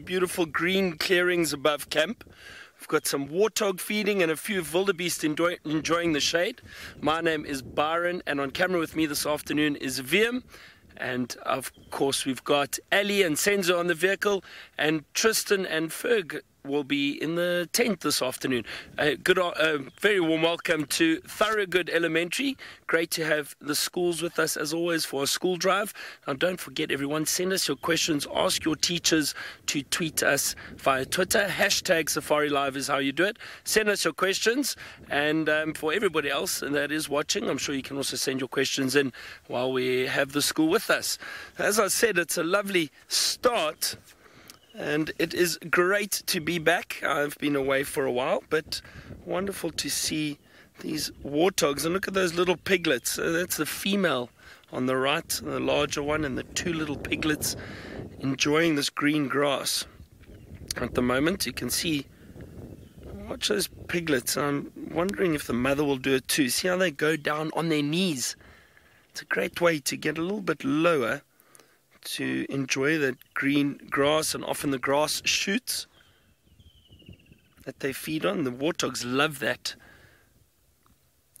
Beautiful green clearings above camp. We've got some warthog feeding and a few wildebeest enjoying the shade. My name is Byron, and on camera with me this afternoon is Viam. And of course we've got Ali and Senzo on the vehicle, and Tristan and Ferg will be in the tent this afternoon. Very warm welcome to Thorogood Elementary. Great to have the schools with us as always for a school drive. Now don't forget everyone, send us your questions, ask your teachers to tweet us via Twitter. Hashtag Safari Live is how you do it. Send us your questions, and for everybody else that is watching, I'm sure you can also send your questions in while we have the school with us. As I said, it's a lovely start. And it is great to be back. I've been away for a while, but wonderful to see these warthogs. And look at those little piglets. That's the female on the right, the larger one, and the two little piglets enjoying this green grass. At the moment, you can see, watch those piglets. I'm wondering if the mother will do it too. See how they go down on their knees. It's a great way to get a little bit lower to enjoy that green grass, and often the grass shoots that they feed on. The warthogs love that.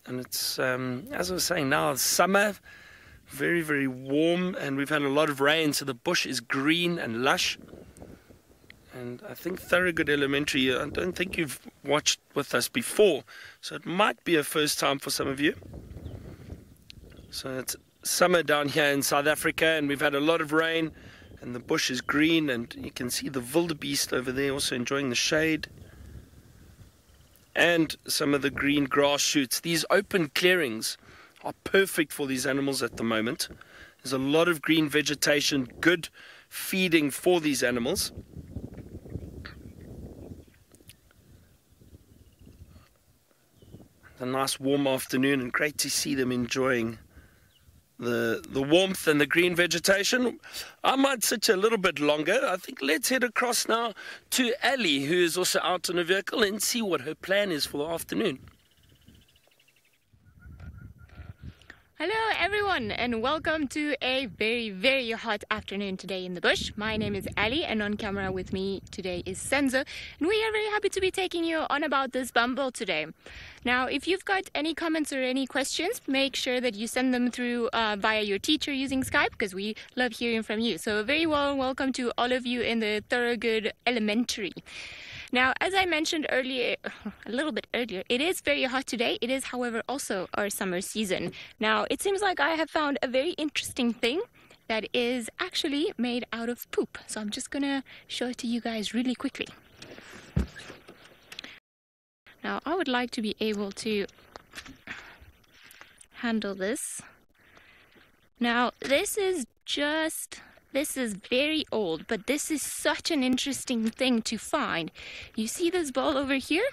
And it's, as I was saying, now it's summer, very, very warm, and we've had a lot of rain, so the bush is green and lush. And I think Thorogood Elementary, I don't think you've watched with us before, so it might be a first time for some of you. So it's summer down here in South Africa, and we've had a lot of rain, and the bush is green, and you can see the wildebeest over there also enjoying the shade, and some of the green grass shoots. These open clearings are perfect for these animals at the moment. There's a lot of green vegetation, good feeding for these animals. A nice warm afternoon, and great to see them enjoying the warmth and the green vegetation. I might sit here a little bit longer. I think let's head across now to Ali, who is also out in a vehicle, and see what her plan is for the afternoon. Hello everyone, and welcome to a very, very hot afternoon today in the bush. My name is Ali, and on camera with me today is Senzo, and we are very happy to be taking you on about this bumble today. Now, if you've got any comments or any questions, make sure that you send them through via your teacher using Skype, because we love hearing from you. So a very warm welcome to all of you in the Thorogood Elementary. Now, as I mentioned earlier, a little bit earlier, it is very hot today. It is, however, also our summer season. Now, it seems like I have found a very interesting thing that is actually made out of poop. So I'm just gonna show it to you guys really quickly. Now, I would like to be able to handle this. Now, this is very old, but this is such an interesting thing to find. You see this ball over here?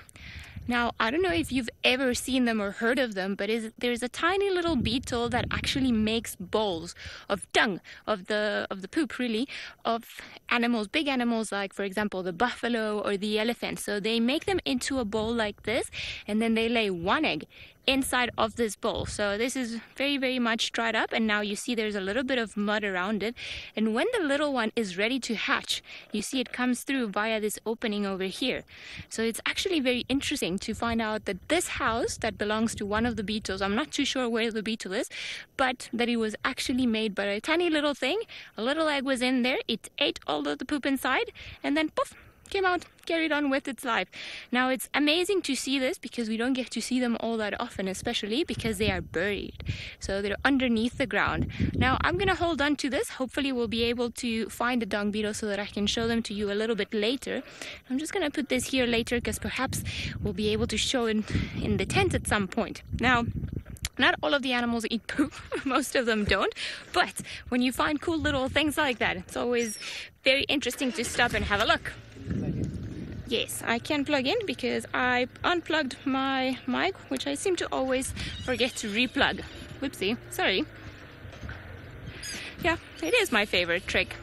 Now, I don't know if you've ever seen them or heard of them, but there's a tiny little beetle that actually makes bowls of dung, of the poop really, of animals, big animals like, for example, the buffalo or the elephant. So they make them into a bowl like this, and then they lay one egg inside of this bowl. So this is very, very much dried up, and now you see there's a little bit of mud around it. And when the little one is ready to hatch, you see it comes through via this opening over here. So it's actually very interesting to find out that this house that belongs to one of the beetles, I'm not too sure where the beetle is, but that it was actually made by a tiny little thing. A little egg was in there, it ate all of the poop inside, and then poof, came out, carried on with its life. Now, it's amazing to see this because we don't get to see them all that often, especially because they are buried. So they're underneath the ground. Now, I'm gonna hold on to this. Hopefully we'll be able to find a dung beetle so that I can show them to you a little bit later. I'm just gonna put this here later because perhaps we'll be able to show it in the tent at some point. Now, not all of the animals eat poop, most of them don't, but when you find cool little things like that, it's always very interesting to stop and have a look. Yes, I can plug in because I unplugged my mic, which I seem to always forget to replug. Whoopsie, sorry. Yeah, it is my favorite trick.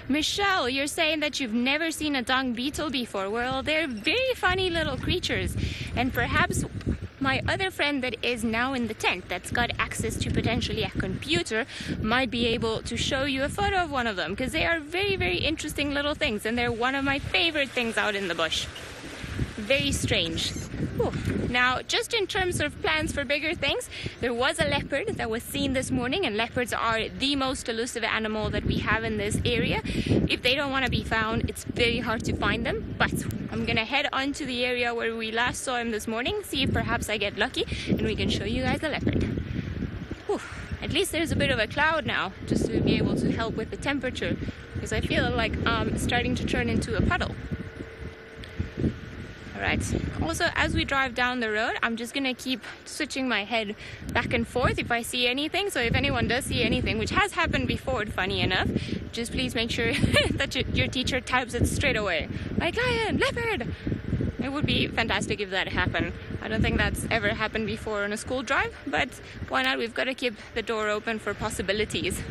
Michelle, you're saying that you've never seen a dung beetle before. Well, they're very funny little creatures, and perhaps my other friend that is now in the tent, that's got access to potentially a computer, might be able to show you a photo of one of them, because they are very, very interesting little things, and they're one of my favorite things out in the bush. Very strange. Whew. Now, just in terms of plans for bigger things, there was a leopard that was seen this morning, and leopards are the most elusive animal that we have in this area. If they don't want to be found, it's very hard to find them, but I'm gonna head on to the area where we last saw him this morning, see if perhaps I get lucky and we can show you guys the leopard. Whew. At least there's a bit of a cloud now, just to be able to help with the temperature, because I feel like I'm starting to turn into a puddle. Alright, also as we drive down the road, I'm just gonna keep switching my head back and forth if I see anything. So if anyone does see anything, which has happened before, funny enough, just please make sure that your teacher types it straight away. Like lion, leopard! It would be fantastic if that happened. I don't think that's ever happened before on a school drive, but why not? We've got to keep the door open for possibilities.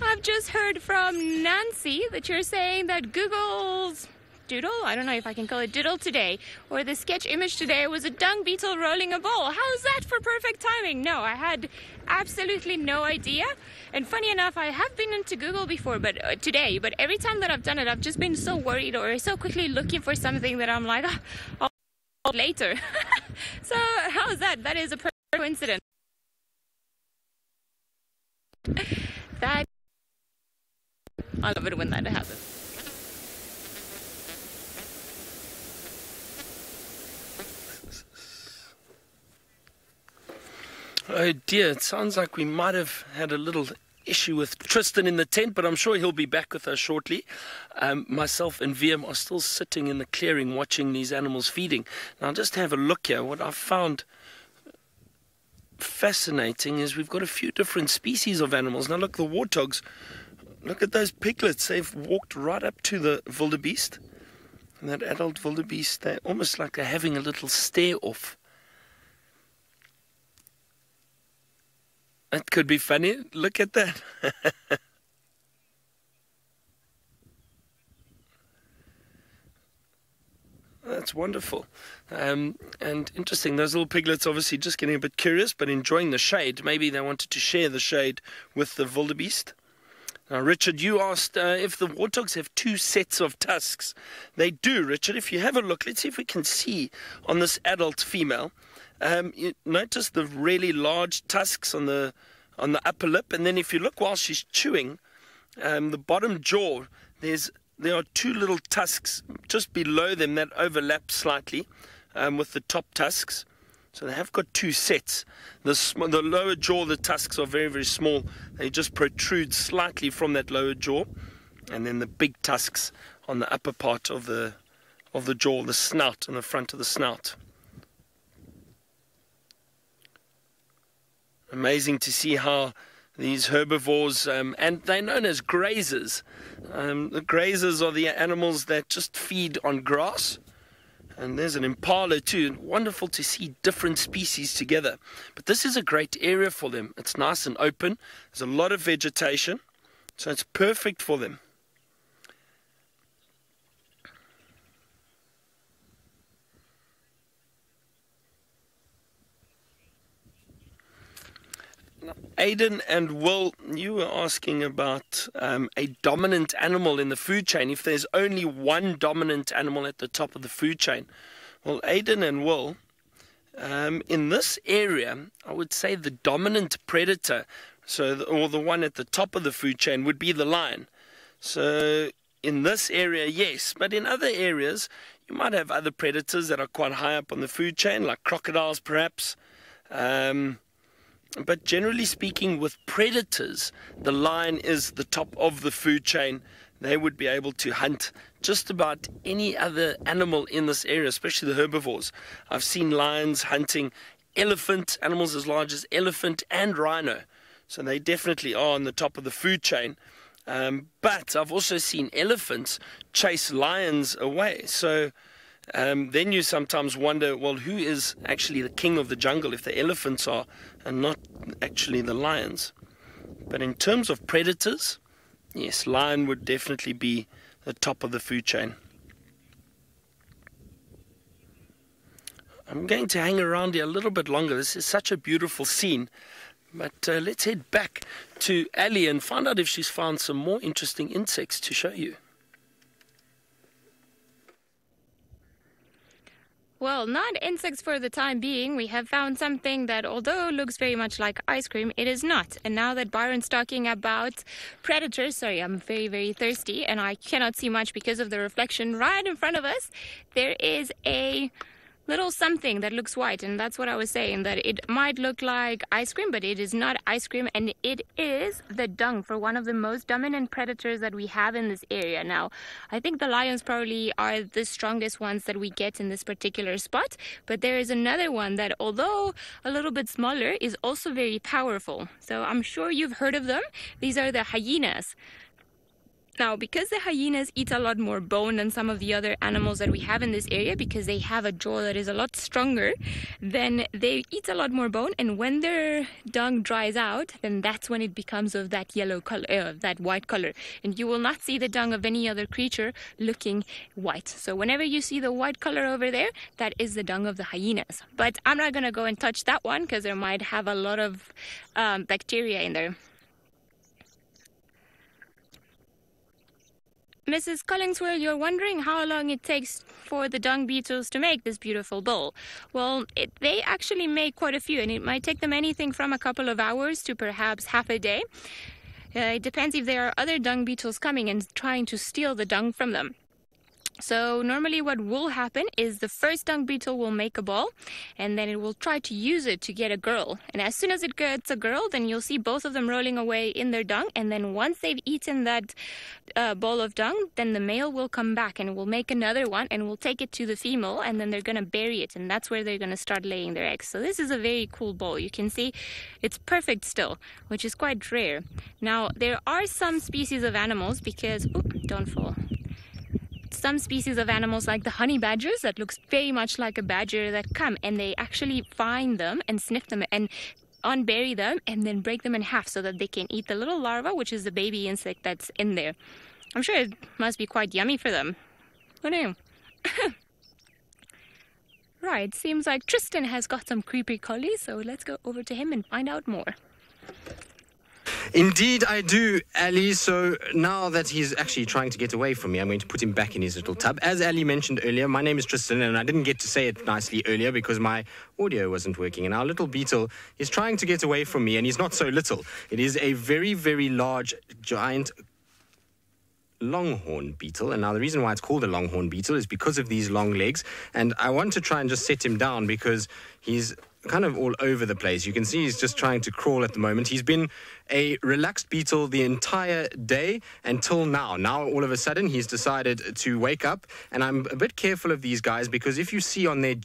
I've just heard from Nancy that you're saying that Google's doodle, I don't know if I can call it doodle today, or the sketch image today was a dung beetle rolling a ball. How's that for perfect timing? No, I had absolutely no idea. And funny enough, I have been into Google before, but today, but every time that I've done it, I've just been so worried or so quickly looking for something that I'm like, I'll later. So how's that? That is a perfect coincidence. That I love it when that happens. Oh dear, it sounds like we might have had a little issue with Tristan in the tent, but I'm sure he'll be back with us shortly. Myself and VM are still sitting in the clearing watching these animals feeding. Now just have a look here. What I've found fascinating is we've got a few different species of animals. Now look, the warthogs, look at those piglets. They've walked right up to the wildebeest. And that adult wildebeest, they're almost like they're having a little stare off. That could be funny. Look at that. That's wonderful. And interesting, those little piglets obviously just getting a bit curious, but enjoying the shade. Maybe they wanted to share the shade with the wildebeest. Now, Richard, you asked if the warthogs have two sets of tusks. They do, Richard. If you have a look, let's see if we can see on this adult female. You notice the really large tusks on the upper lip, and then if you look while she's chewing, the bottom jaw, there are two little tusks just below them that overlap slightly with the top tusks. So they have got two sets. The lower jaw, the tusks are very, very small. They just protrude slightly from that lower jaw, and then the big tusks on the upper part of the jaw, the snout, on the front of the snout. Amazing to see how these herbivores, and they're known as grazers. The grazers are the animals that just feed on grass. And there's an impala too. Wonderful to see different species together. But this is a great area for them. It's nice and open. There's a lot of vegetation. So it's perfect for them. Aidan and Will, you were asking about a dominant animal in the food chain, if there's only one dominant animal at the top of the food chain. Well, Aidan and Will, in this area, I would say the dominant predator, or the one at the top of the food chain, would be the lion. So in this area, yes, but in other areas, you might have other predators that are quite high up on the food chain, like crocodiles perhaps. But generally speaking, with predators, the lion is the top of the food chain. They would be able to hunt just about any other animal in this area, especially the herbivores. I've seen lions hunting elephant, animals as large as elephant and rhino. So they definitely are on the top of the food chain. But I've also seen elephants chase lions away. So then you sometimes wonder, well, who is actually the king of the jungle if the elephants are and not actually the lions? But in terms of predators, yes, lion would definitely be the top of the food chain. I'm going to hang around here a little bit longer. This is such a beautiful scene. But let's head back to Ali and find out if she's found some more interesting insects to show you. Well, not insects for the time being. We have found something that, although looks very much like ice cream, it is not. And now that Byron's talking about predators, sorry, I'm very, very thirsty and I cannot see much because of the reflection right in front of us. There is a little something that looks white, and that's what I was saying, that it might look like ice cream, but it is not ice cream, and it is the dung for one of the most dominant predators that we have in this area. Now, I think the lions probably are the strongest ones that we get in this particular spot, but there is another one that, although a little bit smaller, is also very powerful. So I'm sure you've heard of them. These are the hyenas. Now, because the hyenas eat a lot more bone than some of the other animals that we have in this area, because they have a jaw that is a lot stronger, then they eat a lot more bone, and when their dung dries out, then that's when it becomes of that yellow color, that white color. And you will not see the dung of any other creature looking white. So whenever you see the white color over there, that is the dung of the hyenas. But I'm not going to go and touch that one because there might have a lot of bacteria in there. Mrs. Collingsworth, you're wondering how long it takes for the dung beetles to make this beautiful bowl. Well, they actually make quite a few, and it might take them anything from a couple of hours to perhaps half a day. It depends if there are other dung beetles coming and trying to steal the dung from them. So normally what will happen is the first dung beetle will make a ball, and then it will try to use it to get a girl. And as soon as it gets a girl, then you'll see both of them rolling away in their dung. And then once they've eaten that ball of dung, then the male will come back and will make another one and will take it to the female, and then they're going to bury it. And that's where they're going to start laying their eggs. So this is a very cool ball. You can see it's perfect still, which is quite rare. Now, there are some species of animals because... Oh, don't fall. Some species of animals like the honey badgers that looks very much like a badger that come and they actually find them and sniff them and unbury them and then break them in half so that they can eat the little larva, which is the baby insect that's in there. I'm sure it must be quite yummy for them. Who knew? Right, seems like Tristan has got some creepy collies, so let's go over to him and find out more. Indeed, I do, Ali. So now that he's actually trying to get away from me, I'm going to put him back in his little tub. As Ali mentioned earlier, my name is Tristan, and I didn't get to say it nicely earlier because my audio wasn't working. And our little beetle is trying to get away from me, and he's not so little. It is a very, very large, giant Longhorn Beetle. And now the reason why it's called a Longhorn Beetle is because of these long legs. And I want to try and just set him down because he's kind of all over the place. You can see he's just trying to crawl at the moment. He's been a relaxed beetle the entire day until now. Now, all of a sudden, he's decided to wake up. And I'm a bit careful of these guys because if you see on their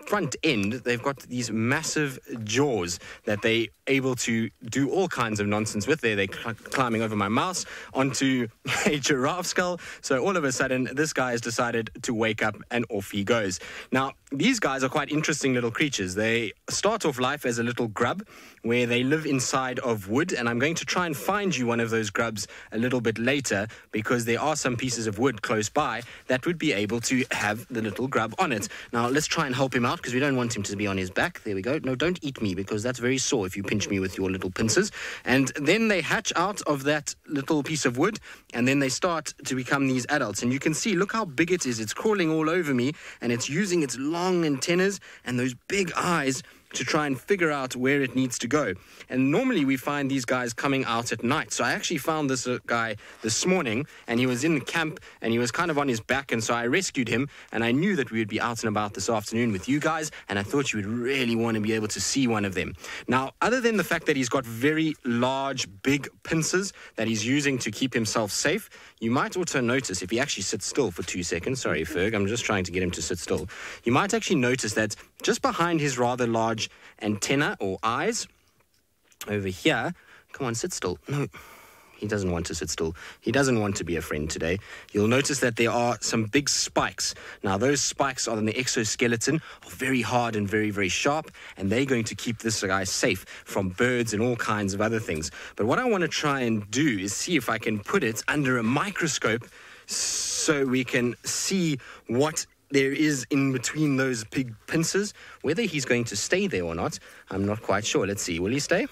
front end, they've got these massive jaws that they're able to do all kinds of nonsense with. They're climbing over my mouse onto a giraffe skull. So all of a sudden, this guy has decided to wake up and off he goes. Now, these guys are quite interesting little creatures. They start off life as a little grub where they live inside of wood. And I'm going to try and find you one of those grubs a little bit later because there are some pieces of wood close by that would be able to have the little grub on it. Now, let's try and help him out because we don't want him to be on his back. There we go. No, don't eat me because that's very sore if you pinch me with your little pincers. And then they hatch out of that little piece of wood and then they start to become these adults. And you can see, look how big it is. It's crawling all over me and it's using its long antennas and those big eyes to try and figure out where it needs to go. And normally we find these guys coming out at night. So I actually found this guy this morning and he was in the camp and he was kind of on his back, and so I rescued him, and I knew that we would be out and about this afternoon with you guys, and I thought you would really want to be able to see one of them. Now, other than the fact that he's got very large, big pincers that he's using to keep himself safe, you might also notice, if he actually sits still for 2 seconds, sorry Ferg, I'm just trying to get him to sit still, you might actually notice that just behind his rather large antenna or eyes over here, come on, sit still. No, he doesn't want to sit still. He doesn't want to be a friend today. You'll notice that there are some big spikes. Now, those spikes on the exoskeleton are very hard and very, very sharp, and they're going to keep this guy safe from birds and all kinds of other things. But what I want to try and do is see if I can put it under a microscope so we can see what there is in between those big pincers. Whether he's going to stay there or not, I'm not quite sure. Let's see. Will he stay?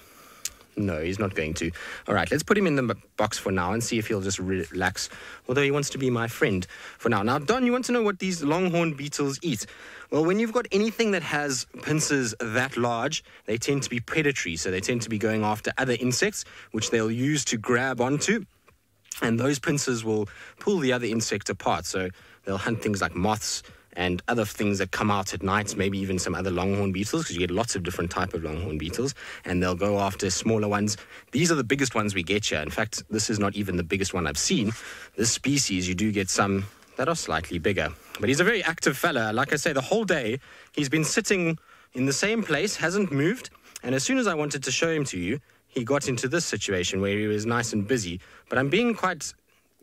No, he's not going to. All right, let's put him in the box for now and see if he'll just relax, although he wants to be my friend for now. Now, Don, you want to know what these longhorn beetles eat? Well, when you've got anything that has pincers that large, they tend to be predatory, so they tend to be going after other insects, which they'll use to grab onto, and those pincers will pull the other insect apart, so they'll hunt things like moths and other things that come out at night, maybe even some other longhorn beetles, because you get lots of different type of longhorn beetles, and they'll go after smaller ones. These are the biggest ones we get here. In fact, this is not even the biggest one I've seen. This species, you do get some that are slightly bigger. But he's a very active fella. Like I say, the whole day, he's been sitting in the same place, hasn't moved, and as soon as I wanted to show him to you, he got into this situation where he was nice and busy. But I'm being quite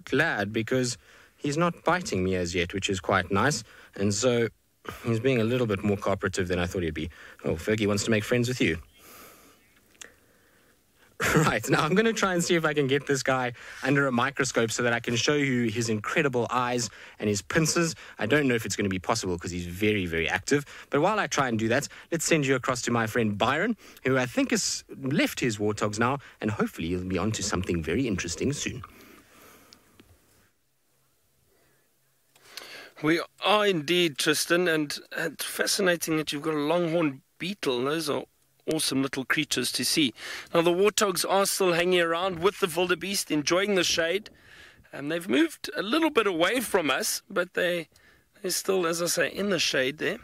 glad because he's not biting me as yet, which is quite nice. And so he's being a little bit more cooperative than I thought he'd be. Oh, Fergie wants to make friends with you. Right, now I'm going to try and see if I can get this guy under a microscope so that I can show you his incredible eyes and his pincers. I don't know if it's going to be possible because he's very, very active. But while I try and do that, let's send you across to my friend Byron, who I think has left his warthogs now, and hopefully he'll be on to something very interesting soon. We are indeed, Tristan, and it's fascinating that you've got a longhorn beetle. Those are awesome little creatures to see. Now, the warthogs are still hanging around with the wildebeest, enjoying the shade. And they've moved a little bit away from us, but they're still, as I say, in the shade there.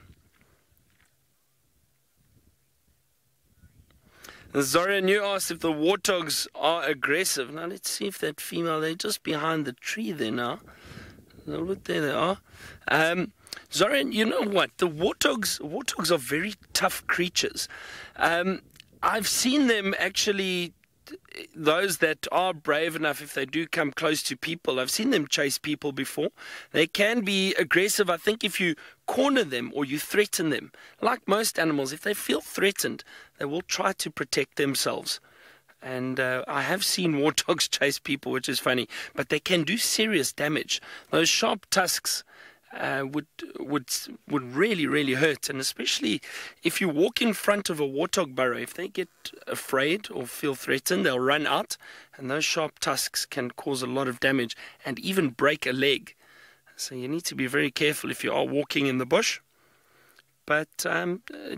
Zorian, you asked if the warthogs are aggressive. Now, let's see if that female, they're just behind the tree there now. A little bit, there they are. Zorian, you know what? The warthogs are very tough creatures. I've seen them actually, those that are brave enough, if they do come close to people, I've seen them chase people before. They can be aggressive, I think, if you corner them or you threaten them. Like most animals, if they feel threatened, they will try to protect themselves. And I have seen warthogs chase people, which is funny, but they can do serious damage. Those sharp tusks would really, really hurt, and especially if you walk in front of a warthog burrow, if they get afraid or feel threatened, they'll run out, and those sharp tusks can cause a lot of damage and even break a leg. So you need to be very careful if you are walking in the bush. But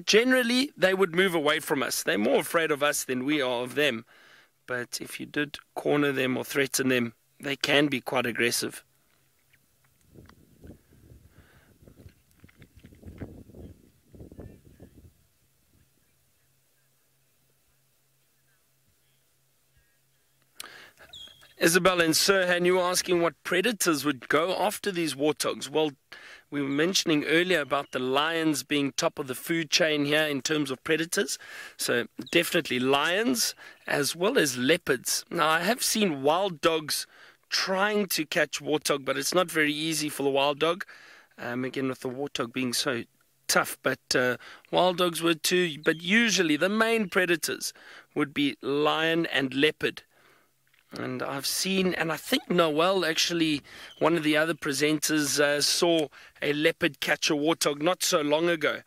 generally, they would move away from us. They're more afraid of us than we are of them. But if you did corner them or threaten them, they can be quite aggressive. Isabel and Sirhan, you were asking what predators would go after these warthogs. Well, we were mentioning earlier about the lions being top of the food chain here in terms of predators. So definitely lions as well as leopards. Now, I have seen wild dogs trying to catch warthog, but it's not very easy for the wild dog. Again, with the warthog being so tough, but wild dogs would too. But usually the main predators would be lion and leopard. And I've seen, and I think Noel, actually, one of the other presenters, saw a leopard catch a warthog not so long ago.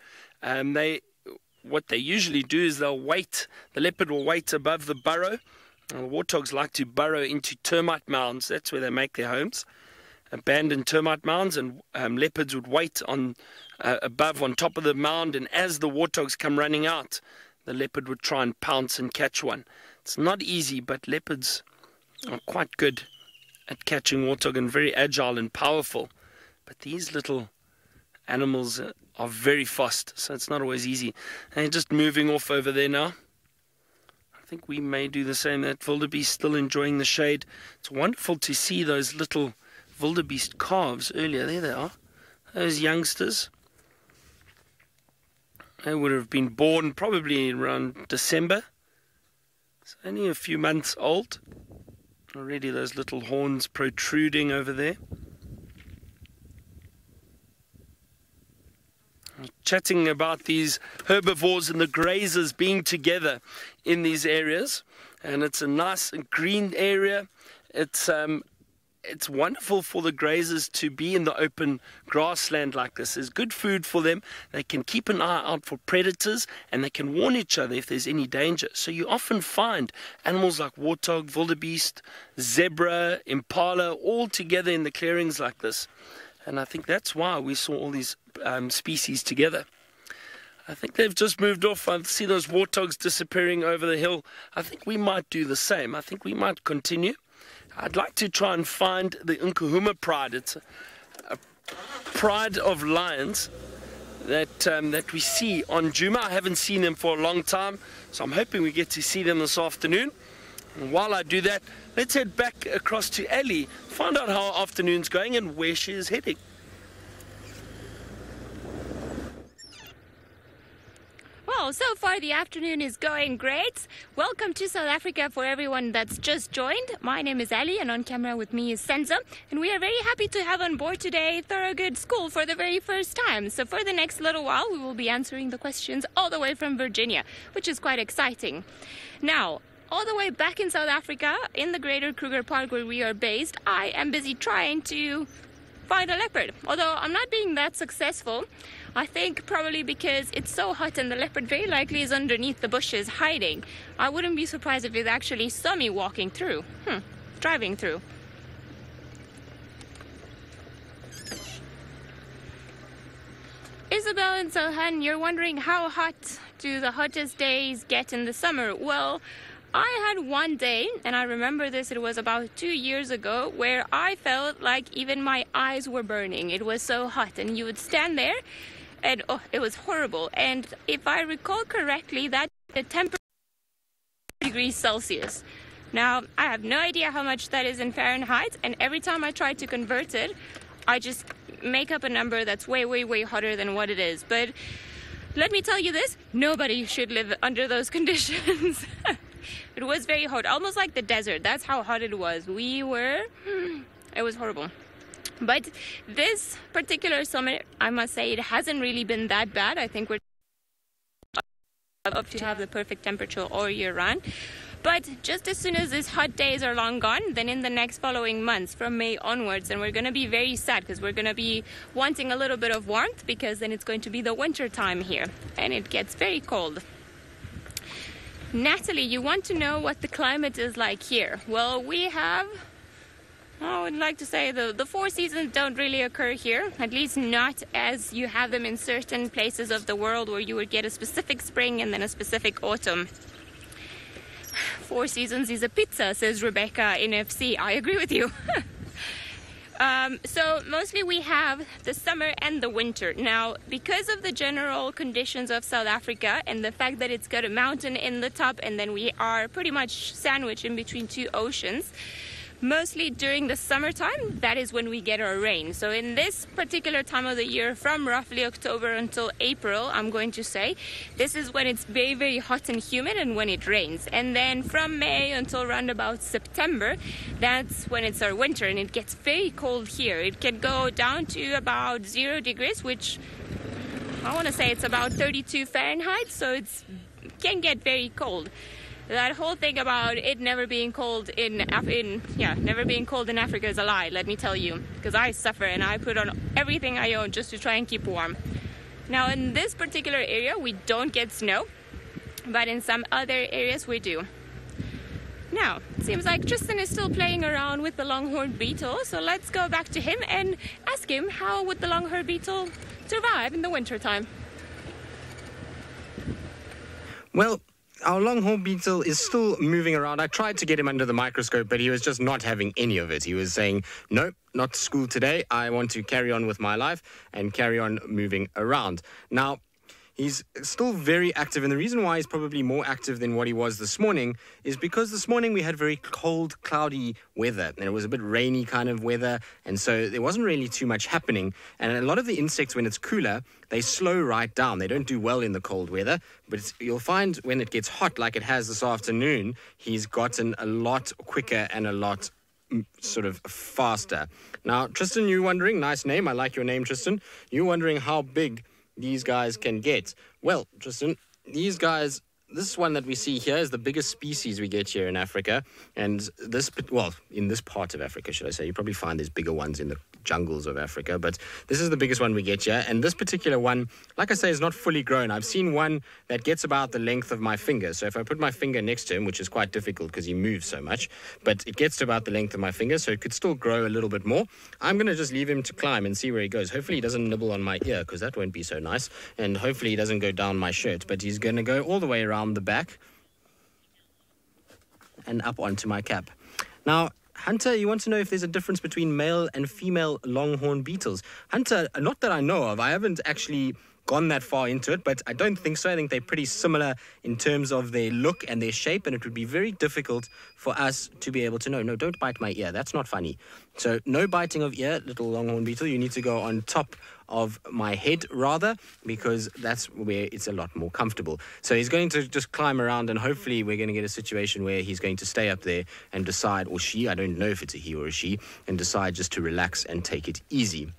What they usually do is they'll wait, the leopard will wait above the burrow. And the warthogs like to burrow into termite mounds. That's where they make their homes, abandoned termite mounds, and leopards would wait on above, on top of the mound, and as the warthogs come running out, the leopard would try and pounce and catch one. It's not easy, but leopards are quite good at catching warthog and very agile and powerful. But these little animals are very fast, so it's not always easy. And they're just moving off over there now. I think we may do the same. That wildebeest still enjoying the shade. It's wonderful to see those little wildebeest calves earlier. There they are, those youngsters. They would have been born probably around December. It's only a few months old. Already those little horns protruding over there. Chatting about these herbivores and the grazers being together in these areas, and it's a nice green area. It's wonderful for the grazers to be in the open grassland like this. There's good food for them. They can keep an eye out for predators, and they can warn each other if there's any danger. So you often find animals like warthog, wildebeest, zebra, impala all together in the clearings like this. And I think that's why we saw all these species together. I think they've just moved off. I see those warthogs disappearing over the hill. I think we might do the same. I think we might continue. I'd like to try and find the Nkuhuma pride. It's a pride of lions that we see on Djuma. I haven't seen them for a long time, so I'm hoping we get to see them this afternoon. And while I do that, let's head back across to Ellie, find out how our afternoon's going and where she is heading. Well, so far the afternoon is going great. Welcome to South Africa for everyone that's just joined. My name is Ali, and on camera with me is Senza, and we are very happy to have on board today Thorogood School for the very first time. So for the next little while we will be answering the questions all the way from Virginia, which is quite exciting. Now, all the way back in South Africa, in the greater Kruger Park where we are based, I am busy trying to find a leopard. Although I'm not being that successful. I think probably because it's so hot and the leopard very likely is underneath the bushes hiding. I wouldn't be surprised if it actually saw me walking through. Driving through. Isabel and Sohan, you're wondering how hot do the hottest days get in the summer? Well, I had one day, and I remember this, it was about 2 years ago, where I felt like even my eyes were burning. It was so hot, and you would stand there, and oh, it was horrible. And if I recall correctly, that the temperature was degrees Celsius. Now, I have no idea how much that is in Fahrenheit, and every time I try to convert it, I just make up a number that's way, way, way hotter than what it is. But let me tell you this, nobody should live under those conditions. It was very hot, almost like the desert. That's how hot it was. It was horrible. But this particular summer, I must say, it hasn't really been that bad. I think we're up to have the perfect temperature all year round. But just as soon as these hot days are long gone, then in the next following months, from May onwards, and we're going to be very sad because we're going to be wanting a little bit of warmth, because then it's going to be the winter time here and it gets very cold. Natalie, you want to know what the climate is like here? Well, we have, I would like to say the 4 seasons don't really occur here, at least not as you have them in certain places of the world where you would get a specific spring and then a specific autumn. 4 seasons is a pizza, says Rebecca in FC. I agree with you. So mostly we have the summer and the winter. Now, because of the general conditions of South Africa and the fact that it's got a mountain in the top and then we are pretty much sandwiched in between 2 oceans, mostly during the summertime, that is when we get our rain. So in this particular time of the year, from roughly October until April, I'm going to say, this is when it's very, very hot and humid and when it rains. And then from May until around about September, that's when it's our winter and it gets very cold here. It can go down to about 0 degrees, which I want to say it's about 32 Fahrenheit, so it can get very cold. That whole thing about it never being cold never being cold in Africa is a lie, let me tell you, because I suffer and I put on everything I own just to try and keep warm. Now, in this particular area, we don't get snow, but in some other areas we do. Now, it seems like Tristan is still playing around with the Longhorn Beetle, so let's go back to him and ask him how would the Longhorn Beetle survive in the wintertime. Well, our Longhorn Beetle is still moving around. I tried to get him under the microscope, but he was just not having any of it. He was saying, nope, not to school today. I want to carry on with my life and carry on moving around. Now, he's still very active. And the reason why he's probably more active than what he was this morning is because this morning we had very cold, cloudy weather. And it was a bit rainy kind of weather. And so there wasn't really too much happening. And a lot of the insects, when it's cooler, they slow right down. They don't do well in the cold weather. But you'll find when it gets hot, like it has this afternoon, he's gotten a lot quicker and a lot sort of faster. Now, Tristan, you're wondering, nice name, I like your name, Tristan. You're wondering how big these guys can get. Well, Tristan, these guys, this one that we see here is the biggest species we get here in Africa. And this, well, in this part of Africa, should I say, you probably find there's bigger ones in the jungles of Africa, but this is the biggest one we get here. And this particular one, like I say, is not fully grown. I've seen one that gets about the length of my finger. So if I put my finger next to him, which is quite difficult because he moves so much, but it gets to about the length of my finger, so it could still grow a little bit more. I'm going to just leave him to climb and see where he goes. Hopefully he doesn't nibble on my ear, because that won't be so nice. And hopefully he doesn't go down my shirt, but he's going to go all the way around the back and up onto my cap. Now, Hunter, you want to know if there's a difference between male and female longhorn beetles? Hunter, not that I know of. I haven't actually gone that far into it, but I don't think so. I think they're pretty similar in terms of their look and their shape, and it would be very difficult for us to be able to know. No, don't bite my ear. That's not funny. So no biting of ear, little longhorn beetle. You need to go on top of my head, rather, because that's where it's a lot more comfortable. So he's going to just climb around, and hopefully we're going to get a situation where he's going to stay up there and decide, or she, I don't know if it's a he or a she, and decide just to relax and take it easy.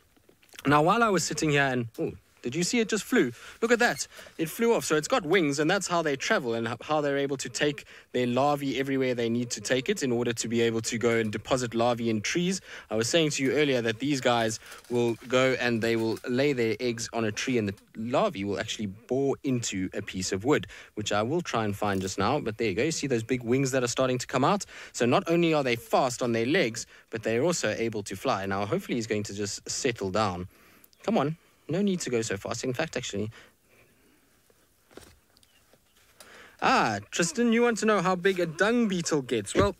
Now, while I was sitting here and... Oh, did you see it just flew? Look at that. It flew off. So it's got wings, and that's how they travel and how they're able to take their larvae everywhere they need to take it in order to be able to go and deposit larvae in trees. I was saying to you earlier that these guys will go and they will lay their eggs on a tree, and the larvae will actually bore into a piece of wood, which I will try and find just now. But there you go. You see those big wings that are starting to come out? So not only are they fast on their legs, but they're also able to fly. Now, hopefully he's going to just settle down. Come on. No need to go so fast. In fact, actually... Tristan, you want to know how big a dung beetle gets? Well,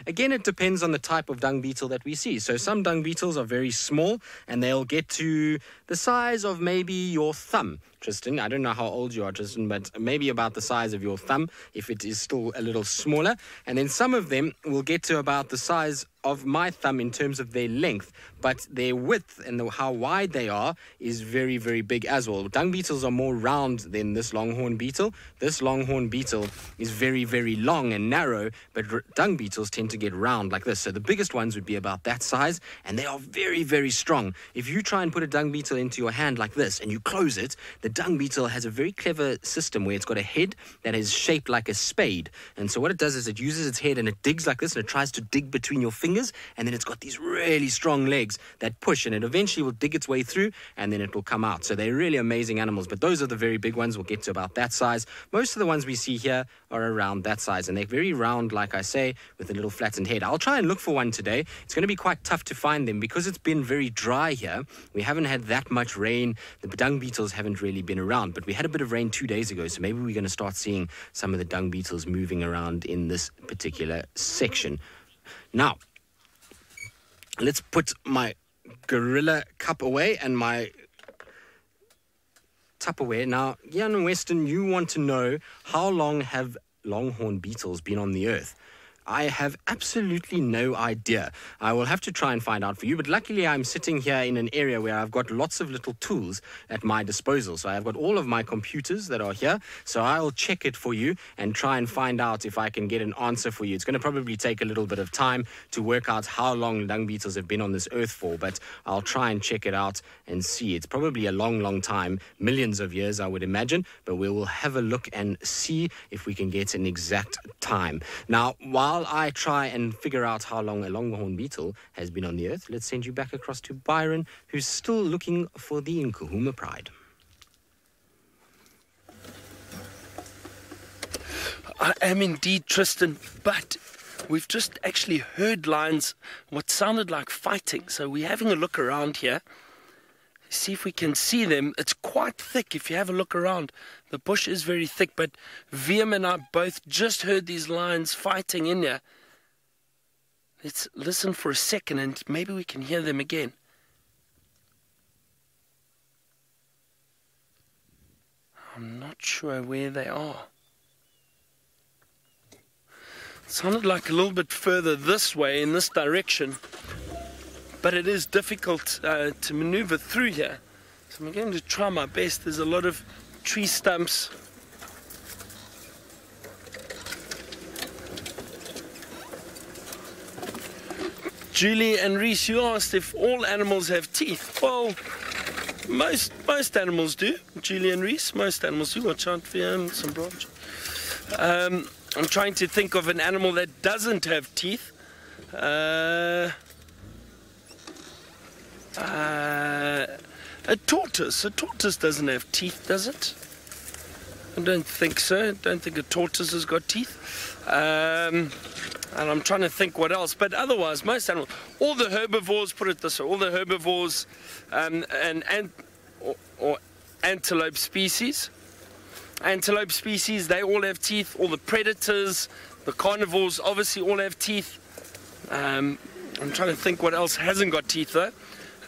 again, it depends on the type of dung beetle that we see. So some dung beetles are very small, and they'll get to the size of maybe your thumb. Tristan, I don't know how old you are, Tristan, but maybe about the size of your thumb, if it is still a little smaller. And then some of them will get to about the size of my thumb in terms of their length, but their width and how wide they are is very, very big as well. Dung beetles are more round than this longhorn beetle. This longhorn beetle is very, very long and narrow, but dung beetles tend to get round like this. So the biggest ones would be about that size, and they are very, very strong. If you try and put a dung beetle into your hand like this and you close it, the dung beetle has a very clever system where it's got a head that is shaped like a spade. And so what it does is it uses its head and it digs like this, and it tries to dig between your fingers, and then it's got these really strong legs that push, and it eventually will dig its way through, and then it will come out. So they're really amazing animals, but those are the very big ones. We'll get to about that size. Most of the ones we see here are around that size, and they're very round, like I say, with a little flattened head. I'll try and look for one today. It's going to be quite tough to find them because it's been very dry here. We haven't had that much rain. The dung beetles haven't really been around, but we had a bit of rain 2 days ago, so maybe we're going to start seeing some of the dung beetles moving around in this particular section. Now, let's put my gorilla cup away and my Tupperware. Now, Jan Weston, you want to know how long have longhorn beetles been on the earth? I have absolutely no idea. I will have to try and find out for you, but luckily I'm sitting here in an area where I've got lots of little tools at my disposal. So I've got all of my computers that are here, so I'll check it for you and try and find out if I can get an answer for you. It's going to probably take a little bit of time to work out how long dung beetles have been on this earth for, but I'll try and check it out and see. It's probably a long, long time, millions of years, I would imagine, but we will have a look and see if we can get an exact time. Now, while I try and figure out how long a longhorn beetle has been on the earth, let's send you back across to Byron, who's still looking for the Nkuhuma Pride. I am indeed, Tristan, but we've just actually heard lines, what sounded like fighting. So we're having a look around here. See if we can see them. It's quite thick if you have a look around. The bush is very thick, but Viam and I both just heard these lions fighting in here. Let's listen for a second and maybe we can hear them again. I'm not sure where they are. It sounded like a little bit further this way, in this direction, but it is difficult to maneuver through here. So I'm going to try my best. There's a lot of tree stumps. Julie and Reese, you asked if all animals have teeth. Well, most animals do. Julie and Reese, most animals do. Watch out for some branch. I'm trying to think of an animal that doesn't have teeth. A tortoise. A tortoise doesn't have teeth, does it? I don't think so. I don't think a tortoise has got teeth. And I'm trying to think what else. But otherwise, most animals, all the herbivores, put it this way, all the herbivores or antelope species, they all have teeth. All the predators, the carnivores, obviously all have teeth. I'm trying to think what else hasn't got teeth, though.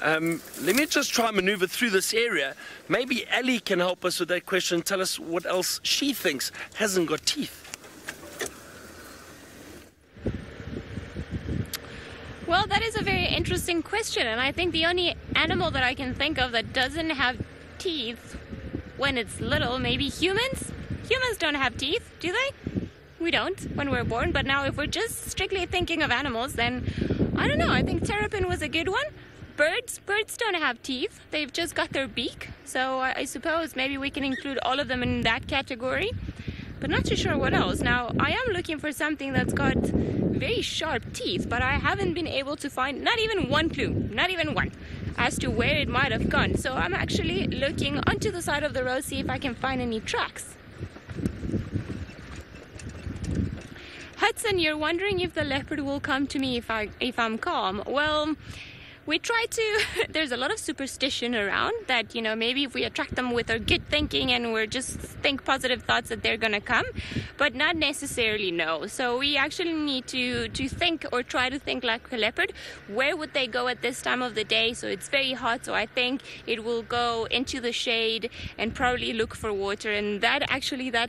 Let me just try and maneuver through this area. Maybe Ellie can help us with that question, tell us what else she thinks hasn't got teeth. Well, that is a very interesting question, and I think the only animal that I can think of that doesn't have teeth when it's little, maybe humans. Humans don't have teeth, do they? We don't when we're born, but now if we're just strictly thinking of animals, then I don't know, I think terrapin was a good one. Birds don't have teeth, they've just got their beak, so I suppose maybe we can include all of them in that category, but not too sure what else. Now, I am looking for something that's got very sharp teeth, but I haven't been able to find not even one clue, not even one, as to where it might have gone. So I'm actually looking onto the side of the road, see if I can find any tracks. Hudson, you're wondering if the leopard will come to me if I'm calm. Well, we try to, there's a lot of superstition around that, you know, maybe if we attract them with our good thinking and we're just think positive thoughts that they're gonna come, but not necessarily no. So we actually need to think or try to think like a leopard. Where would they go at this time of the day? So it's very hot, so I think it will go into the shade and probably look for water, and that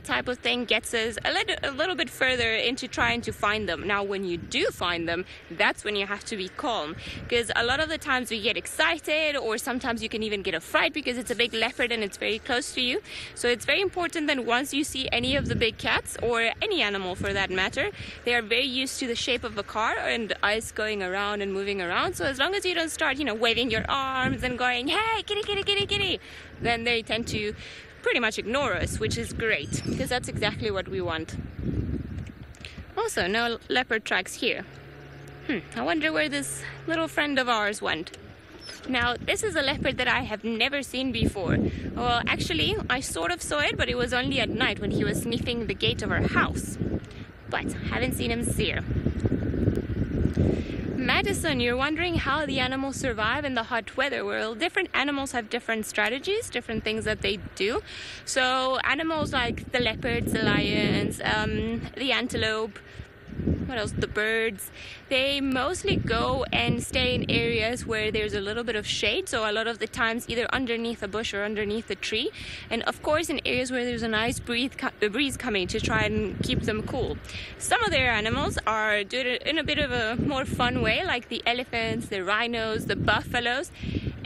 type of thing gets us a little bit further into trying to find them. Now, when you do find them, that's when you have to be calm, because a lot of the times we get excited, or sometimes you can even get a fright because it's a big leopard and it's very close to you. So it's very important that once you see any of the big cats, or any animal for that matter, they are very used to the shape of a car and ice going around and moving around. So as long as you don't start, you know, waving your arms and going, hey, kitty, kitty, kitty, kitty, then they tend to pretty much ignore us, which is great because that's exactly what we want. Also, no leopard tracks here. I wonder where this little friend of ours went. Now, this is a leopard that I have never seen before. Well, actually, I sort of saw it, but it was only at night when he was sniffing the gate of our house. But haven't seen him here. Madison, you're wondering how the animals survive in the hot weather. Well, different animals have different strategies, different things that they do. So animals like the leopards, the lions, the antelope, what else? The birds, they mostly go and stay in areas where there's a little bit of shade. So a lot of the times either underneath a bush or underneath a tree. And of course in areas where there's a nice breeze coming to try and keep them cool. Some of their animals are doing it in a bit of a more fun way, like the elephants, the rhinos, the buffaloes,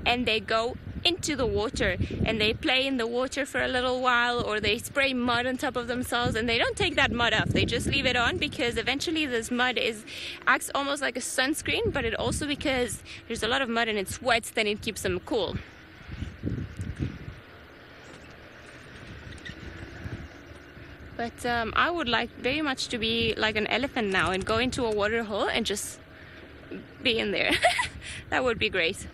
and they go into the water and they play in the water for a little while, or they spray mud on top of themselves, and they don't take that mud off, they just leave it on, because eventually this mud acts almost like a sunscreen, but it also, because there's a lot of mud and it sweats, then it keeps them cool. But I would like very much to be like an elephant now and go into a water hole and just be in there. That would be great.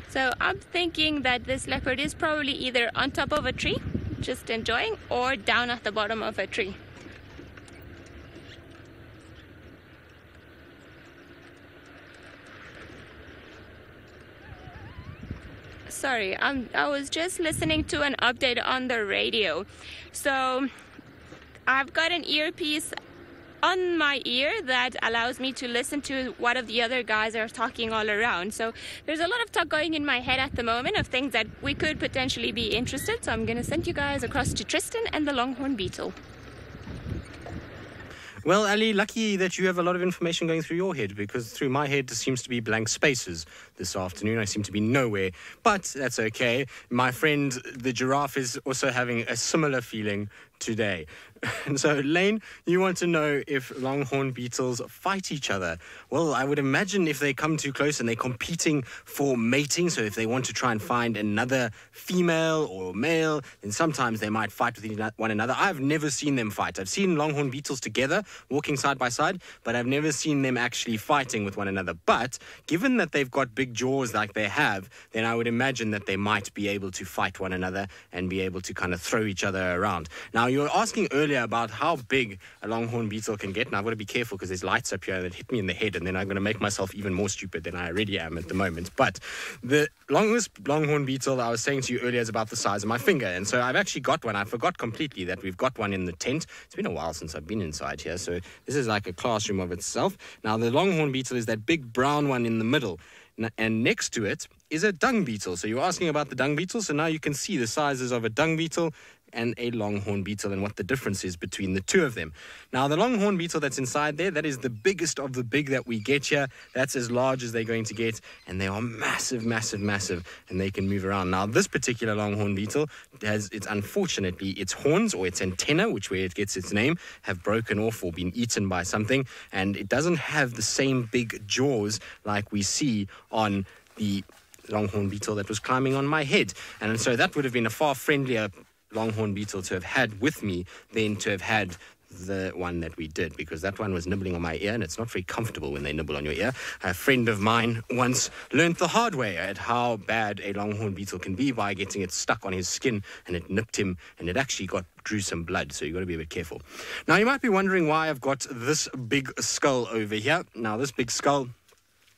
So I'm thinking that this leopard is probably either on top of a tree, just enjoying, or down at the bottom of a tree. Sorry, I was just listening to an update on the radio. So I've got an earpiece on my ear that allows me to listen to what of the other guys are talking all around. So there's a lot of talk going in my head at the moment of things that we could potentially be interested. So I'm going to send you guys across to Tristan and the Longhorn Beetle. Well, Ali, lucky that you have a lot of information going through your head, because through my head there seems to be blank spaces this afternoon. I seem to be nowhere, but that's okay. My friend, the giraffe, is also having a similar feeling today. And so, Lane, you want to know if longhorn beetles fight each other. Well, I would imagine if they come too close and they're competing for mating, so if they want to try and find another female or male, then sometimes they might fight with one another. I've never seen them fight. I've seen longhorn beetles together, walking side by side, but I've never seen them actually fighting with one another. But given that they've got big jaws like they have, then I would imagine that they might be able to fight one another and be able to kind of throw each other around. Now, you were asking earlier about how big a longhorn beetle can get, and I've got to be careful because there's lights up here that hit me in the head, and then I'm going to make myself even more stupid than I already am at the moment. But the longest longhorn beetle I was saying to you earlier is about the size of my finger, and so I've actually got one. I forgot completely that we've got one in the tent. It's been a while since I've been inside here, so this is like a classroom of itself. Now, the longhorn beetle is that big brown one in the middle, and next to it is a dung beetle. So you're asking about the dung beetle, so now you can see the sizes of a dung beetle and a longhorn beetle and what the difference is between the two of them. Now, the longhorn beetle that's inside there, that is the biggest of the big that we get here. That's as large as they're going to get, and they are massive, massive, massive, and they can move around. Now, this particular longhorn beetle has, unfortunately, its horns or its antenna, which where it gets its name, have broken off or been eaten by something, and it doesn't have the same big jaws like we see on the longhorn beetle that was climbing on my head. And so that would have been a far friendlier longhorn beetle to have had with me than to have had the one that we did, because that one was nibbling on my ear, and it's not very comfortable when they nibble on your ear. A friend of mine once learned the hard way at how bad a longhorn beetle can be by getting it stuck on his skin, and it nipped him, and it actually drew some blood, so you've got to be a bit careful. Now, you might be wondering why I've got this big skull over here. Now, this big skull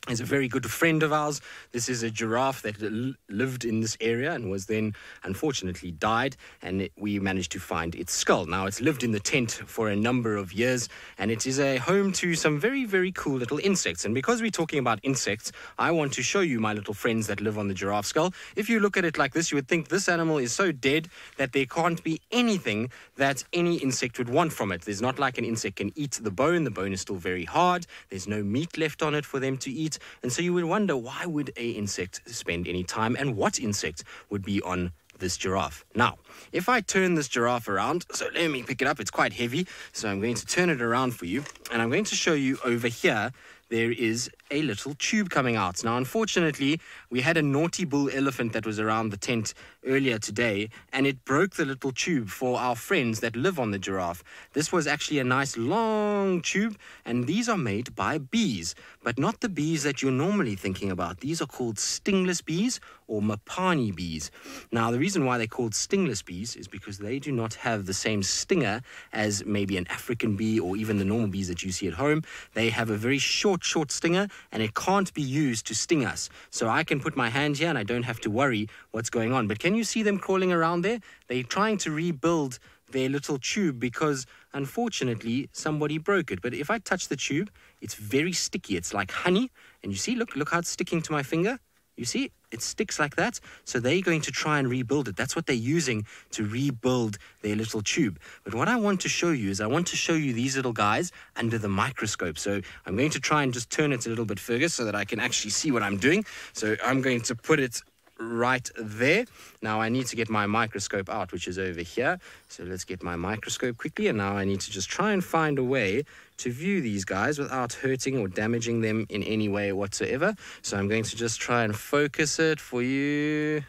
is a very good friend of ours. This is a giraffe that lived in this area and was then unfortunately died, and we managed to find its skull. Now, it's lived in the tent for a number of years, and it is a home to some very, very cool little insects. And because we're talking about insects, I want to show you my little friends that live on the giraffe skull. If you look at it like this, you would think this animal is so dead that there can't be anything that any insect would want from it. There's not like an insect can eat the bone. The bone is still very hard. There's no meat left on it for them to eat. And so you would wonder, why would an insect spend any time, and what insect would be on this giraffe? Now, if I turn this giraffe around, so let me pick it up, it's quite heavy, so I'm going to turn it around for you, and I'm going to show you over here, there is a little tube coming out. Now, unfortunately, we had a naughty bull elephant that was around the tent earlier today, and it broke the little tube for our friends that live on the giraffe. This was actually a nice long tube, and these are made by bees, but not the bees that you're normally thinking about. These are called stingless bees or mapani bees. Now, the reason why they're called stingless bees is because they do not have the same stinger as maybe an African bee or even the normal bees that you see at home. They have a very short stinger, and it can't be used to sting us. So I can put my hand here and I don't have to worry what's going on. But can you see them crawling around there? They're trying to rebuild their little tube because unfortunately somebody broke it. But if I touch the tube, it's very sticky. It's like honey. And you see, look how it's sticking to my finger. You see, it sticks like that. So they're going to try and rebuild it. That's what they're using to rebuild their little tube. But what I want to show you is I want to show you these little guys under the microscope. So I'm going to try and just turn it a little bit further so that I can actually see what I'm doing. So I'm going to put it right there. Now I need to get my microscope out, which is over here. So let's get my microscope quickly, and now I need to just try and find a way to view these guys without hurting or damaging them in any way whatsoever. So I'm going to just try and focus it for you.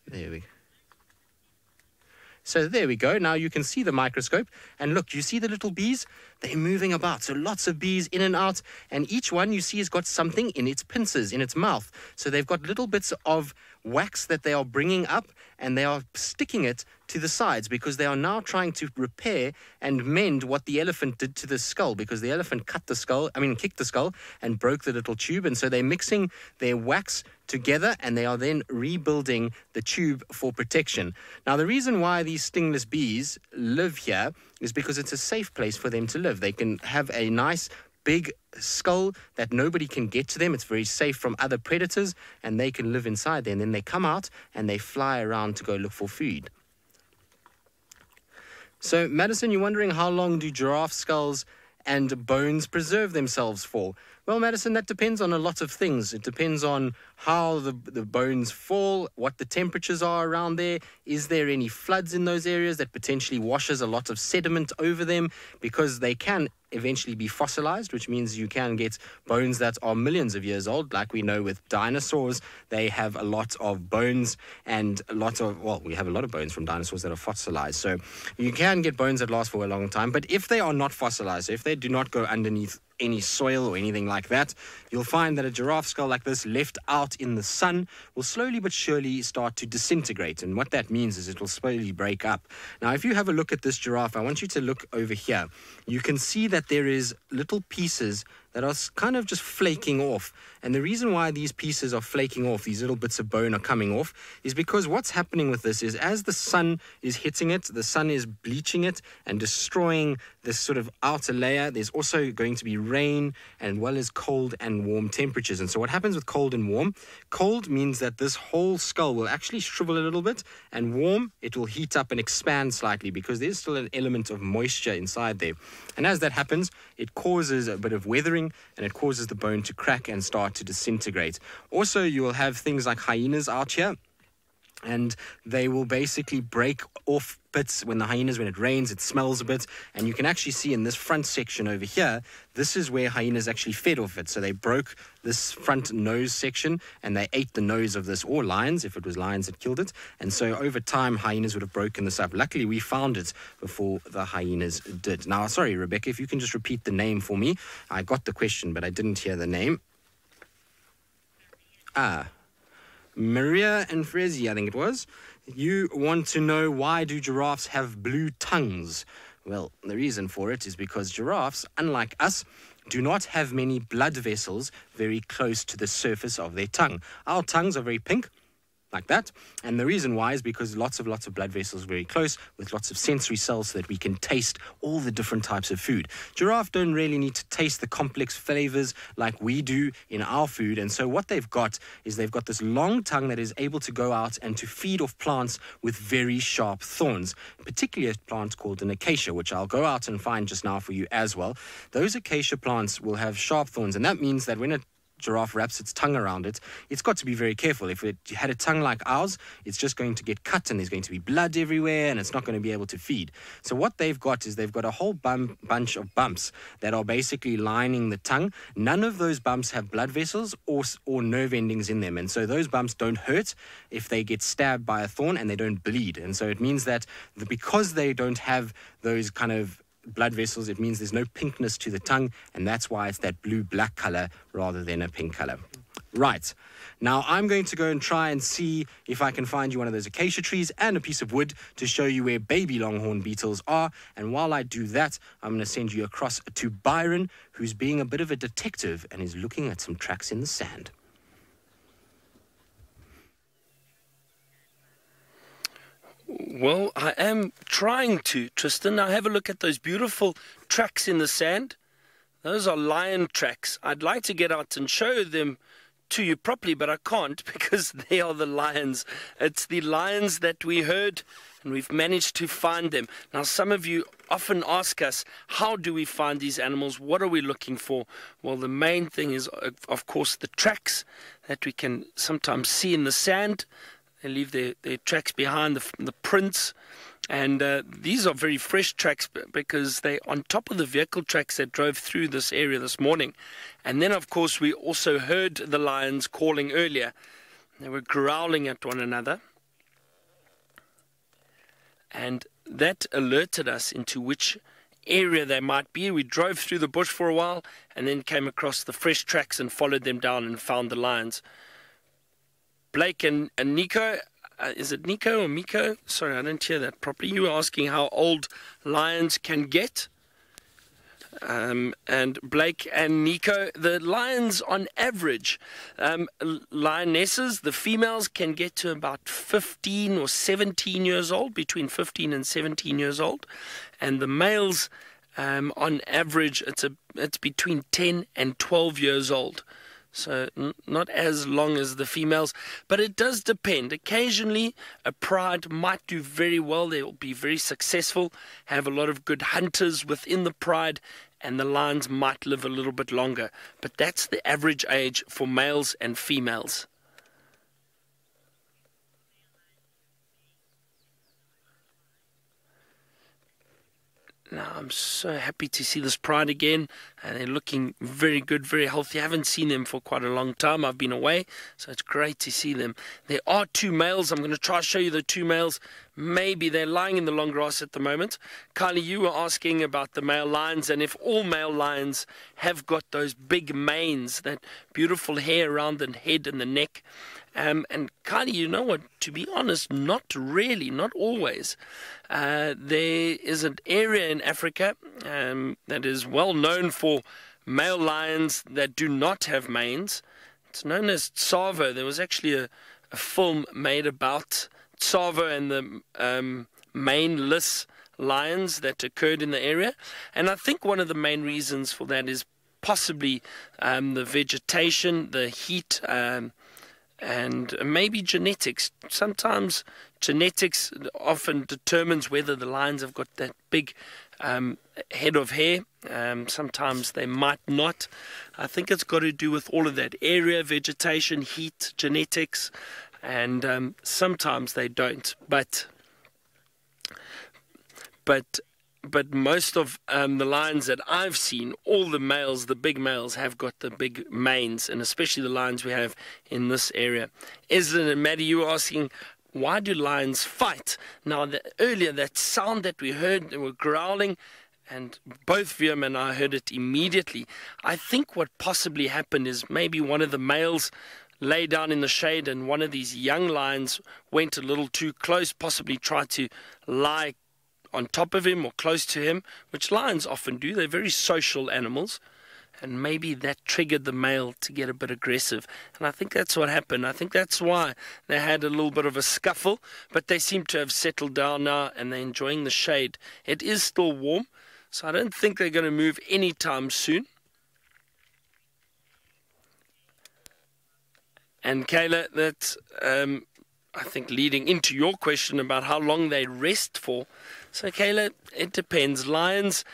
There we go. So there we go. Now you can see the microscope, and look, you see the little bees? They're moving about. So lots of bees in and out, and each one you see has got something in its pincers, in its mouth. So they've got little bits of wax that they are bringing up, and they are sticking it to the sides because they are now trying to repair and mend what the elephant did to the skull, because the elephant kicked the skull and broke the little tube. And so they're mixing their wax together, and they are then rebuilding the tube for protection. Now, the reason why these stingless bees live here is because it's a safe place for them to live. They can have a nice big skull that nobody can get to them. It's very safe from other predators, and they can live inside there. And then they come out and they fly around to go look for food. So, Madison, you're wondering, how long do giraffe skulls and bones preserve themselves for? Well, Madison, that depends on a lot of things. It depends on how the bones fall, what the temperatures are around there. Is there any floods in those areas that potentially washes a lot of sediment over them? Because they can eventually be fossilized, which means you can get bones that are millions of years old. Like we know with dinosaurs, they have a lot of bones, and we have a lot of bones from dinosaurs that are fossilized. So you can get bones that last for a long time. But if they are not fossilized, if they do not go underneath any soil or anything like that, you'll find that a giraffe skull like this, left out in the sun, will slowly but surely start to disintegrate. And what that means is it will slowly break up. Now, if you have a look at this giraffe, I want you to look over here. You can see that there is little pieces that are kind of just flaking off. And the reason why these pieces are flaking off, these little bits of bone are coming off, is because what's happening with this is, as the sun is hitting it, the sun is bleaching it and destroying this sort of outer layer. There's also going to be rain, and well as cold and warm temperatures. And so what happens with cold and warm? Cold means that this whole skull will actually shrivel a little bit, and warm, it will heat up and expand slightly because there's still an element of moisture inside there. And as that happens, it causes a bit of weathering, and it causes the bone to crack and start to disintegrate. Also, you will have things like hyenas out here, and they will basically break off bits. When it rains, it smells a bit, and you can actually see in this front section over here, this is where hyenas actually fed off it. So they broke this front nose section, and they ate the nose of this, or lions, if it was lions that killed it. And so over time, hyenas would have broken this up. Luckily, we found it before the hyenas did. Now, sorry, Rebecca, if you can just repeat the name for me. I got the question, but I didn't hear the name. Maria and Frezi, I think it was. You want to know, why do giraffes have blue tongues? Well, the reason for it is because giraffes, unlike us, do not have many blood vessels very close to the surface of their tongue. Our tongues are very pink, like that. And the reason why is because lots of blood vessels very close, with lots of sensory cells, so that we can taste all the different types of food. Giraffe don't really need to taste the complex flavors like we do in our food. And so what they've got is they've got this long tongue that is able to go out and to feed off plants with very sharp thorns, particularly a plant called an acacia, which I'll go out and find just now for you as well. Those acacia plants will have sharp thorns, and that means that when a giraffe wraps its tongue around it, it's got to be very careful. If it had a tongue like ours, it's just going to get cut, and there's going to be blood everywhere, and it's not going to be able to feed. So what they've got is they've got a whole bunch of bumps that are basically lining the tongue. None of those bumps have blood vessels or nerve endings in them, and so those bumps don't hurt if they get stabbed by a thorn, and they don't bleed. And so it means that because they don't have those kind of blood vessels, it means there's no pinkness to the tongue, and that's why it's that blue-black color rather than a pink color. Right. Now, I'm going to go and try and see if I can find you one of those acacia trees and a piece of wood to show you where baby longhorn beetles are. And while I do that, I'm going to send you across to Byron, who's being a bit of a detective and is looking at some tracks in the sand. Well, I am trying to, Tristan. Now have a look at those beautiful tracks in the sand. Those are lion tracks. I'd like to get out and show them to you properly, but I can't because they are the lions. It's the lions that we heard, and we've managed to find them. Now, some of you often ask us, how do we find these animals? What are we looking for? Well, the main thing is, of course, the tracks that we can sometimes see in the sand. They leave their tracks behind, the prints. And these are very fresh tracks because they're on top of the vehicle tracks that drove through this area this morning. And then, of course, we also heard the lions calling earlier. They were growling at one another. And that alerted us into which area they might be. We drove through the bush for a while and then came across the fresh tracks and followed them down and found the lions. Blake and Nico. Is it Nico or Miko? Sorry, I didn't hear that properly. You were asking how old lions can get. And Blake and Nico, the lions on average, lionesses, the females can get to about 15 or 17 years old, between 15 and 17 years old. And the males, on average, it's between 10 and 12 years old. So not as long as the females, but it does depend. Occasionally, a pride might do very well. They will be very successful, have a lot of good hunters within the pride, and the lions might live a little bit longer. But that's the average age for males and females. Now, I'm so happy to see this pride again, and they're looking very good, very healthy. I haven't seen them for quite a long time. I've been away, so it's great to see them. There are two males. I'm going to try to show you the two males. Maybe they're lying in the long grass at the moment. Kylie, you were asking about the male lions, and if all male lions have got those big manes, that beautiful hair around the head and the neck. And Kylie, you know what, to be honest, not really, not always. There is an area in Africa that is well known for male lions that do not have manes. It's known as Tsavo. There was actually a film made about Tsavo and the maneless lions that occurred in the area. And I think one of the main reasons for that is possibly the vegetation, the heat, and maybe genetics. Sometimes genetics often determines whether the lions have got that big head of hair. Sometimes they might not. I think it's got to do with all of that area, vegetation, heat, genetics, and sometimes they don't. But most of the lions that I've seen, all the males, the big males, have got the big manes, and especially the lions we have in this area. Isn't it, Maddie, you were asking, why do lions fight? Now, earlier, that sound that we heard, they were growling, and both Viam and I heard it immediately. I think what possibly happened is maybe one of the males lay down in the shade, and one of these young lions went a little too close, possibly tried to lie on top of him or close to him, which lions often do. They're very social animals, and maybe that triggered the male to get a bit aggressive. And I think that's what happened. I think that's why they had a little bit of a scuffle, but they seem to have settled down now, and they're enjoying the shade. It is still warm, so I don't think they're going to move anytime soon. And Kayla, that's I think leading into your question about how long they rest for. So Kayla, it depends. Lions,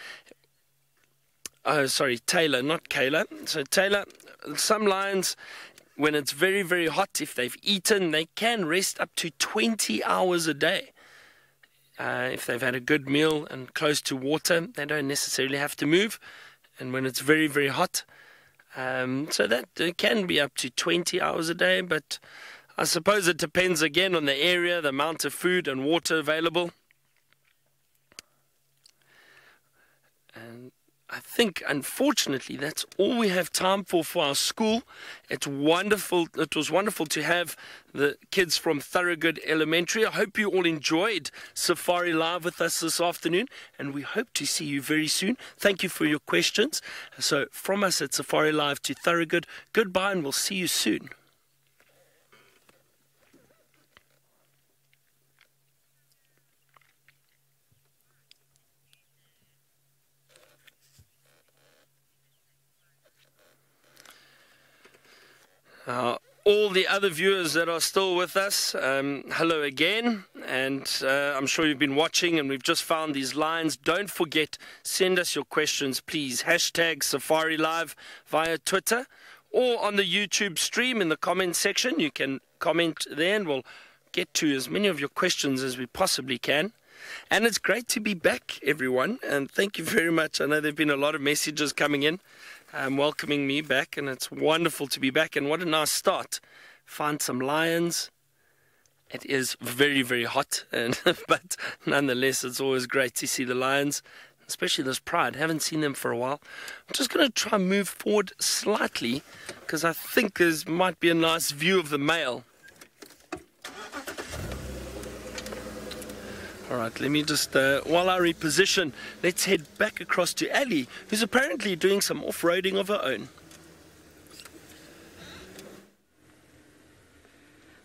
Taylor, not Kayla. So Taylor, some lions, when it's very, very hot, if they've eaten, they can rest up to 20 hours a day. If they've had a good meal and close to water, they don't necessarily have to move. And when it's very, very hot, so that can be up to 20 hours a day, but I suppose it depends again on the area, the amount of food and water available. And I think, unfortunately, that's all we have time for our school. It's wonderful. It was wonderful to have the kids from Thorogood Elementary. I hope you all enjoyed Safari Live with us this afternoon, and we hope to see you very soon. Thank you for your questions. So from us at Safari Live to Thorogood, goodbye, and we'll see you soon. All the other viewers that are still with us, hello again, and I'm sure you've been watching, and we've just found these lions. Don't forget, send us your questions, please. Hashtag Safari Live via Twitter or on the YouTube stream in the comment section. You can comment there, and we'll get to as many of your questions as we possibly can. And it's great to be back, everyone, and thank you very much. I know there have been a lot of messages coming in welcoming me back, and it's wonderful to be back. And what a nice start. Find some lions. It is very, very hot, but nonetheless, it's always great to see the lions, especially this pride. Haven't seen them for a while. I'm just going to try and move forward slightly because I think there might be a nice view of the male. All right, let me just, while I reposition, let's head back across to Ali, who's apparently doing some off-roading of her own.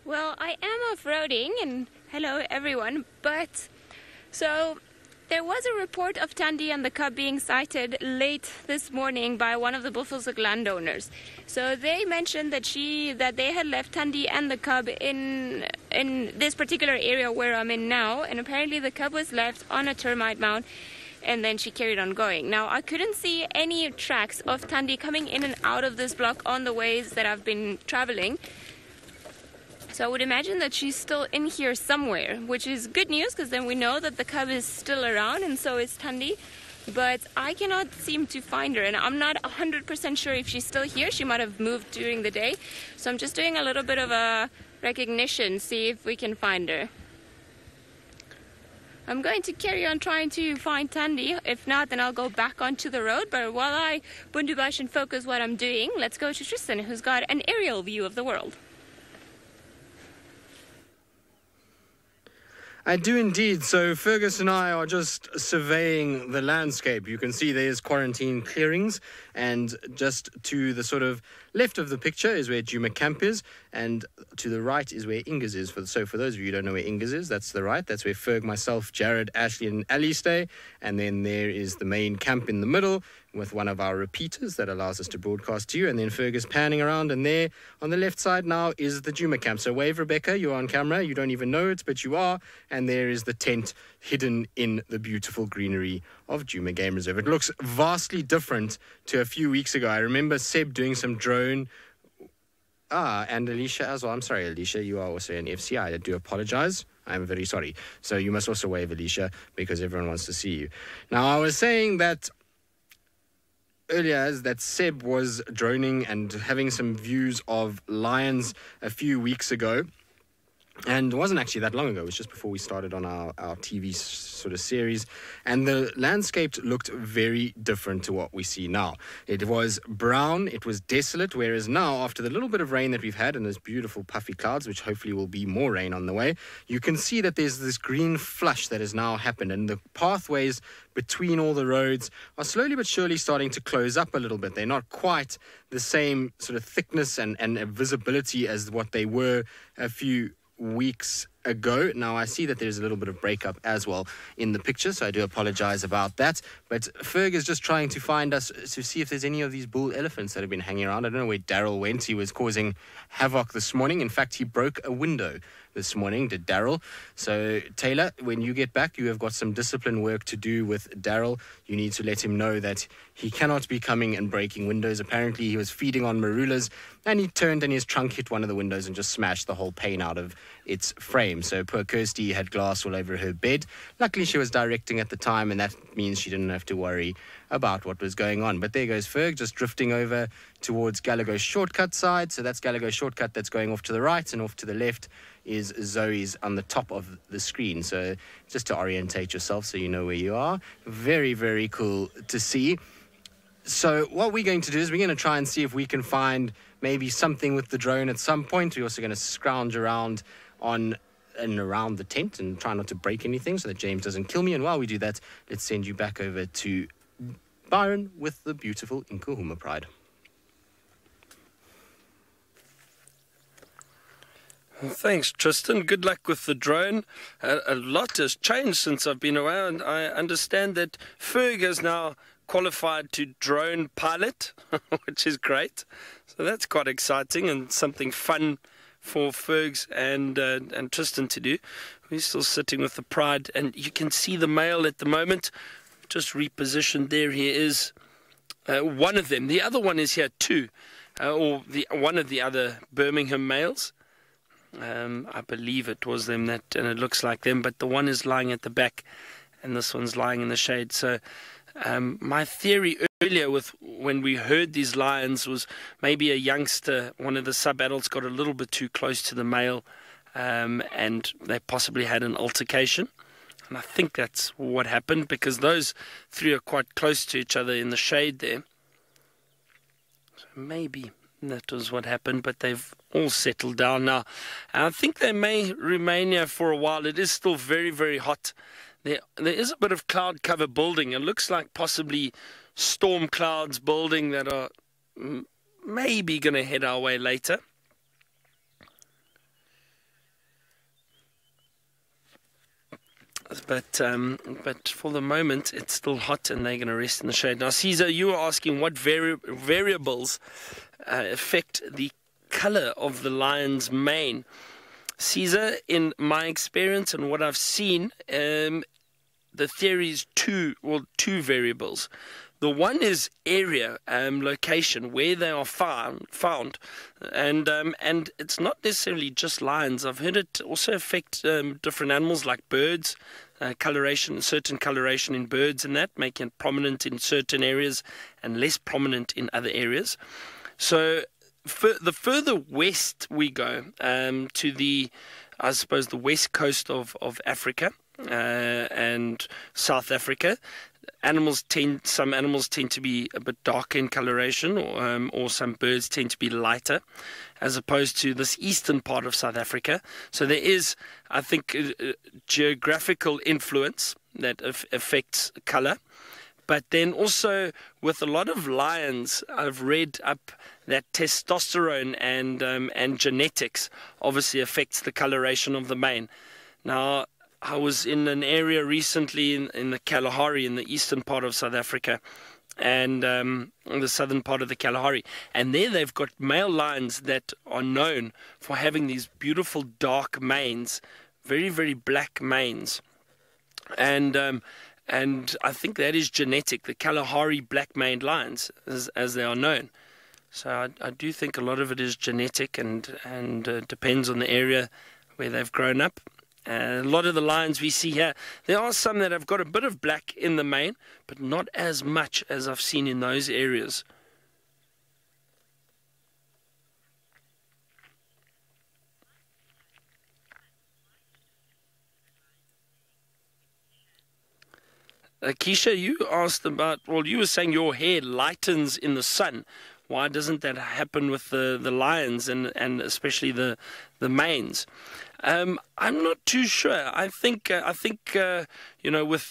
Well, I am off-roading, and hello everyone, but so there was a report of Tandy and the cub being sighted late this morning by one of the Buffelshoek landowners. So they mentioned that they had left Tandy and the cub in this particular area where I'm in now, and apparently the cub was left on a termite mound, and then she carried on going. Now, I couldn't see any tracks of Tandy coming in and out of this block on the ways that I've been traveling. So I would imagine that she's still in here somewhere, which is good news because then we know that the cub is still around, and so is Tandy. But I cannot seem to find her, and I'm not 100% sure if she's still here. She might have moved during the day. So I'm just doing a little bit of a recognition, see if we can find her. I'm going to carry on trying to find Tandy. If not, then I'll go back onto the road. But while I bundubash and focus what I'm doing, let's go to Tristan, who's got an aerial view of the world. I do indeed. So Fergus and I are just surveying the landscape. You can see there's quarantine clearings, and just to the sort of left of the picture is where Djuma Camp is, and to the right is where Ingas is. So for those of you who don't know where Ingas is, that's the right. That's where Ferg, myself, Jared, Ashley and Ali stay. And then there is the main camp in the middle with one of our repeaters that allows us to broadcast to you. And then Ferg is panning around, and there on the left side now is the Djuma Camp. So wave, Rebecca, you're on camera. You don't even know it, but you are. And there is the tent hidden in the beautiful greenery of Djuma Game Reserve. It looks vastly different to a few weeks ago. I remember Seb doing some drone. And Alicia as well. I'm sorry, Alicia, you are also an FCI. I do apologize. I'm very sorry. So you must also wave, Alicia, because everyone wants to see you. Now, I was saying that earlier that Seb was droning and having some views of lions a few weeks ago. And it wasn't actually that long ago. It was just before we started on our TV sort of series. And the landscape looked very different to what we see now. It was brown. It was desolate. Whereas now, after the little bit of rain that we've had and those beautiful puffy clouds, which hopefully will be more rain on the way, you can see that there's this green flush that has now happened. And the pathways between all the roads are slowly but surely starting to close up a little bit. They're not quite the same sort of thickness and visibility as what they were a few weeks ago. Now I see that there's a little bit of breakup as well in the picture, so I do apologize about that. But Ferg is just trying to find us to see if there's any of these bull elephants that have been hanging around. I don't know where Daryl went. He was causing havoc this morning. In fact, he broke a window this morning, did Daryl. So Taylor, when you get back, you have got some discipline work to do with Daryl. You need to let him know that he cannot be coming and breaking windows. Apparently he was feeding on marulas and he turned and his trunk hit one of the windows and just smashed the whole pane out of its frame. So poor Kirsty had glass all over her bed. Luckily she was directing at the time, and that means she didn't have to worry about what was going on. But there goes Ferg, just drifting over towards Gallagher's shortcut side. So that's Gallagher's shortcut that's going off to the right, and off to the left is Zoe's on the top of the screen. So just to orientate yourself so you know where you are. Very, very cool to see. So what we're going to do is we're going to try and see if we can find maybe something with the drone at some point. We're also going to scrounge around on and around the tent and try not to break anything so that James doesn't kill me. And while we do that, let's send you back over to Byron with the beautiful Nkuhuma Pride. Thanks, Tristan. Good luck with the drone. A lot has changed since I've been around. I understand that Ferg is now qualified to drone pilot, which is great. So that's quite exciting and something fun for Fergs and Tristan to do. We're still sitting with the Pride, and you can see the male at the moment. Just repositioned there. He is one of them. The other one is here too, one of the other Birmingham males. I believe it was them, and it looks like them, but the one is lying at the back and this one's lying in the shade. So my theory earlier when we heard these lions was maybe a youngster, one of the sub-adults, got a little bit too close to the male, and they possibly had an altercation. And I think that's what happened, because those three are quite close to each other in the shade there. So maybe That was what happened, but they've all settled down now. I think they may remain here for a while. It is still very, very hot. There is a bit of cloud cover building. It looks like possibly storm clouds building that are maybe going to head our way later. But for the moment, it's still hot and they're going to rest in the shade. Now, Caesar, you were asking what variables affect the color of the lion's mane. Caesar, in my experience and what I've seen, the theory is two variables. The one is area, location, where they are found, and it's not necessarily just lions. I've heard it also affect different animals like birds, certain coloration in birds, and that making it prominent in certain areas and less prominent in other areas. So the further west we go, to the west coast of Africa and South Africa, some animals tend to be a bit darker in coloration, or some birds tend to be lighter, as opposed to this eastern part of South Africa. So there is, I think, geographical influence that affects color. But then also with a lot of lions, I've read up that testosterone and genetics obviously affects the coloration of the mane. Now, I was in an area recently in the Kalahari, in the eastern part of South Africa, and the southern part of the Kalahari. And there they've got male lions that are known for having these beautiful dark manes, very, very black manes. And I think that is genetic, the Kalahari black-maned lions, as they are known. So I do think a lot of it is genetic and depends on the area where they've grown up. A lot of the lions we see here, there are some that have got a bit of black in the mane, but not as much as I've seen in those areas. Keisha, you asked about, you were saying your hair lightens in the sun. Why doesn't that happen with the lions and especially the manes? I'm not too sure. I think with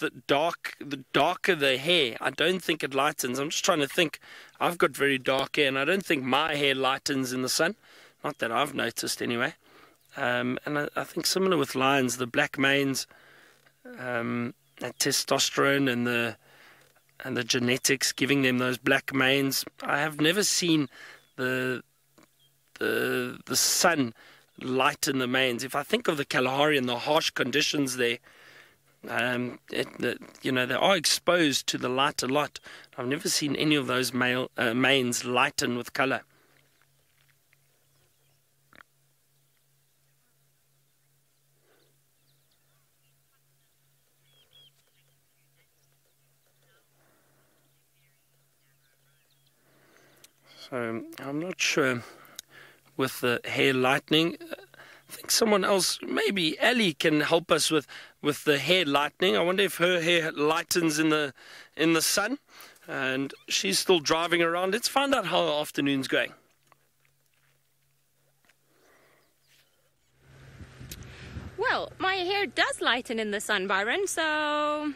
the darker the hair, I don't think it lightens. I'm just trying to think. I've got very dark hair, and I don't think my hair lightens in the sun. Not that I've noticed, anyway. And I think similar with lions, the black manes, that testosterone and the genetics giving them those black manes. I have never seen the sun lighten the manes. If I think of the Kalahari and the harsh conditions there, they are exposed to the light a lot. I've never seen any of those manes lighten with color. So I'm not sure with the hair lightening. I think someone else, maybe Ellie, can help us with the hair lightening. I wonder if her hair lightens in the sun, and she's still driving around. Let's find out how our afternoon's going. Well, my hair does lighten in the sun, Byron, so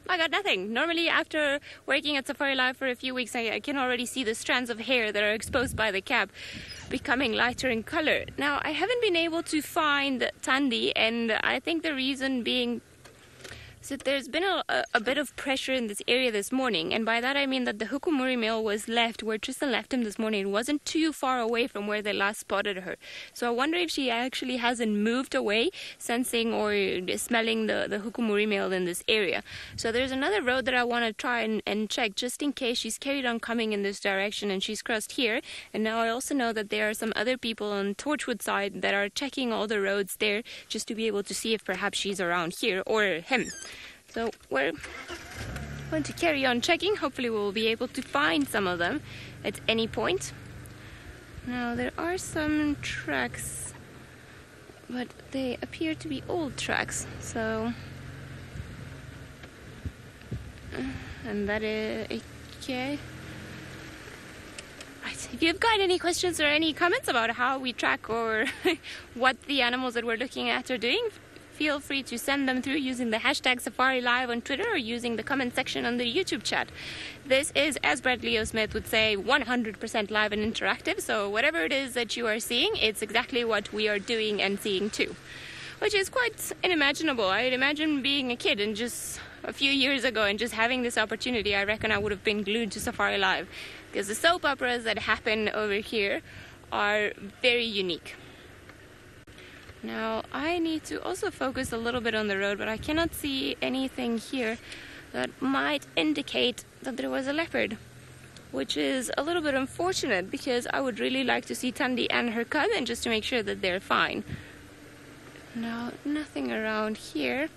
I got nothing. Normally, after working at Safari Life for a few weeks, I can already see the strands of hair that are exposed by the cap becoming lighter in color. Now, I haven't been able to find Tandy, and I think the reason being so there's been a bit of pressure in this area this morning, and by that I mean that the Hukumuri male was left where Tristan left him this morning. It wasn't too far away from where they last spotted her. So I wonder if she actually hasn't moved away, sensing or smelling the Hukumuri male in this area. So there's another road that I want to try and check just in case she's carried on coming in this direction and she's crossed here. And now I also know that there are some other people on Torchwood side that are checking all the roads there just to be able to see if perhaps she's around here or him. So we're going to carry on checking. Hopefully we'll be able to find some of them at any point. Now there are some tracks, but they appear to be old tracks. So, and that is okay. Right. If you've got any questions or any comments about how we track or what the animals that we're looking at are doing, feel free to send them through using the hashtag #SafariLive on Twitter or using the comment section on the YouTube chat. This is, as Brett Leo Smith would say, 100% live and interactive, so whatever it is that you are seeing, it's exactly what we are doing and seeing too, which is quite unimaginable. I'd imagine being a kid and just a few years ago and just having this opportunity, I reckon I would have been glued to Safari Live, because the soap operas that happen over here are very unique. Now, I need to also focus a little bit on the road, but I cannot see anything here that might indicate that there was a leopard, which is a little bit unfortunate because I would really like to see Tundi and her cub and just to make sure that they're fine. Now, nothing around here.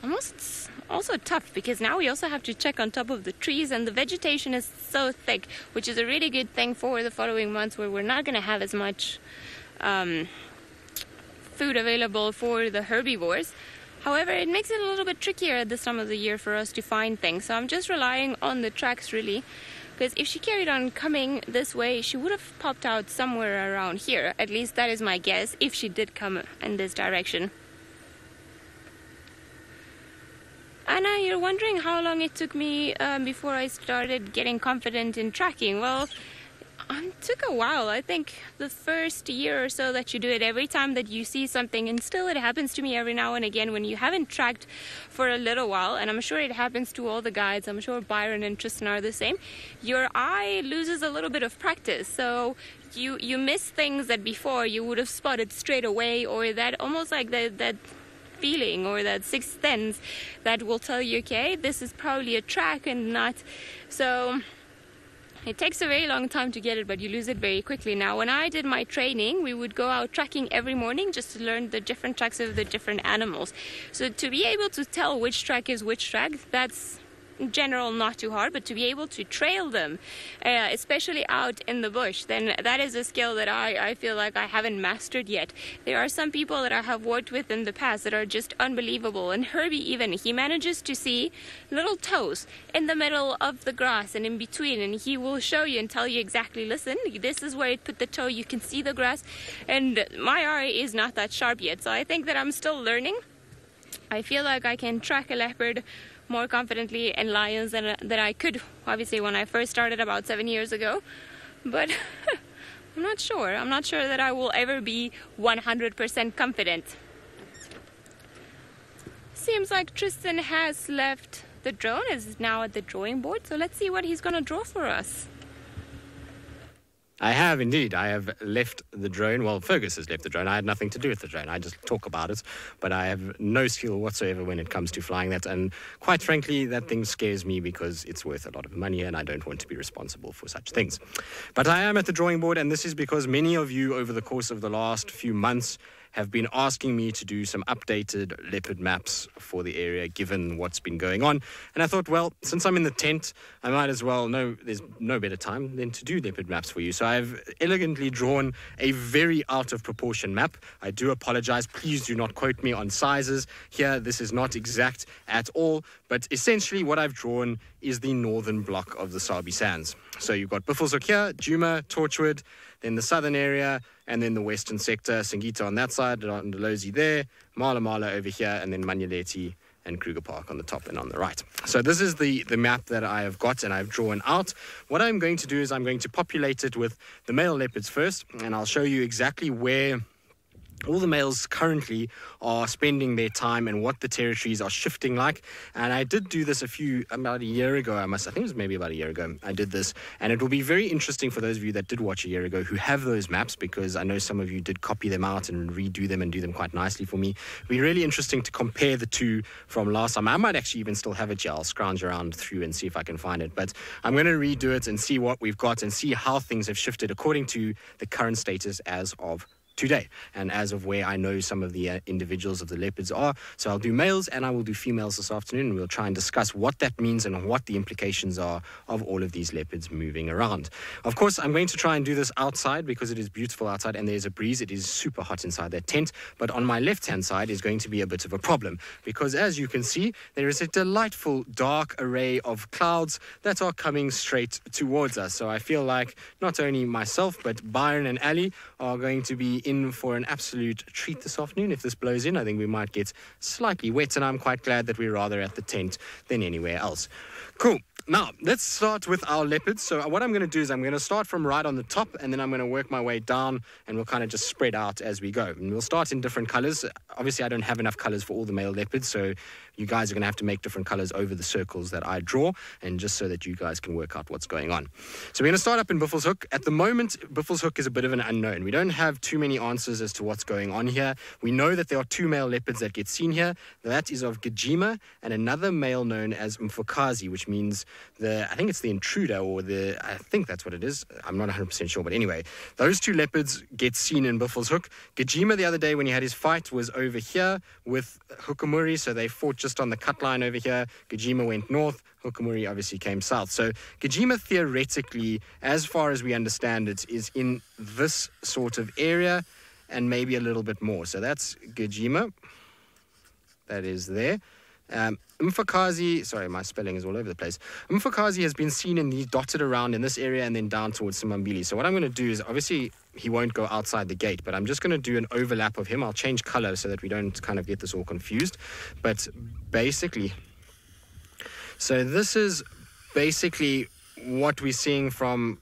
Almost also tough because now we also have to check on top of the trees, and the vegetation is so thick, which is a really good thing for the following months where we're not going to have as much food available for the herbivores. However, it makes it a little bit trickier at this time of the year for us to find things. So I'm just relying on the tracks really, because if she carried on coming this way, she would have popped out somewhere around here. At least that is my guess, if she did come in this direction. Anna, you're wondering how long it took me before I started getting confident in tracking. Well, it took a while. I think the first year or so that you do it, every time that you see something, and still it happens to me every now and again when you haven't tracked for a little while, and I'm sure it happens to all the guides, I'm sure Byron and Tristan are the same, your eye loses a little bit of practice. So you miss things that before you would have spotted straight away, or that almost like that feeling or that sixth sense that will tell you, okay, this is probably a track and not. So it takes a very long time to get it, but you lose it very quickly. Now, when I did my training, we would go out tracking every morning just to learn the different tracks of the different animals. So to be able to tell which track is which track, that's in general not too hard, but to be able to trail them, especially out in the bush, then that is a skill that I feel like I haven't mastered yet. There are some people that I have worked with in the past that are just unbelievable, and Herbie even, he manages to see little toes in the middle of the grass and in between, and he will show you and tell you exactly, listen, this is where it put the toe, you can see the grass, and my eye is not that sharp yet, so I think that I'm still learning. I feel like I can track a leopard more confidently and lions than I could, obviously, when I first started about 7 years ago. But I'm not sure. I'm not sure that I will ever be 100% confident. Seems like Tristan has left the drone, is now at the drawing board. So let's see what he's going to draw for us. I have indeed. I have left the drone. Well, Fergus has left the drone. I had nothing to do with the drone. I just talk about it. But I have no skill whatsoever when it comes to flying that. And quite frankly, that thing scares me because it's worth a lot of money and I don't want to be responsible for such things. But I am at the drawing board, and this is because many of you over the course of the last few months have been asking me to do some updated leopard maps for the area, given what's been going on. And I thought, well, since I'm in the tent, I might as well know there's no better time than to do leopard maps for you. So I've elegantly drawn a very out of proportion map. I do apologize. Please do not quote me on sizes here. This is not exact at all. But essentially what I've drawn is the northern block of the Sabi Sands. So you've got Buffelshoek here, Djuma, Torchwood, then the southern area, and then the western sector, Singita on that side, Ndolozi there, Mala Mala over here, and then Manyaleti and Kruger Park on the top and on the right. So this is the map that I have got and I've drawn out. What I'm going to do is I'm going to populate it with the male leopards first, and I'll show you exactly where all the males currently are spending their time and what the territories are shifting like. And I did do this about a year ago. I think it was maybe about a year ago I did this, and it will be very interesting for those of you that did watch a year ago who have those maps, because I know some of you did copy them out and redo them and do them quite nicely for me. It'll be really interesting to compare the two from last time. I might actually even still have it here. I'll scrounge around through and see if I can find it, but I'm going to redo it and see what we've got and see how things have shifted according to the current status as of today, and as of where I know some of the individuals of the leopards are. So I'll do males and I will do females this afternoon, and we'll try and discuss what that means and what the implications are of all of these leopards moving around. Of course, I'm going to try and do this outside because it is beautiful outside and there's a breeze. It is super hot inside that tent, but on my left-hand side is going to be a bit of a problem because, as you can see, there is a delightful dark array of clouds that are coming straight towards us. So I feel like not only myself, but Byron and Ali are going to be in for an absolute treat this afternoon. If this blows in, I think we might get slightly wet, and I'm quite glad that we're rather at the tent than anywhere else. Cool. Now, let's start with our leopards. So what I'm going to do is I'm going to start from right on the top, and then I'm going to work my way down, and we'll kind of just spread out as we go. And we'll start in different colors. Obviously, I don't have enough colors for all the male leopards, so you guys are going to have to make different colors over the circles that I draw, and just so that you guys can work out what's going on. So we're going to start up in Buffelshoek. At the moment, Buffelshoek is a bit of an unknown. We don't have too many answers as to what's going on here. We know that there are two male leopards that get seen here. That is of Gajima and another male known as Mfokazi, which means I think it's the intruder, or I think that's what it is. I'm not 100% sure, but anyway, those two leopards get seen in Buffelshoek. Gajima the other day when he had his fight was over here with Hukumuri, so they fought just on the cut line over here. Gajima went north, Hukumuri obviously came south. So Gajima theoretically, as far as we understand it, is in this sort of area and maybe a little bit more. So that's Gajima. That is there. Mfokazi, sorry, my spelling is all over the place. Mfokazi has been seen in these dotted around in this area and then down towards Simambili. So what I'm going to do is, obviously, he won't go outside the gate, but I'm just going to do an overlap of him. I'll change color so that we don't kind of get this all confused. But basically, so this is basically what we're seeing from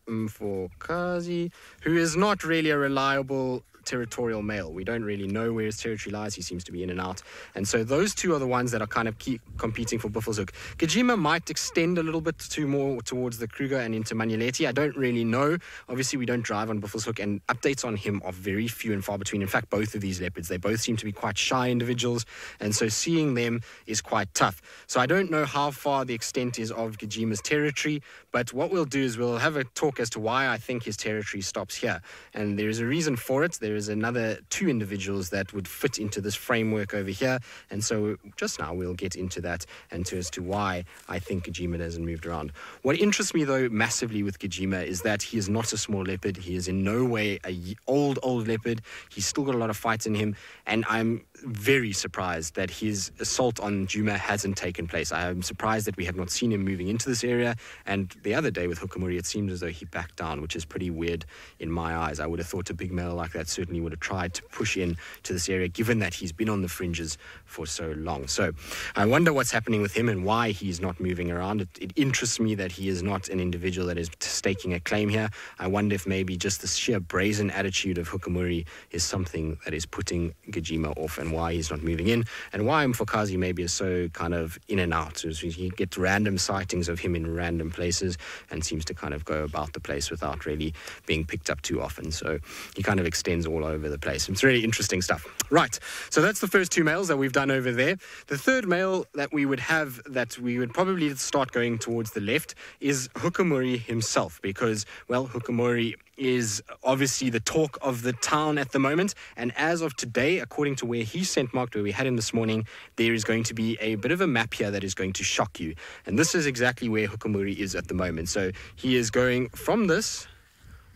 Mfokazi, who is not really a reliable territorial male. We don't really know where his territory lies. He seems to be in and out. And so those two are the ones that are kind of competing for Buffelshoek. Gajima might extend a little bit more towards the Kruger and into Manyeleti. I don't really know. Obviously, we don't drive on Buffelshoek, and updates on him are very few and far between. In fact, both of these leopards, they both seem to be quite shy individuals, and so seeing them is quite tough. So I don't know how far the extent is of Gajima's territory, but what we'll do is we'll have a talk as to why I think his territory stops here. And there is a reason for it. There is another two individuals that would fit into this framework over here, and so just now we'll get into that and as to why I think Gajima hasn't moved around. What interests me though massively with Gajima is that he is not a small leopard. He is in no way a old leopard. He's still got a lot of fight in him, and I'm very surprised that his assault on Djuma hasn't taken place. I am surprised that we have not seen him moving into this area, and the other day with Hukumuri it seems as though he backed down, which is pretty weird in my eyes. I would have thought a big male like that certainly would have tried to push in to this area, given that he's been on the fringes for so long. So I wonder what's happening with him and why he's not moving around. It interests me that he is not an individual that is staking a claim here. I wonder if maybe just the sheer brazen attitude of Hukumuri is something that is putting Gajima off, and why he's not moving in, and why Mfokazi maybe is so kind of in and out. So you get random sightings of him in random places and seems to kind of go about the place without really being picked up too often. So he kind of extends all over the place. It's really interesting stuff. Right, so that's the first two males that we've done over there. The third male that we would have, that we would probably start going towards the left, is Hukumuri himself, because, well, Hukumuri is obviously the talk of the town at the moment, and as of today, according to where he's scent marked, where we had him this morning, there is going to be a bit of a map here that is going to shock you, and this is exactly where Hukumuri is at the moment. So he is going from this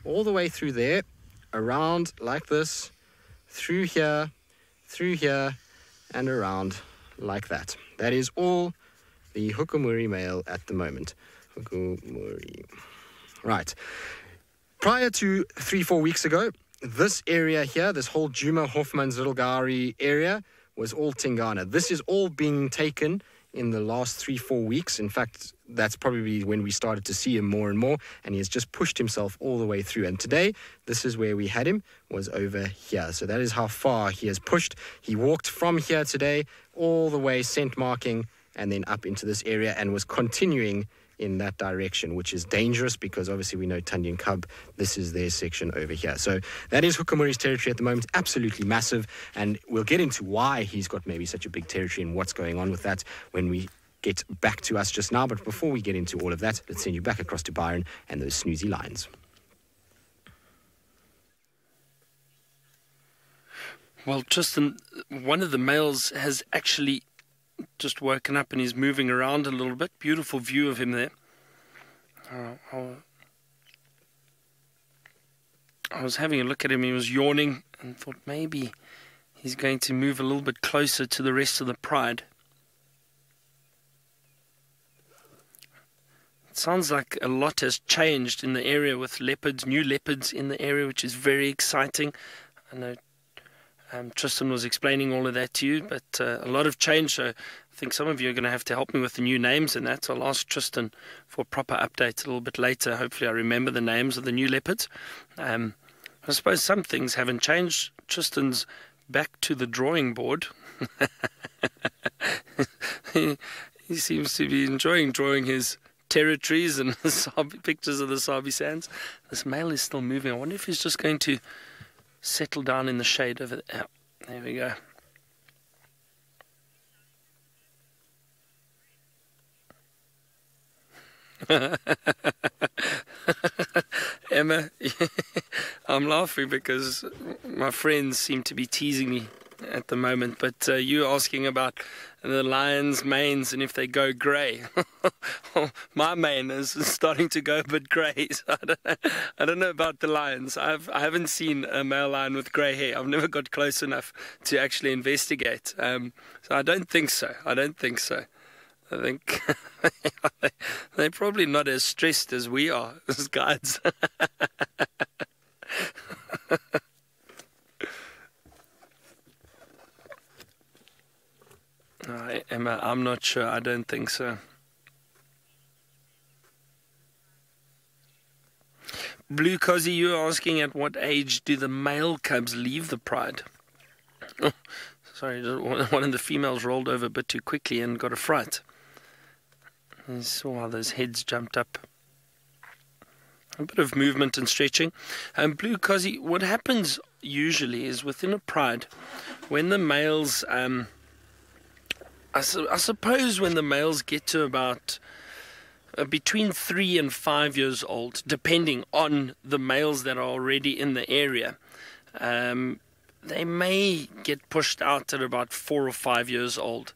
all the way through there, around like this, through here, and around like that. That is all the Hukumuri male at the moment. Hukumuri. Right. Prior to 3-4 weeks ago, this area here, this whole Djuma, Hofmans, Little Gowrie area, was all Tingana. This is all being taken in the last 3-4 weeks. In fact, that's probably when we started to see him more and more, and he has just pushed himself all the way through. And today, this is where we had him, was over here. So that is how far he has pushed. He walked from here today all the way scent marking and then up into this area, and was continuing in that direction, which is dangerous because obviously we know Tundian Cub, this is their section over here. So that is Hukumuri's territory at the moment, absolutely massive, and we'll get into why he's got maybe such a big territory and what's going on with that when we get back to us just now. But before we get into all of that, let's send you back across to Byron and those snoozy lions. Well, Tristan, one of the males has actually just woken up and he's moving around a little bit. Beautiful view of him there. I was having a look at him. He was yawning and thought maybe he's going to move a little bit closer to the rest of the pride. It sounds like a lot has changed in the area with leopards, new leopards in the area, which is very exciting. I know Tristan was explaining all of that to you, but a lot of change. So I think some of you are going to have to help me with the new names and that. So I'll ask Tristan for a proper update a little bit later. Hopefully I remember the names of the new leopards. I suppose some things haven't changed. Tristan's back to the drawing board. He seems to be enjoying drawing his territories and pictures of the Sabi Sands. This male is still moving. I wonder if he's just going to settle down in the shade over there. There we go. Emma, I'm laughing because my friends seem to be teasing me at the moment, but you're asking about the lions' manes and if they go grey. My mane is starting to go a bit grey. So I don't know about the lions. I haven't seen a male lion with grey hair. I've never got close enough to actually investigate. So I don't think so. I think they're probably not as stressed as we are as guides. Emma, I'm not sure. I don't think so. Blue Cozy, you're asking at what age do the male cubs leave the pride? Oh, sorry, one of the females rolled over a bit too quickly and got a fright. You saw how those heads jumped up. A bit of movement and stretching. Blue Cozy, what happens usually is within a pride, when the males... I suppose when the males get to about between 3 and 5 years old, depending on the males that are already in the area, they may get pushed out at about 4 or 5 years old.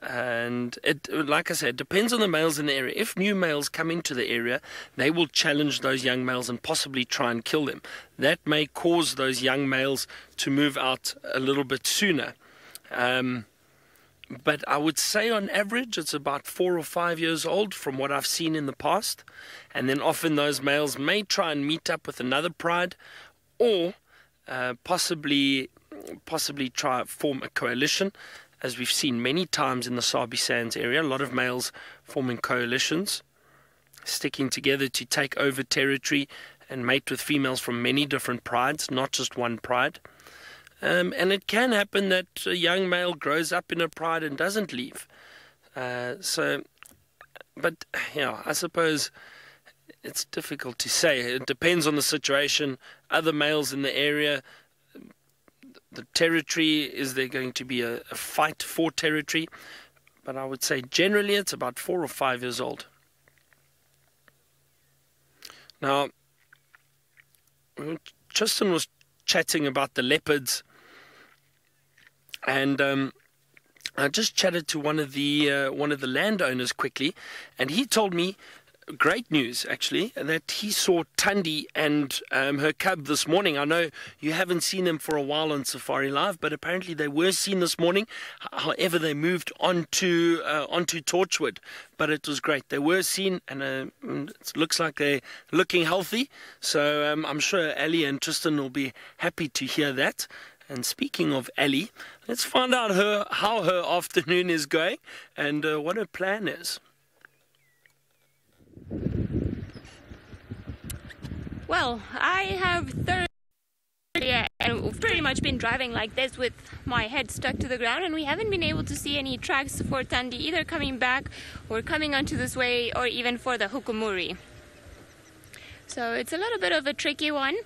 And it, like I said, it depends on the males in the area. If new males come into the area, they will challenge those young males and possibly try and kill them. That may cause those young males to move out a little bit sooner. But I would say on average it's about 4 or 5 years old from what I've seen in the past. And then often those males may try and meet up with another pride or possibly try form a coalition, as we've seen many times in the Sabi Sands area. A lot of males forming coalitions, sticking together to take over territory and mate with females from many different prides, not just one pride. And it can happen that a young male grows up in a pride and doesn't leave. But I suppose it's difficult to say. It depends on the situation, other males in the area, the territory. Is there going to be a fight for territory? But I would say generally it's about 4 or 5 years old. Now, Tristan was chatting about the leopards. And I just chatted to one of the landowners quickly, and he told me great news actually, that he saw Tundi and her cub this morning. I know you haven't seen them for a while on Safari Live, but apparently they were seen this morning. However, they moved onto Torchwood, but it was great. They were seen, and it looks like they're looking healthy. So I'm sure Ali and Tristan will be happy to hear that. And speaking of Ali, let's find out how her afternoon is going and what her plan is. Well, I have pretty much been driving like this with my head stuck to the ground, and we haven't been able to see any tracks for Tundi either coming back or coming onto this way or even for the Hukumuri. So it's a little bit of a tricky one.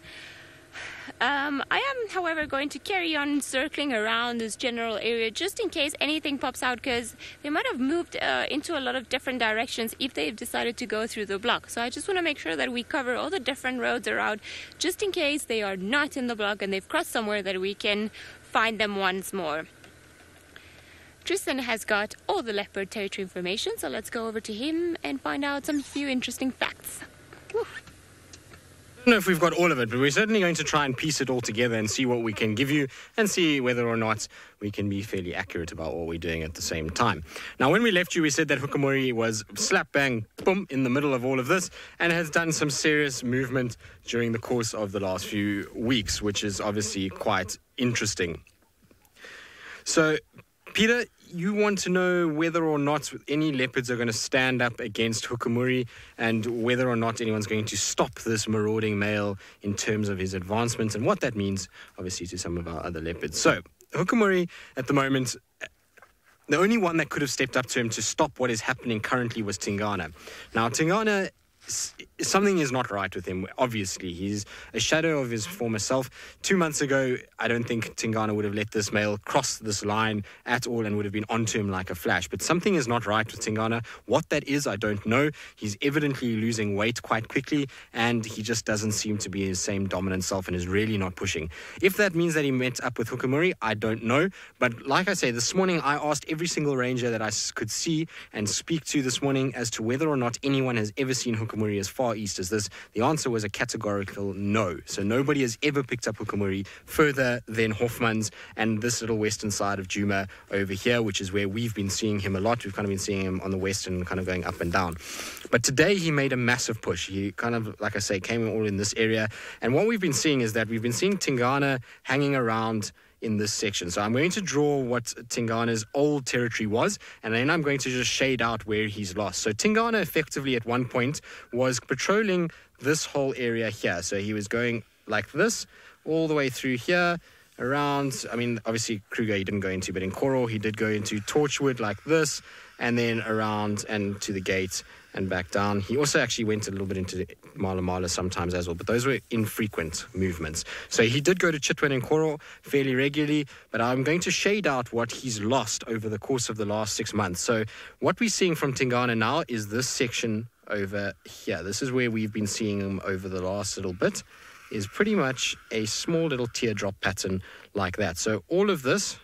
I am, however, going to carry on circling around this general area just in case anything pops out, because they might have moved into a lot of different directions if they've decided to go through the block. So I just want to make sure that we cover all the different roads around just in case they are not in the block and they've crossed somewhere, that we can find them once more. Tristan has got all the leopard territory information, so let's go over to him and find out some few interesting facts. Woo. I don't know if we've got all of it, but we're certainly going to try and piece it all together and see what we can give you and see whether or not we can be fairly accurate about what we're doing at the same time. Now, when we left you, we said that Hukumuri was slap bang, boom, in the middle of all of this and has done some serious movement during the course of the last few weeks, which is obviously quite interesting. So, Peter, you want to know whether or not any leopards are going to stand up against Hukumuri and whether or not anyone's going to stop this marauding male in terms of his advancement and what that means, obviously, to some of our other leopards. So, Hukumuri, at the moment, the only one that could have stepped up to him to stop what is happening currently was Tingana. Now, Tingana, something is not right with him, obviously. He's a shadow of his former self. 2 months ago, I don't think Tingana would have let this male cross this line at all and would have been onto him like a flash. But something is not right with Tingana. What that is, I don't know. He's evidently losing weight quite quickly, and he just doesn't seem to be his same dominant self and is really not pushing. If that means that he met up with Hukumuri, I don't know. But like I say, this morning I asked every single ranger that I could see and speak to this morning as to whether or not anyone has ever seen Hukumuri as far east as this. The answer was a categorical no. So nobody has ever picked up Hukumuri further than Hoffman's and this little western side of Djuma over here, which is where we've been seeing him a lot. We've kind of been seeing him on the west and kind of going up and down. But today he made a massive push. He kind of, like I say, came all in this area. And what we've been seeing is that we've been seeing Tingana hanging around in this section. So I'm going to draw what Tingana's old territory was, and then I'm going to just shade out where he's lost. So Tingana effectively at one point was patrolling this whole area here. So he was going like this all the way through here, around, I mean, obviously Kruger he didn't go into, but in Coral he did go into Torchwood like this, and then around and to the gate and back down. He also actually went a little bit into Mala Mala sometimes as well, but those were infrequent movements. So he did go to Chitwan and Coral fairly regularly, but I'm going to shade out what he's lost over the course of the last 6 months. So what we're seeing from Tingana now is this section over here. This is where we've been seeing him over the last little bit, is pretty much a small little teardrop pattern like that. So all of this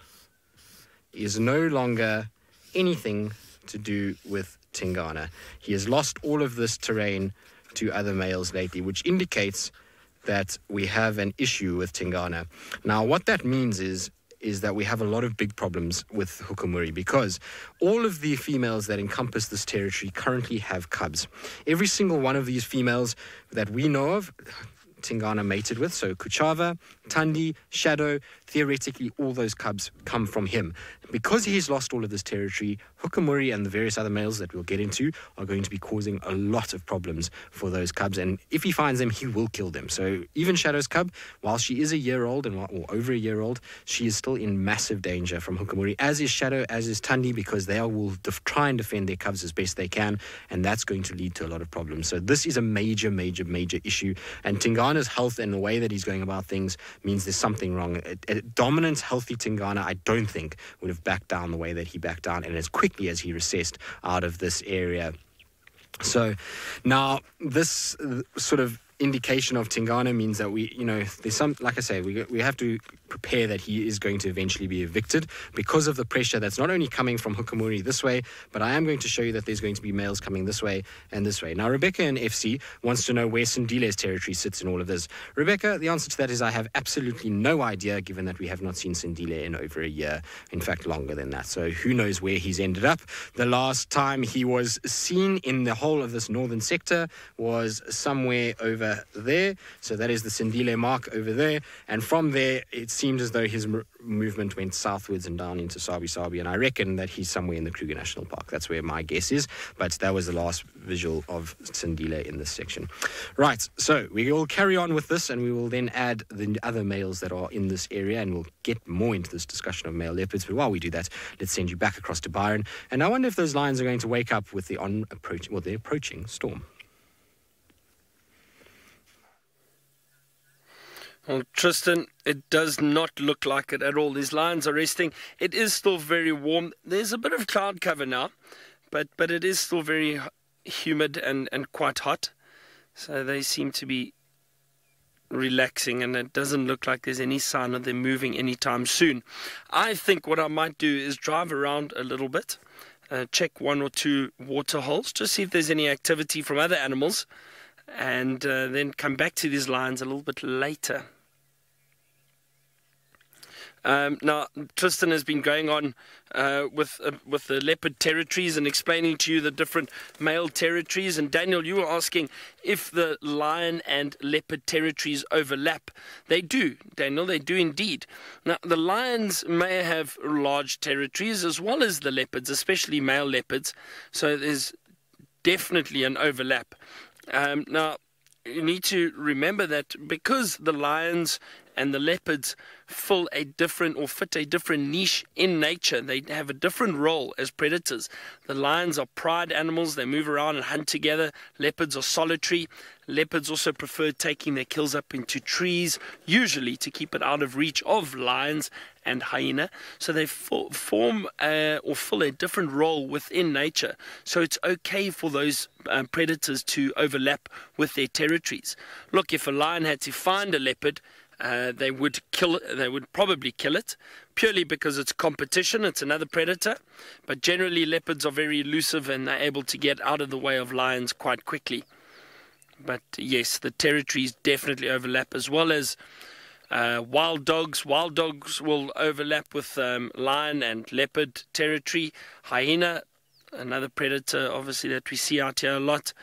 is no longer anything to do with Tingana. He has lost all of this terrain to other males lately, which indicates that we have an issue with Tingana. Now, what that means is that we have a lot of big problems with Hukumuri because all of the females that encompass this territory currently have cubs. Every single one of these females that we know of, Tingana mated with, so Kuchava, Tandi, Shadow, theoretically all those cubs come from him. Because he's lost all of this territory, Hukumuri and the various other males that we'll get into are going to be causing a lot of problems for those cubs, and if he finds them, he will kill them. So even Shadow's cub, while she is a year old or over a year old, she is still in massive danger from Hukumuri, as is Shadow, as is Tandi, because they will try and defend their cubs as best they can, and that's going to lead to a lot of problems. So this is a major, major, major issue, and Tingana's health and the way that he's going about things means there's something wrong. A dominant, healthy Tingana, I don't think, would have backed down the way that he backed down and as quickly as he recessed out of this area. So now this sort of indication of Tingana means that we, there's some, like I say, we have to prepare that he is going to eventually be evicted because of the pressure that's not only coming from Hukumuri this way, but I am going to show you that there's going to be males coming this way and this way. Now, Rebecca in FC wants to know where Sindile's territory sits in all of this. Rebecca, the answer to that is I have absolutely no idea, given that we have not seen Sindile in over a year, in fact, longer than that. So who knows where he's ended up. The last time he was seen in the whole of this northern sector was somewhere over there. So that is the Sindile mark over there. And from there, it seemed as though his movement went southwards and down into Sabi Sabi, and I reckon that he's somewhere in the Kruger National Park. That's where my guess is, but that was the last visual of Sindile in this section. Right, so we will carry on with this, and we will then add the other males that are in this area, and we'll get more into this discussion of male leopards. But while we do that, let's send you back across to Byron, and I wonder if those lions are going to wake up with the approaching storm. Well, Tristan, it does not look like it at all. These lions are resting. It is still very warm. There's a bit of cloud cover now, but it is still very humid and quite hot. So they seem to be relaxing, and it doesn't look like there's any sign of them moving anytime soon. I think what I might do is drive around a little bit, check 1 or 2 water holes, just see if there's any activity from other animals, and then come back to these lions a little bit later. Now, Tristan has been going on with the leopard territories and explaining to you the different male territories. And Daniel, you were asking if the lion and leopard territories overlap. They do, Daniel, they do indeed. Now, the lions may have large territories as well as the leopards, especially male leopards. So there's definitely an overlap. Now, you need to remember that because the lions and the leopards fill a different or fit a different niche in nature, they have a different role as predators. The lions are pride animals, they move around and hunt together. Leopards are solitary. Leopards also prefer taking their kills up into trees, usually to keep it out of reach of lions and hyena. So they form or fill a different role within nature. So it's okay for those predators to overlap with their territories. Look, if a lion had to find a leopard, they would probably kill it, purely because it's competition, it's another predator. But generally leopards are very elusive and they're able to get out of the way of lions quite quickly. But yes, the territories definitely overlap, as well as wild dogs. Wild dogs will overlap with lion and leopard territory. Hyena, another predator obviously that we see out here a lot.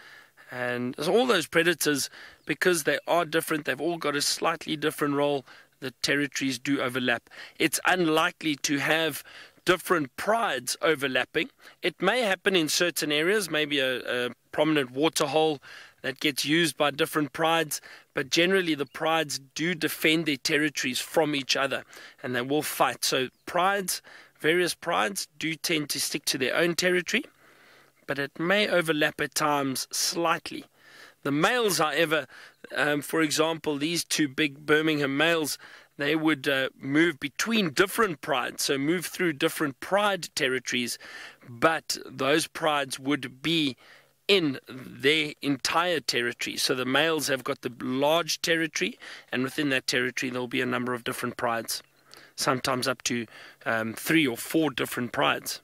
And all those predators, because they are different, they've all got a slightly different role, the territories do overlap. It's unlikely to have different prides overlapping. It may happen in certain areas, maybe a prominent water hole that gets used by different prides, but generally the prides do defend their territories from each other, and they will fight. So prides, various prides, do tend to stick to their own territory, but it may overlap at times slightly. The males, however, for example, these 2 big Birmingham males, they would move between different prides, so move through different pride territories, but those prides would be in their entire territory. So the males have got the large territory, and within that territory there will be a number of different prides, sometimes up to 3 or 4 different prides.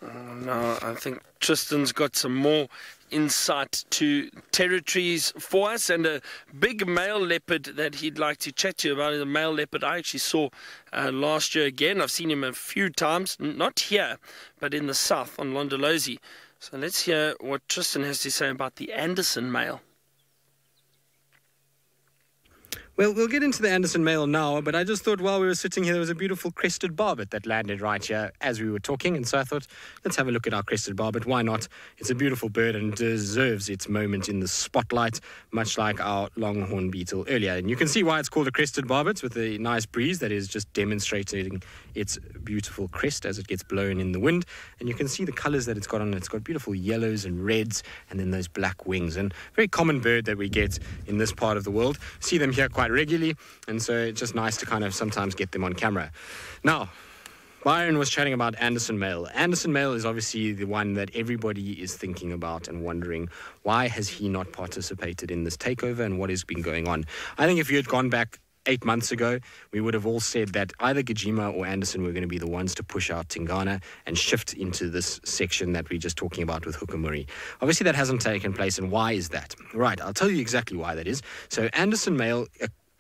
Now, I think Tristan's got some more insight to territories for us, and a big male leopard that he'd like to chat to you about is a male leopard I actually saw last year again. I've seen him a few times, not here, but in the south on Londolozi. So let's hear what Tristan has to say about the Anderson male. Well, we'll get into the Anderson male now, but I just thought while we were sitting here, there was a beautiful crested barbet that landed right here as we were talking. And so I thought, let's have a look at our crested barbet. Why not? It's a beautiful bird and deserves its moment in the spotlight, much like our longhorn beetle earlier. And you can see why it's called a crested barbet, with a nice breeze that is just demonstrating its beautiful crest as it gets blown in the wind. And you can see the colors that it's got on it. It's got beautiful yellows and reds, and then those black wings. And very common bird that we get in this part of the world. See them here quite regularly, and so it's just nice to kind of sometimes get them on camera. Now, Byron was chatting about Anderson male. Anderson male is obviously the one that everybody is thinking about and wondering, why has he not participated in this takeover and what has been going on? I think if you had gone back 8 months ago, we would have all said that either Gajima or Anderson were going to be the ones to push out Tingana and shift into this section that we're just talking about with Hukamuri. Obviously, that hasn't taken place, and why is that? Right, I'll tell you exactly why that is. So Anderson male,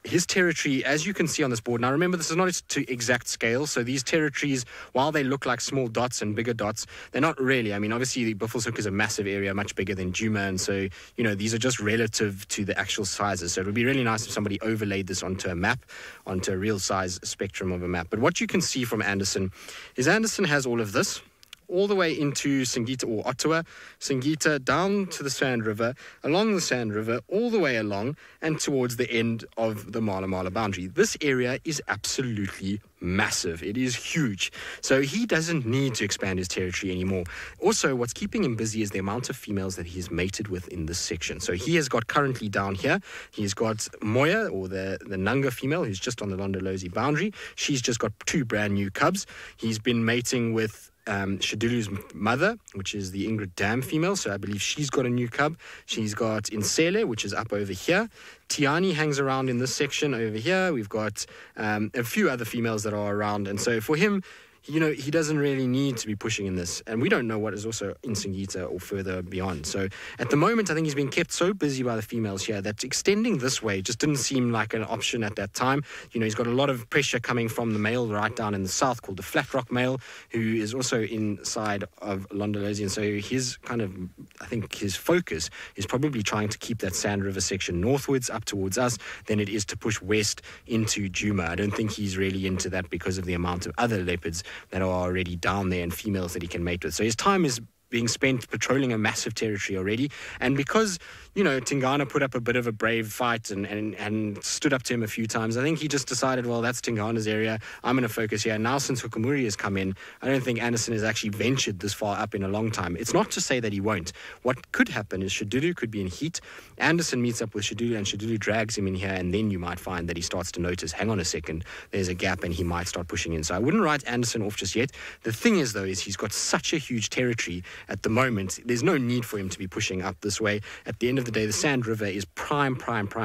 his territory, as you can see on this board, now remember this is not to exact scale, so these territories, while they look like small dots and bigger dots, they're not really. I mean, obviously Buffelshoek is a massive area, much bigger than Djuma, and so, you know, these are just relative to the actual sizes. So it would be really nice if somebody overlaid this onto a map, onto a real size spectrum of a map. But what you can see from Anderson is Anderson has all of this, all the way into Singita or Ottawa, Singita down to the Sand River, along the Sand River, all the way along and towards the end of the Mala Mala boundary. This area is absolutely massive. It is huge. So he doesn't need to expand his territory anymore. Also, what's keeping him busy is the amount of females that he's mated with in this section. So he has got currently down here, he's got Moya, or the Nanga female, who's just on the Londolozi boundary. She's just got 2 brand new cubs. He's been mating with Shadulu's mother, which is the Ingrid Dam female. So I believe she's got a new cub. She's got Insele, which is up over here. Tiani hangs around in this section over here. We've got a few other females that are around. And so for him, you know, he doesn't really need to be pushing in this. And we don't know what is also in Singita or further beyond. So at the moment, I think he's been kept so busy by the females here that extending this way just didn't seem like an option at that time. You know, he's got a lot of pressure coming from the male right down in the south called the Flat Rock male, who is also inside of Londolozi. And so his kind of, I think his focus is probably trying to keep that Sand River section northwards up towards us than it is to push west into Juma. I don't think he's really into that because of the amount of other leopards that are already down there and females that he can mate with. So his time is being spent patrolling a massive territory already. And because, you know, Tingana put up a bit of a brave fight and stood up to him a few times, I think he just decided, well, that's Tingana's area. I'm going to focus here. Now, since Hukumuri has come in, I don't think Anderson has actually ventured this far up in a long time. It's not to say that he won't. What could happen is Shadulu could be in heat. Anderson meets up with Shadulu and Shadulu drags him in here, and then you might find that he starts to notice, hang on a second, there's a gap, and he might start pushing in. So I wouldn't write Anderson off just yet. The thing is, though, is he's got such a huge territory at the moment. There's no need for him to be pushing up this way. At the end of the day, the Sand River is prime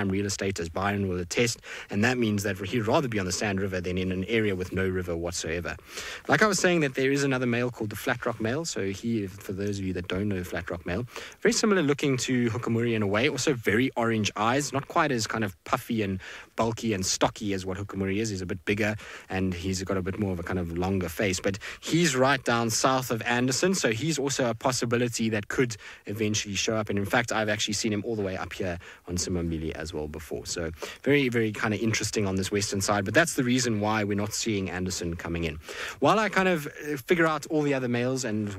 real estate, as Byron will attest, and that means that he'd rather be on the Sand River than in an area with no river whatsoever. Like I was saying, that there is another male called the Flat Rock male. So he, for those of you that don't know the Flat Rock male, very similar looking to Hukumuri in a way, also very orange eyes, not quite as kind of puffy and bulky and stocky as what Hukumuri is. He's a bit bigger and he's got a bit more of a kind of longer face, but he's right down south of Anderson, so he's also a possibility that could eventually show up. And in fact, I've actually seen him all the way up here on Simambili as well before. So very kind of interesting on this western side, but that's the reason why we're not seeing Anderson coming in. While I kind of figure out all the other males and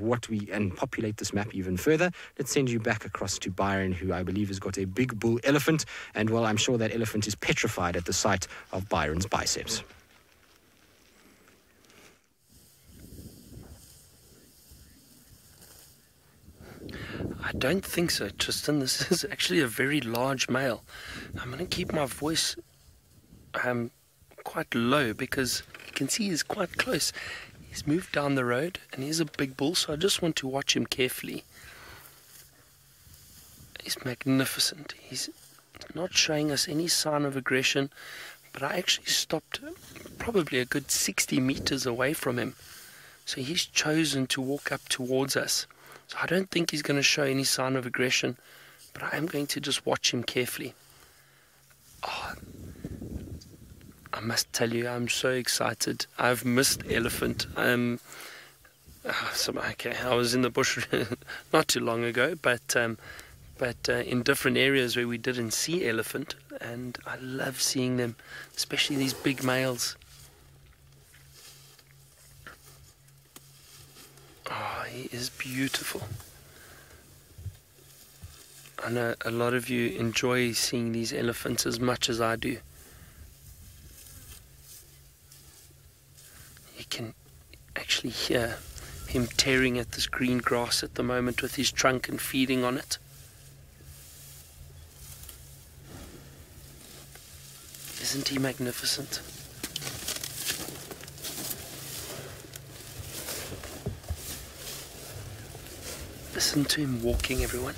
populate this map even further, let's send you back across to Byron, who I believe has got a big bull elephant, and well, I'm sure that elephant is petrified at the sight of Byron's biceps. I don't think so, Tristan. This is actually a very large male. I'm going to keep my voice quite low because you can see he's quite close. He's moved down the road and he's a big bull, so I just want to watch him carefully. He's magnificent. He's not showing us any sign of aggression, but I actually stopped probably a good 60 meters away from him. So he's chosen to walk up towards us. So I don't think he's going to show any sign of aggression, but I am going to just watch him carefully. Oh, I must tell you, I'm so excited. I've missed elephant. I was in the bush not too long ago, but in different areas where we didn't see elephant, and I love seeing them, especially these big males. Oh, he is beautiful. I know a lot of you enjoy seeing these elephants as much as I do. You can actually hear him tearing at this green grass at the moment with his trunk and feeding on it. Isn't he magnificent? Listen to him walking, everyone.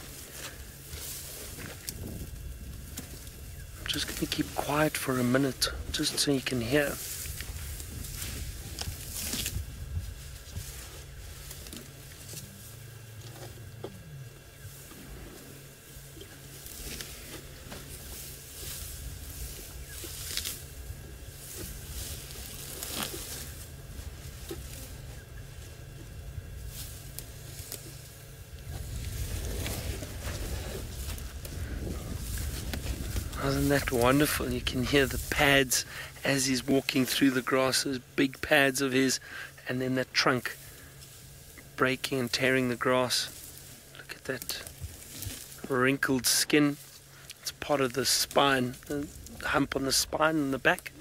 I'm just going to keep quiet for a minute, just so you can hear. Isn't that wonderful? You can hear the pads as he's walking through the grass, those big pads of his, and then that trunk breaking and tearing the grass. Look at that wrinkled skin. It's part of the spine, the hump on the spine and the back.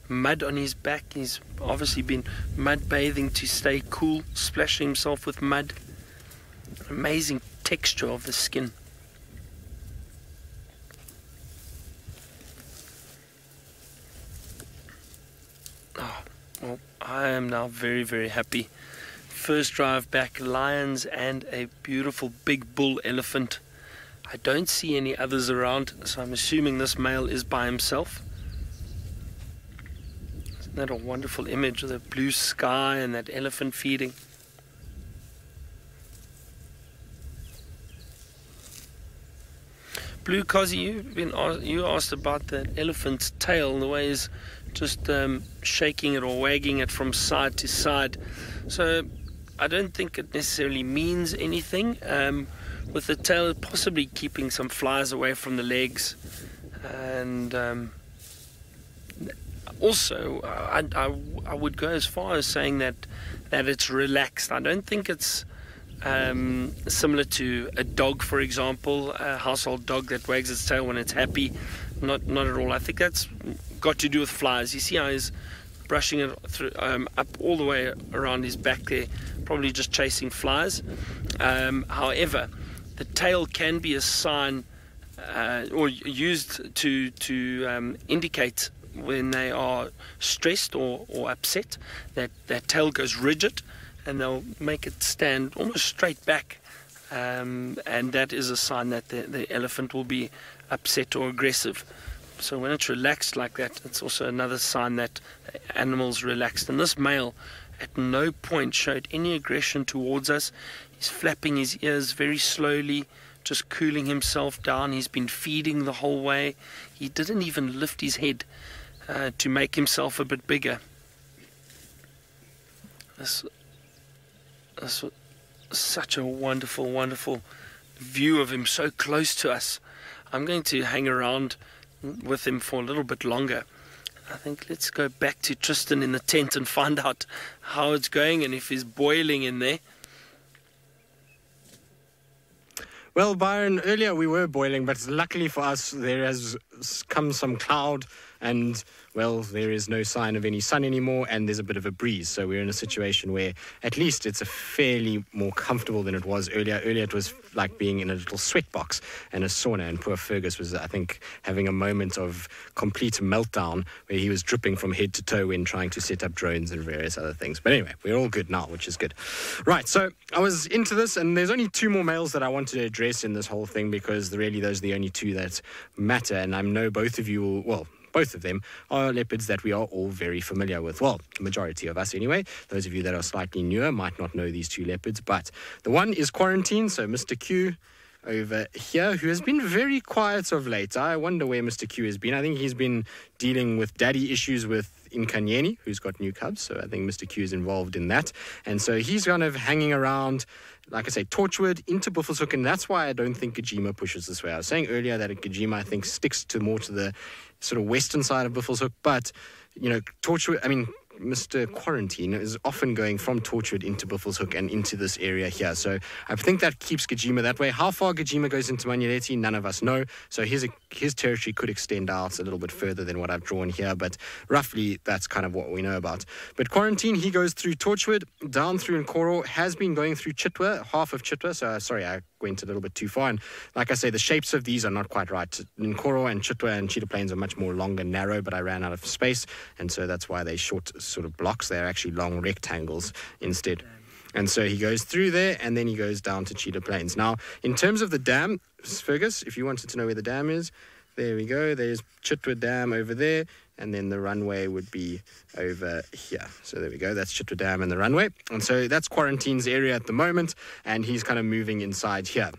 Mud on his back. He's obviously been mud bathing to stay cool, splashing himself with mud. Amazing texture of the skin. I am now very, very happy. first drive back, lions and a beautiful big bull elephant. I don't see any others around, so I'm assuming this male is by himself. Isn't that a wonderful image of the blue sky and that elephant feeding? Blue Cozzy, you asked about the elephant's tail and the way he's just shaking it or wagging it from side to side. So I don't think it necessarily means anything. With the tail possibly keeping some flies away from the legs, and also I would go as far as saying that it's relaxed. I don't think it's similar to a dog, for example, a household dog that wags its tail when it's happy. Not at all. I think that's got to do with flies. You see how he's brushing it through, up all the way around his back there, probably just chasing flies. However, the tail can be a sign or used to indicate when they are stressed or upset. That tail goes rigid, and they'll make it stand almost straight back, and that is a sign that the elephant will be upset or aggressive. So when it's relaxed like that, it's also another sign that the animal's relaxed. And this male at no point showed any aggression towards us. He's flapping his ears very slowly, just cooling himself down. He's been feeding the whole way. He didn't even lift his head to make himself a bit bigger. This was such a wonderful, wonderful view of him so close to us. I'm going to hang around with him for a little bit longer. I think let's go back to Tristan in the tent and find out how it's going and if he's boiling in there. Well, Byron, earlier we were boiling, but luckily for us, there has come some cloud and, well, there is no sign of any sun anymore, and there's a bit of a breeze. So we're in a situation where at least it's a fairly more comfortable than it was earlier. Earlier it was like being in a little sweat box and a sauna, and poor Fergus was, I think, having a moment of complete meltdown where he was dripping from head to toe when trying to set up drones and various other things. But anyway, we're all good now, which is good. Right, so I was into this, and there's only two more males that I wanted to address in this whole thing, because really those are the only two that matter, and I know both of you will, well, both of them are leopards that we are all very familiar with. Well, the majority of us anyway. Those of you that are slightly newer might not know these two leopards, but the one is Quarantine, so Mr. Q over here, who has been very quiet of late. I wonder where Mr. Q has been. I think he's been dealing with daddy issues with Nkanyeni, who's got new cubs, so I think Mr. Q is involved in that. And so he's kind of hanging around, like I say, Torchwood into Buffelshoek, and that's why I don't think Gajima pushes this way. I was saying earlier that Gajima, I think, sticks more to the sort of western side of Buffelshoek, but, you know, Torchwood, I mean, Mr. Quarantine is often going from Torchwood into Buffelshoek and into this area here. So I think that keeps Gajima that way. How far Gajima goes into Manyeleti, none of us know. So his territory could extend out a little bit further than what I've drawn here, but roughly that's kind of what we know about. But Quarantine, he goes through Torchwood, down through Nkoro, has been going through Chitwa, half of Chitwa. So sorry, I went a little bit too far. And like I say, the shapes of these are not quite right. Nkoro and Chitwa and Cheetah Plains are much more long and narrow, but I ran out of space, and so that's why they short sort of blocks. They're actually long rectangles instead. And so he goes through there, and then he goes down to Cheetah Plains. Now, in terms of the dam, Fergus, if you wanted to know where the dam is, there we go. There's Chitwa Dam over there, and then the runway would be over here. So there we go. That's Chitwa Dam and the runway. And so that's Quarantine's area at the moment, and he's kind of moving inside here.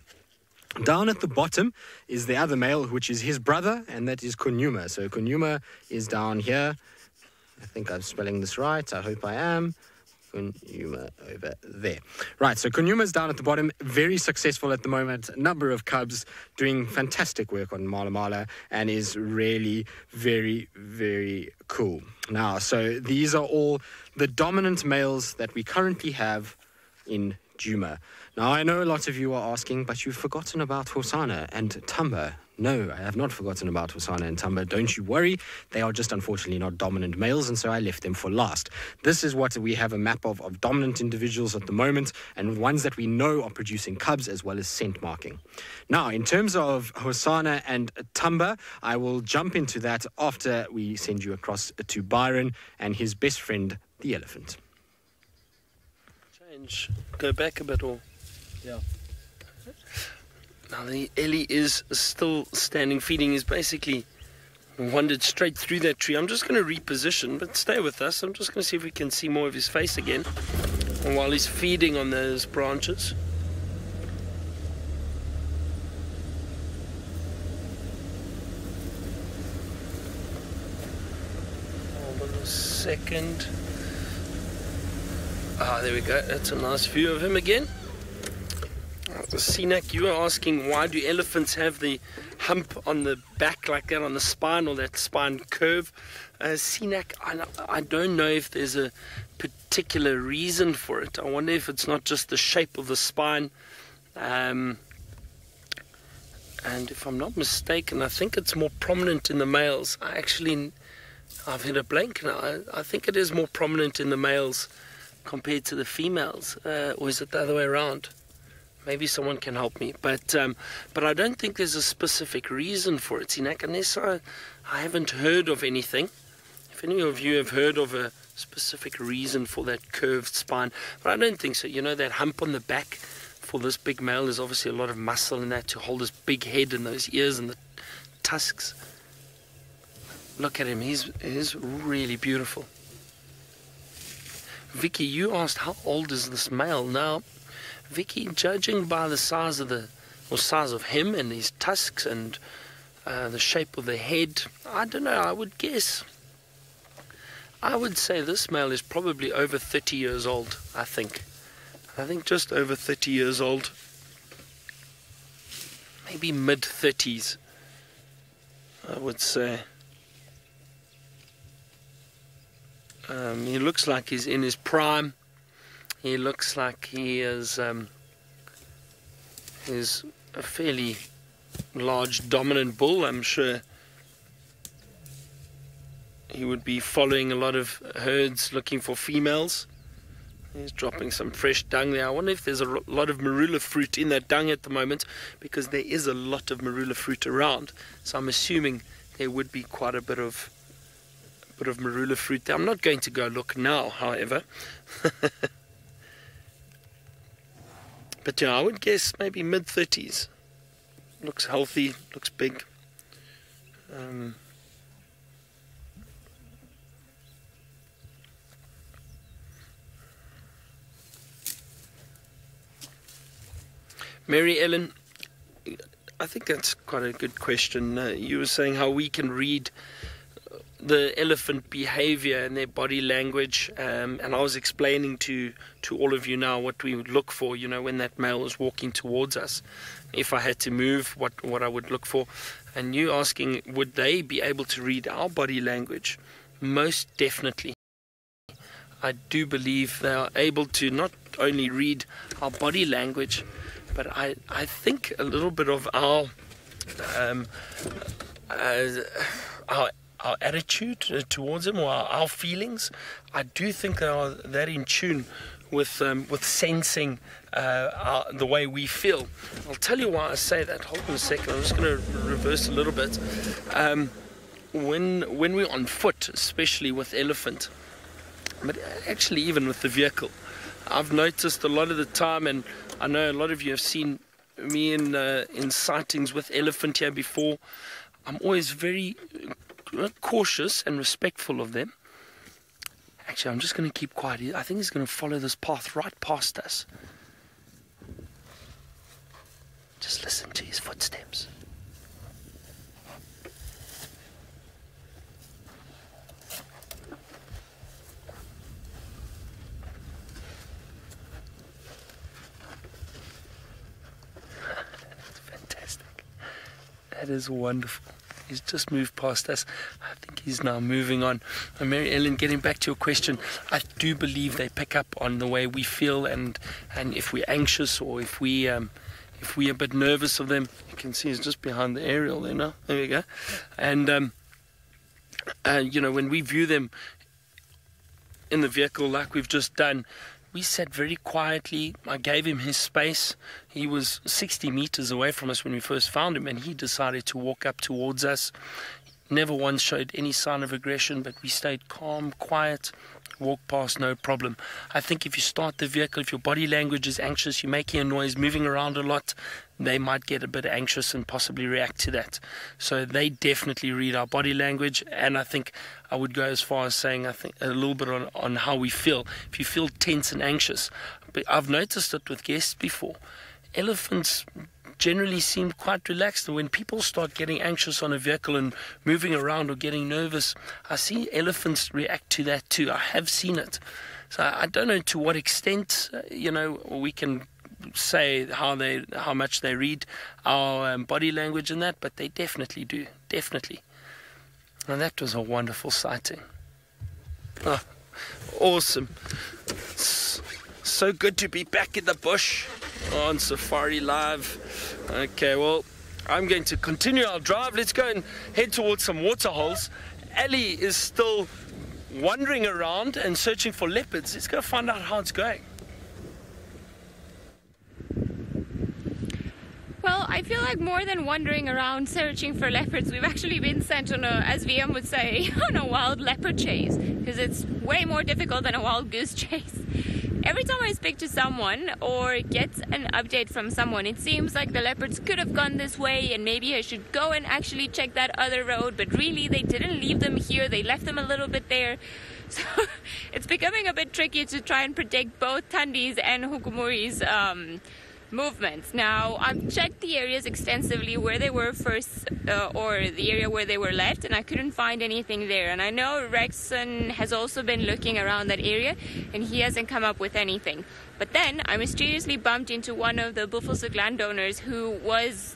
Down at the bottom is the other male, which is his brother, and that is Kunyuma. So Kunyuma is down here. I think I'm spelling this right. I hope I am. Kunyuma over there. Right, so Kunyuma's down at the bottom, very successful at the moment, a number of cubs, doing fantastic work on Mala Mala, and is really very, very cool. Now, so these are all the dominant males that we currently have in Djuma. Now, I know a lot of you are asking, but you've forgotten about Hosana and Tamba. No, I have not forgotten about Hosana and Tamba. Don't you worry. They are just unfortunately not dominant males, and so I left them for last. This is what we have a map of dominant individuals at the moment, and ones that we know are producing cubs as well as scent marking. Now, in terms of Hosana and Tamba, I will jump into that after we send you across to Byron and his best friend, the elephant. Change. Go back a bit, or Yeah. now the Ellie is still standing feeding. He's basically wandered straight through that tree. I'm just going to reposition, but stay with us. I'm just going to see if we can see more of his face again while he's feeding on those branches. Hold on a second. Ah, there we go. That's a nice view of him again. Sinak, you were asking, why do elephants have the hump on the back like that, on the spine, or that spine curve? Sinak, I don't know if there's a particular reason for it. I wonder if it's not just the shape of the spine. And if I'm not mistaken, I think it's more prominent in the males. I've hit a blank now. I think it is more prominent in the males compared to the females. Or is it the other way around? Maybe someone can help me, but I don't think there's a specific reason for it, Sinak, unless I haven't heard of anything. If any of you have heard of a specific reason for that curved spine, but I don't think so. You know, that hump on the back for this big male, there's obviously a lot of muscle in that to hold his big head and those ears and the tusks. Look at him, he's really beautiful. Vicky, you asked how old is this male now? Vicky, judging by the size of him and his tusks and the shape of the head, I don't know, I would say this male is probably over 30 years old, I think just over 30 years old, maybe mid-30s, I would say. He looks like he's in his prime. He looks like he is a fairly large dominant bull. I'm sure he would be following a lot of herds looking for females. He's dropping some fresh dung there. I wonder if there's a lot of marula fruit in that dung at the moment, because there is a lot of marula fruit around. So I'm assuming there would be quite a bit of marula fruit there. I'm not going to go look now, however. But yeah, I would guess maybe mid-30s. Looks healthy, looks big. Mary Ellen, I think that's quite a good question. You were saying how we can read the elephant behavior and their body language, and I was explaining to all of you now what we would look for, you know, when that male is walking towards us. If I had to move, what I would look for. And you asking, would they be able to read our body language? Most definitely. I do believe they are able to not only read our body language, but I think a little bit of our attitude towards them, or our feelings. I do think they are that in tune with sensing the way we feel. I'll tell you why I say that. Hold on a second. I'm just going to reverse a little bit. When we're on foot, especially with elephant, but actually even with the vehicle, I've noticed a lot of the time, and I know a lot of you have seen me in sightings with elephant here before. I'm always very cautious and respectful of them. Actually, I'm just going to keep quiet. I think he's going to follow this path right past us. Just listen to his footsteps. That's fantastic. That is wonderful. He's just moved past us. I think he's now moving on. And Mary Ellen, getting back to your question, I do believe they pick up on the way we feel, and if we're anxious, or if we're a bit nervous of them. You can see he's just behind the aerial there now. There we go. And you know, when we view them in the vehicle like we've just done, we sat very quietly. I gave him his space. He was 60 meters away from us when we first found him, and he decided to walk up towards us. never once showed any sign of aggression, but we stayed calm, quiet, walked past, no problem. I think if you start the vehicle, if your body language is anxious, you're making a noise, moving around a lot, they might get a bit anxious and possibly react to that. So they definitely read our body language, and I think I would go as far as saying, I think, a little bit on how we feel. If you feel tense and anxious, but I've noticed it with guests before. Elephants generally seem quite relaxed, and when people start getting anxious on a vehicle and moving around or getting nervous, I see elephants react to that too. I have seen it. So I don't know to what extent, we can say how much they read our body language and that, but they definitely do, definitely. And that was a wonderful sighting. Oh, awesome. So good to be back in the bush on Safari Live. Okay, well, I'm going to continue our drive. Let's go and head towards some water holes. Ali is still wandering around and searching for leopards. Let's go find out how it's going. Well, I feel like more than wandering around searching for leopards, we've actually been sent on a, as VM would say, on a wild leopard chase, because it's way more difficult than a wild goose chase. Every time I speak to someone or get an update from someone, it seems like the leopards could have gone this way and maybe I should go and actually check that other road, but really they didn't leave them here, they left them a little bit there. So it's becoming a bit tricky to try and predict both Tandi's and Hukumuri's movements. Now, I've checked the areas extensively where they were first, or the area where they were left, and I couldn't find anything there. And I know Rexon has also been looking around that area, and he hasn't come up with anything. But then I mysteriously bumped into one of the Buffelshoek landowners who was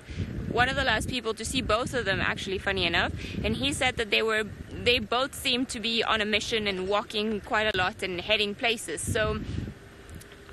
one of the last people to see both of them, actually, funny enough, and he said that they both seemed to be on a mission and walking quite a lot and heading places. So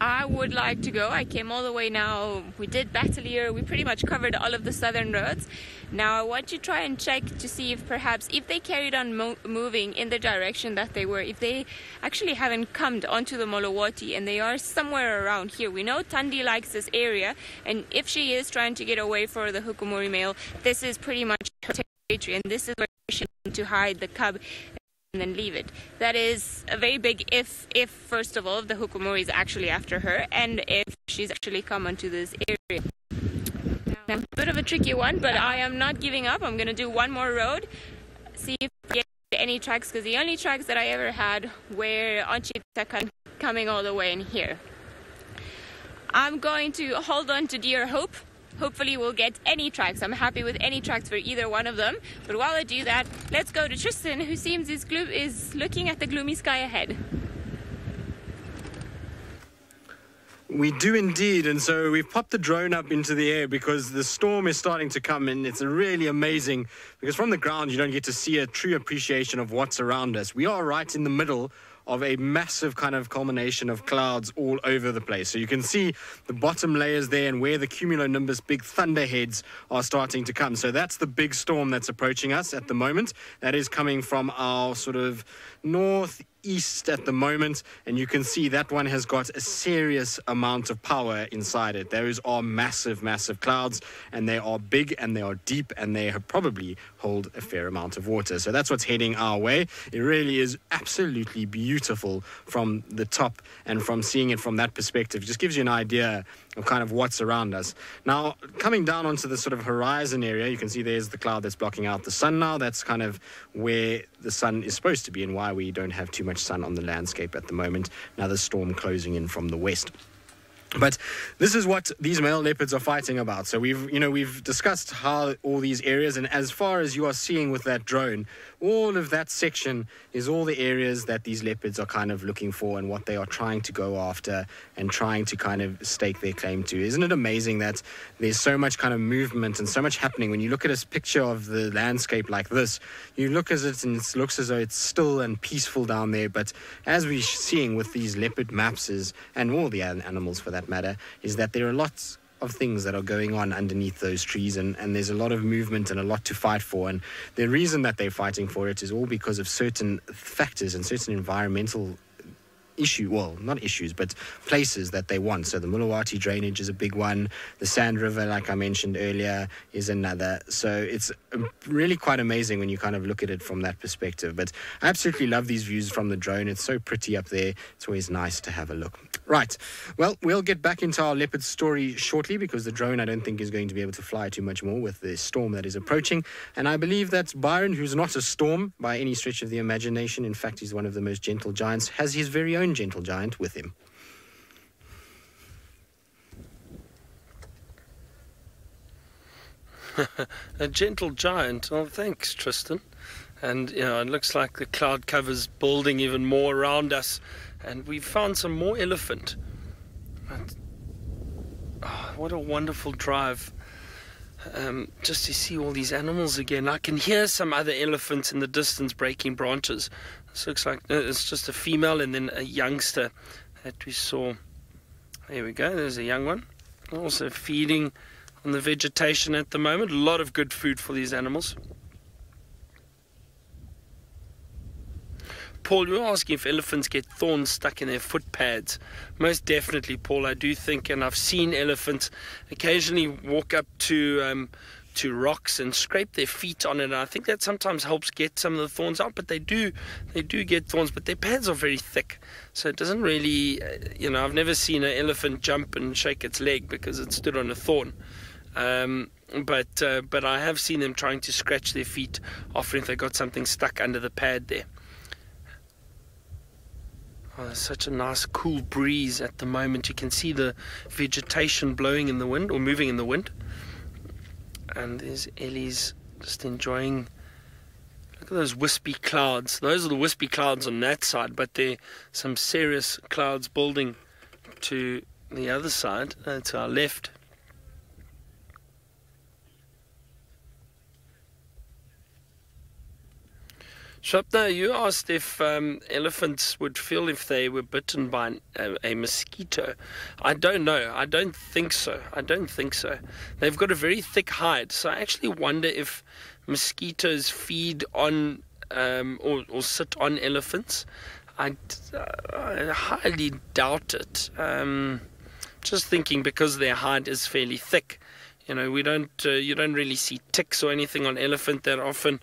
I would like to go. I came all the way now. We did Battalier. We pretty much covered all of the southern roads. Now I want to try and check to see if perhaps if they carried on moving in the direction that they were, if they actually haven't come onto the Molowati and they are somewhere around here. We know Tandi likes this area, and if she is trying to get away for the Hukumuri male, this is pretty much her territory, and this is where she needs to hide the cub and then leave it. That is a very big if first of all, the Hukumuri is actually after her, and if she's actually come onto this area. Now, a bit of a tricky one, but I am not giving up. I'm going to do one more road, see if I get any tracks, because the only tracks that I ever had were on Chitakan coming all the way in here. I'm going to hold on to dear hope. Hopefully we'll get any tracks. I'm happy with any tracks for either one of them. But while I do that, let's go to Tristan, who seems is looking at the gloomy sky ahead. We do indeed, and so we've popped the drone up into the air because the storm is starting to come, and it's really amazing because from the ground you don't get to see a true appreciation of what's around us. We are right in the middle of a massive kind of culmination of clouds all over the place. So you can see the bottom layers there and where the cumulonimbus big thunderheads are starting to come. So that's the big storm that's approaching us at the moment. That is coming from our sort of northeast at the moment, and you can see that one has got a serious amount of power inside it. Those are massive clouds, and they are big and they are deep, and they probably hold a fair amount of water. So that's what's heading our way. It really is absolutely beautiful from the top, and from seeing it from that perspective just gives you an idea of kind of what's around us. Now, coming down onto the sort of horizon area, you can see there's the cloud that's blocking out the sun now. That's kind of where the sun is supposed to be and why we don't have too much sun on the landscape at the moment. Another storm closing in from the west. But this is what these male leopards are fighting about. So we've discussed how all these areas, and as far as you are seeing with that drone, all of that section is all the areas that these leopards are kind of looking for and what they are trying to go after and trying to kind of stake their claim to. Isn't it amazing that there's so much kind of movement and so much happening? When you look at a picture of the landscape like this, you look at it and it looks as though it's still and peaceful down there. But as we're seeing with these leopard maps and all the animals for that matter, is that there are lots of things that are going on underneath those trees, and there's a lot of movement and a lot to fight for. And the reason that they're fighting for it is all because of certain factors and certain environmental not issues, but places that they want. So the Mulawati drainage is a big one. The Sand River, like I mentioned earlier, is another. So it's really quite amazing when you kind of look at it from that perspective. But I absolutely love these views from the drone. It's so pretty up there. It's always nice to have a look. Right. Well, we'll get back into our leopard story shortly because the drone, I don't think, is going to be able to fly too much more with the storm that is approaching. And I believe that Byron, who's not a storm by any stretch of the imagination, in fact, he's one of the most gentle giants, has his very own gentle giant with him. A gentle giant. Oh, thanks, Tristan. And, it looks like the cloud cover's building even more around us. And we found some more elephant. What a wonderful drive. Just to see all these animals again. I can hear some other elephants in the distance breaking branches. This looks like it's just a female and then a youngster that we saw. There we go, there's a young one. Also feeding on the vegetation at the moment. A lot of good food for these animals. Paul, you're asking if elephants get thorns stuck in their foot pads. Most definitely, Paul. I do think, and I've seen elephants occasionally walk up to rocks and scrape their feet on it. And I think that sometimes helps get some of the thorns out. But they do get thorns. But their pads are very thick, so it doesn't really. I've never seen an elephant jump and shake its leg because it stood on a thorn. But I have seen them trying to scratch their feet, often if they got something stuck under the pad there. Oh, there's such a nice cool breeze at the moment. You can see the vegetation blowing in the wind or moving in the wind. And there's Ellie's just enjoying. Look at those wispy clouds. Those are the wispy clouds on that side, but there are some serious clouds building to the other side, to our left. Shopna, you asked if elephants would feel if they were bitten by a mosquito. I don't know. I don't think so. They've got a very thick hide, so I actually wonder if mosquitoes feed on or sit on elephants. I highly doubt it. Just thinking because their hide is fairly thick. You don't really see ticks or anything on elephant that often.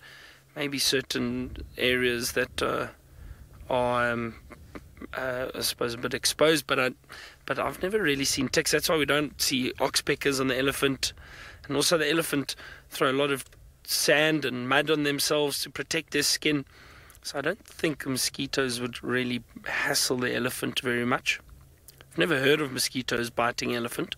Maybe certain areas that are, I suppose, a bit exposed, but I've never really seen ticks. That's why we don't see oxpeckers on the elephant. And also the elephant throw a lot of sand and mud on themselves to protect their skin. So I don't think mosquitoes would really hassle the elephant very much. I've never heard of mosquitoes biting elephant.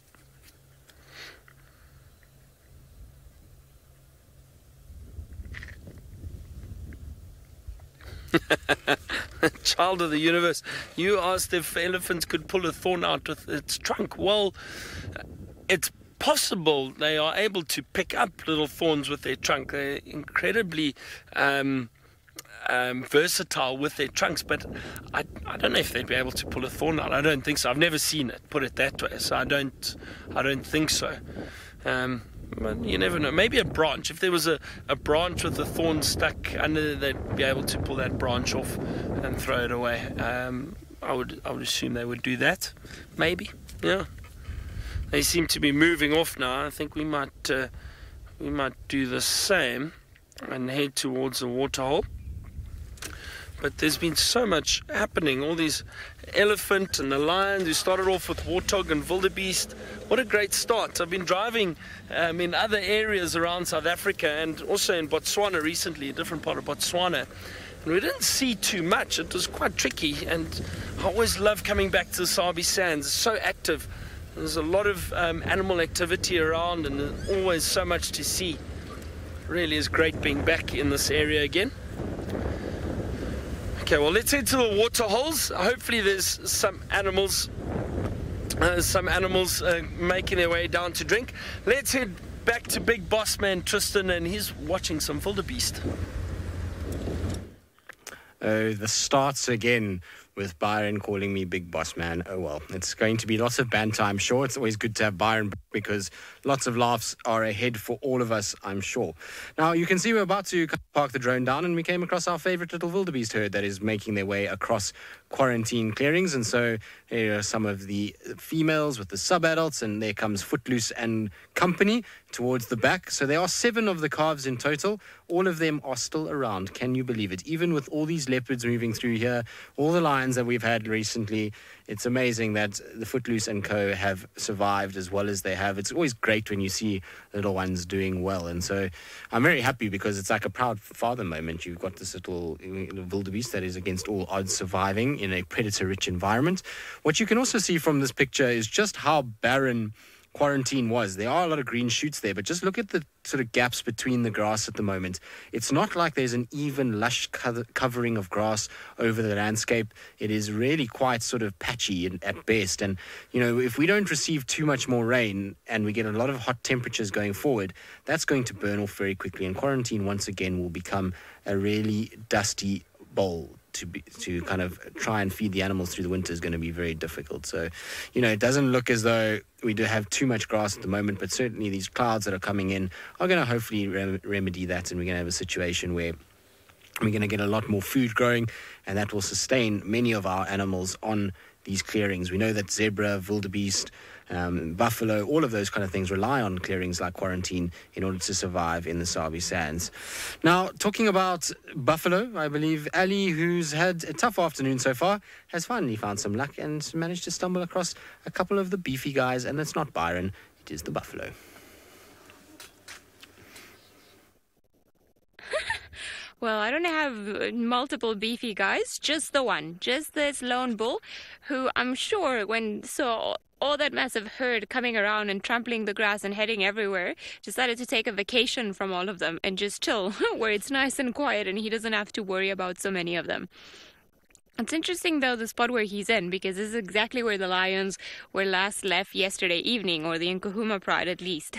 Child of the universe, you asked if elephants could pull a thorn out with its trunk. Well, it's possible they are able to pick up little thorns with their trunk. They're incredibly versatile with their trunks, but I don't know if they'd be able to pull a thorn out. I don't think so. I've never seen it, put it that way, so I don't think so. But you never know. Maybe a branch. If there was a branch with a thorn stuck under, they'd be able to pull that branch off and throw it away. I would assume they would do that. Maybe. Yeah. They seem to be moving off now. I think we might do the same and head towards the waterhole. But there's been so much happening. All these elephant and the lions. We started off with warthog and wildebeest. What a great start. I've been driving in other areas around South Africa and also in Botswana recently, a different part of Botswana. And we didn't see too much. It was quite tricky. And I always love coming back to the Sabi Sands. It's so active. There's a lot of animal activity around and there's always so much to see. It really is great being back in this area again. Okay, well, let's head to the water holes. Hopefully there's some animals making their way down to drink. Let's head back to Big Boss Man Tristan, and he's watching some wildebeest. The starts again with Byron calling me Big Boss Man. Oh well, it's going to be lots of banter, I'm sure. It's always good to have Byron back because lots of laughs are ahead for all of us, I'm sure. Now, you can see we're about to park the drone down and we came across our favorite little wildebeest herd that is making their way across quarantine clearings. And so here are some of the females with the sub-adults, and there comes Footloose and company towards the back. So there are 7 of the calves in total. All of them are still around. Can you believe it? Even with all these leopards moving through here, all the lions that we've had recently, it's amazing that the Footloose and co have survived as well as they have. It's always great when you see little ones doing well. And so I'm very happy because it's like a proud father moment. You've got this little wildebeest that is against all odds surviving in a predator-rich environment. What you can also see from this picture is just how barren quarantine was. There are a lot of green shoots there, but just look at the sort of gaps between the grass at the moment. It's not like there's an even lush covering of grass over the landscape. It is really quite sort of patchy at best. And, you know, if we don't receive too much more rain and we get a lot of hot temperatures going forward, that's going to burn off very quickly. And quarantine, once again, will become a really dusty bowl. To kind of try and feed the animals through the winter is going to be very difficult. So, you know, it doesn't look as though we do have too much grass at the moment, but certainly these clouds that are coming in are going to hopefully remedy that, and we're going to have a situation where we're going to get a lot more food growing, and that will sustain many of our animals on these clearings. We know that zebra, wildebeest, buffalo, all of those kind of things rely on clearings like quarantine in order to survive in the Sabi Sands. Now, talking about buffalo, I believe Ali, who's had a tough afternoon so far, has finally found some luck and managed to stumble across a couple of the beefy guys, and it's not Byron, it is the buffalo. Well, I don't have multiple beefy guys, just the one, just this lone bull, who I'm sure when saw all that massive herd coming around and trampling the grass and heading everywhere, decided to take a vacation from all of them and just chill where it's nice and quiet and he doesn't have to worry about so many of them. It's interesting, though, the spot where he's in, because this is exactly where the lions were last left yesterday evening, or the Nkuhuma Pride at least.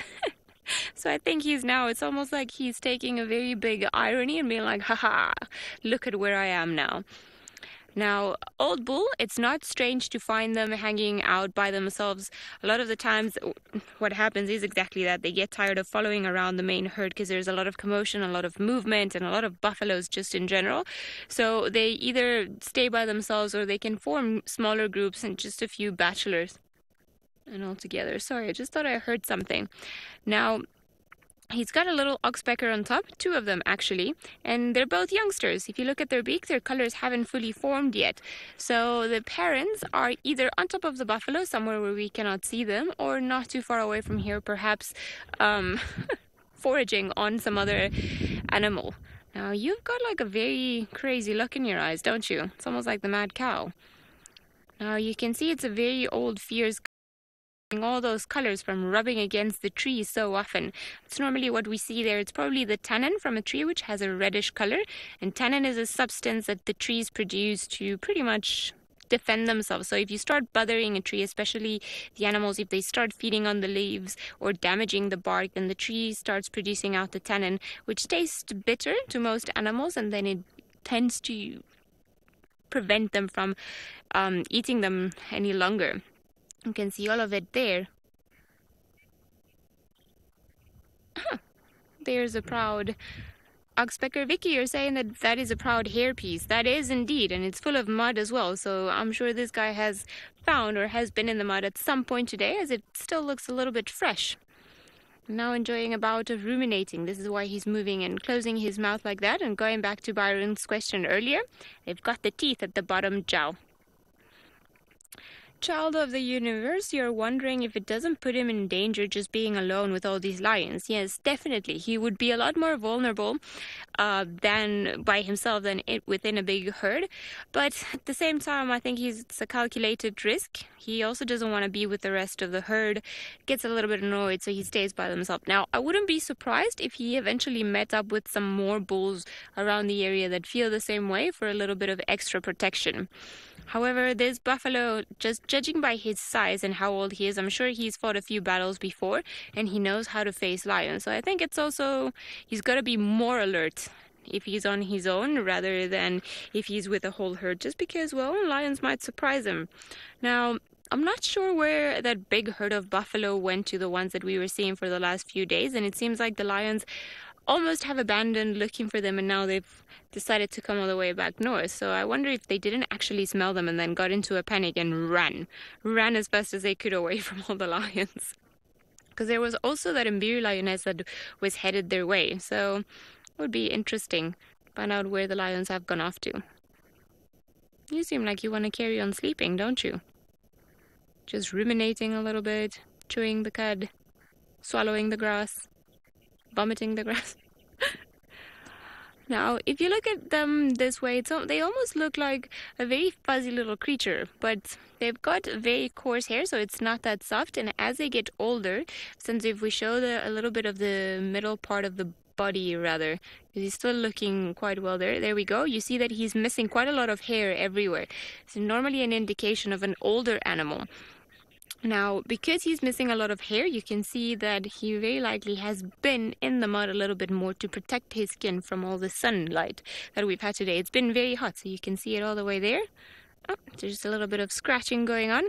So I think it's almost like he's taking a very big irony and being like, haha, look at where I am now. Now, old bull, it's not strange to find them hanging out by themselves. A lot of the times what happens is exactly that. They get tired of following around the main herd because there's a lot of commotion, a lot of movement, and a lot of buffaloes just in general. So they either stay by themselves or they can form smaller groups and just a few bachelors and all together. Sorry, I just thought I heard something. Now, he's got a little oxpecker on top, 2 of them actually, and they're both youngsters. If you look at their beak, their colors haven't fully formed yet. So the parents are either on top of the buffalo, somewhere where we cannot see them, or not too far away from here, perhaps foraging on some other animal. Now, you've got like a very crazy look in your eyes, don't you? It's almost like the mad cow. Now, you can see it's a very old, fierce all those colors from rubbing against the tree so often. It's normally what we see there. It's probably the tannin from a tree which has a reddish color, and tannin is a substance that the trees produce to pretty much defend themselves. So if you start bothering a tree, especially the animals, if they start feeding on the leaves or damaging the bark, then the tree starts producing out the tannin, which tastes bitter to most animals, and then it tends to prevent them from eating them any longer. You can see all of it there. There's a proud oxpecker. Vicky, you're saying that is a proud hairpiece. That is indeed, and it's full of mud as well. So I'm sure this guy has found or has been in the mud at some point today, as it still looks a little bit fresh. Now enjoying a bout of ruminating. This is why he's moving and closing his mouth like that. And going back to Byron's question earlier, they've got the teeth at the bottom jaw. Child of the universe, you're wondering if it doesn't put him in danger just being alone with all these lions. Yes, definitely. He would be a lot more vulnerable than by himself than within a big herd. But at the same time, I think it's a calculated risk. He also doesn't want to be with the rest of the herd. Gets a little bit annoyed, so he stays by himself. Now, I wouldn't be surprised if he eventually met up with some more bulls around the area that feel the same way for a little bit of extra protection. However, this buffalo, just judging by his size and how old he is, I'm sure he's fought a few battles before and he knows how to face lions. So I think it's also, he's got to be more alert if he's on his own rather than if he's with a whole herd, just because, well, lions might surprise him. Now, I'm not sure where that big herd of buffalo went to, the ones that we were seeing for the last few days, and it seems like the lions almost have abandoned looking for them, and now they've decided to come all the way back north. So I wonder if they didn't actually smell them and then got into a panic and ran as fast as they could away from all the lions. Because there was also that Mbiru lioness that was headed their way, so it would be interesting to find out where the lions have gone off to. You seem like you want to carry on sleeping, don't you? Just ruminating a little bit, chewing the cud, swallowing the grass, vomiting the grass. Now, if you look at them this way, they almost look like a very fuzzy little creature, but they've got very coarse hair, so it's not that soft. And as they get older, since if we show a little bit of the middle part of the body, rather, because he's still looking quite well there. There we go. You see that he's missing quite a lot of hair everywhere. It's normally an indication of an older animal. Now, because he's missing a lot of hair, you can see that he very likely has been in the mud a little bit more to protect his skin from all the sunlight that we've had today. It's been very hot, so you can see it all the way there. Oh, there's just a little bit of scratching going on.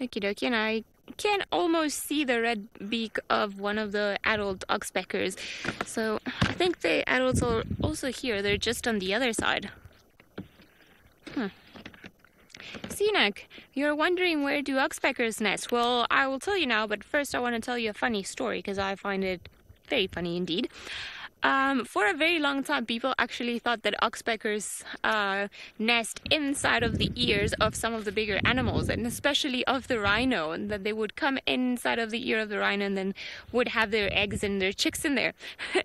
Okie dokie, and I can almost see the red beak of one of the adult oxpeckers. So I think the adults are also here. They're just on the other side. Sinak, you're wondering where do oxpeckers nest? Well, I will tell you now, but first I want to tell you a funny story because I find it very funny indeed. For a very long time, people actually thought that oxpeckers nest inside of the ears of some of the bigger animals, and especially of the rhino, and that they would come inside of the ear of the rhino and then would have their eggs and their chicks in there.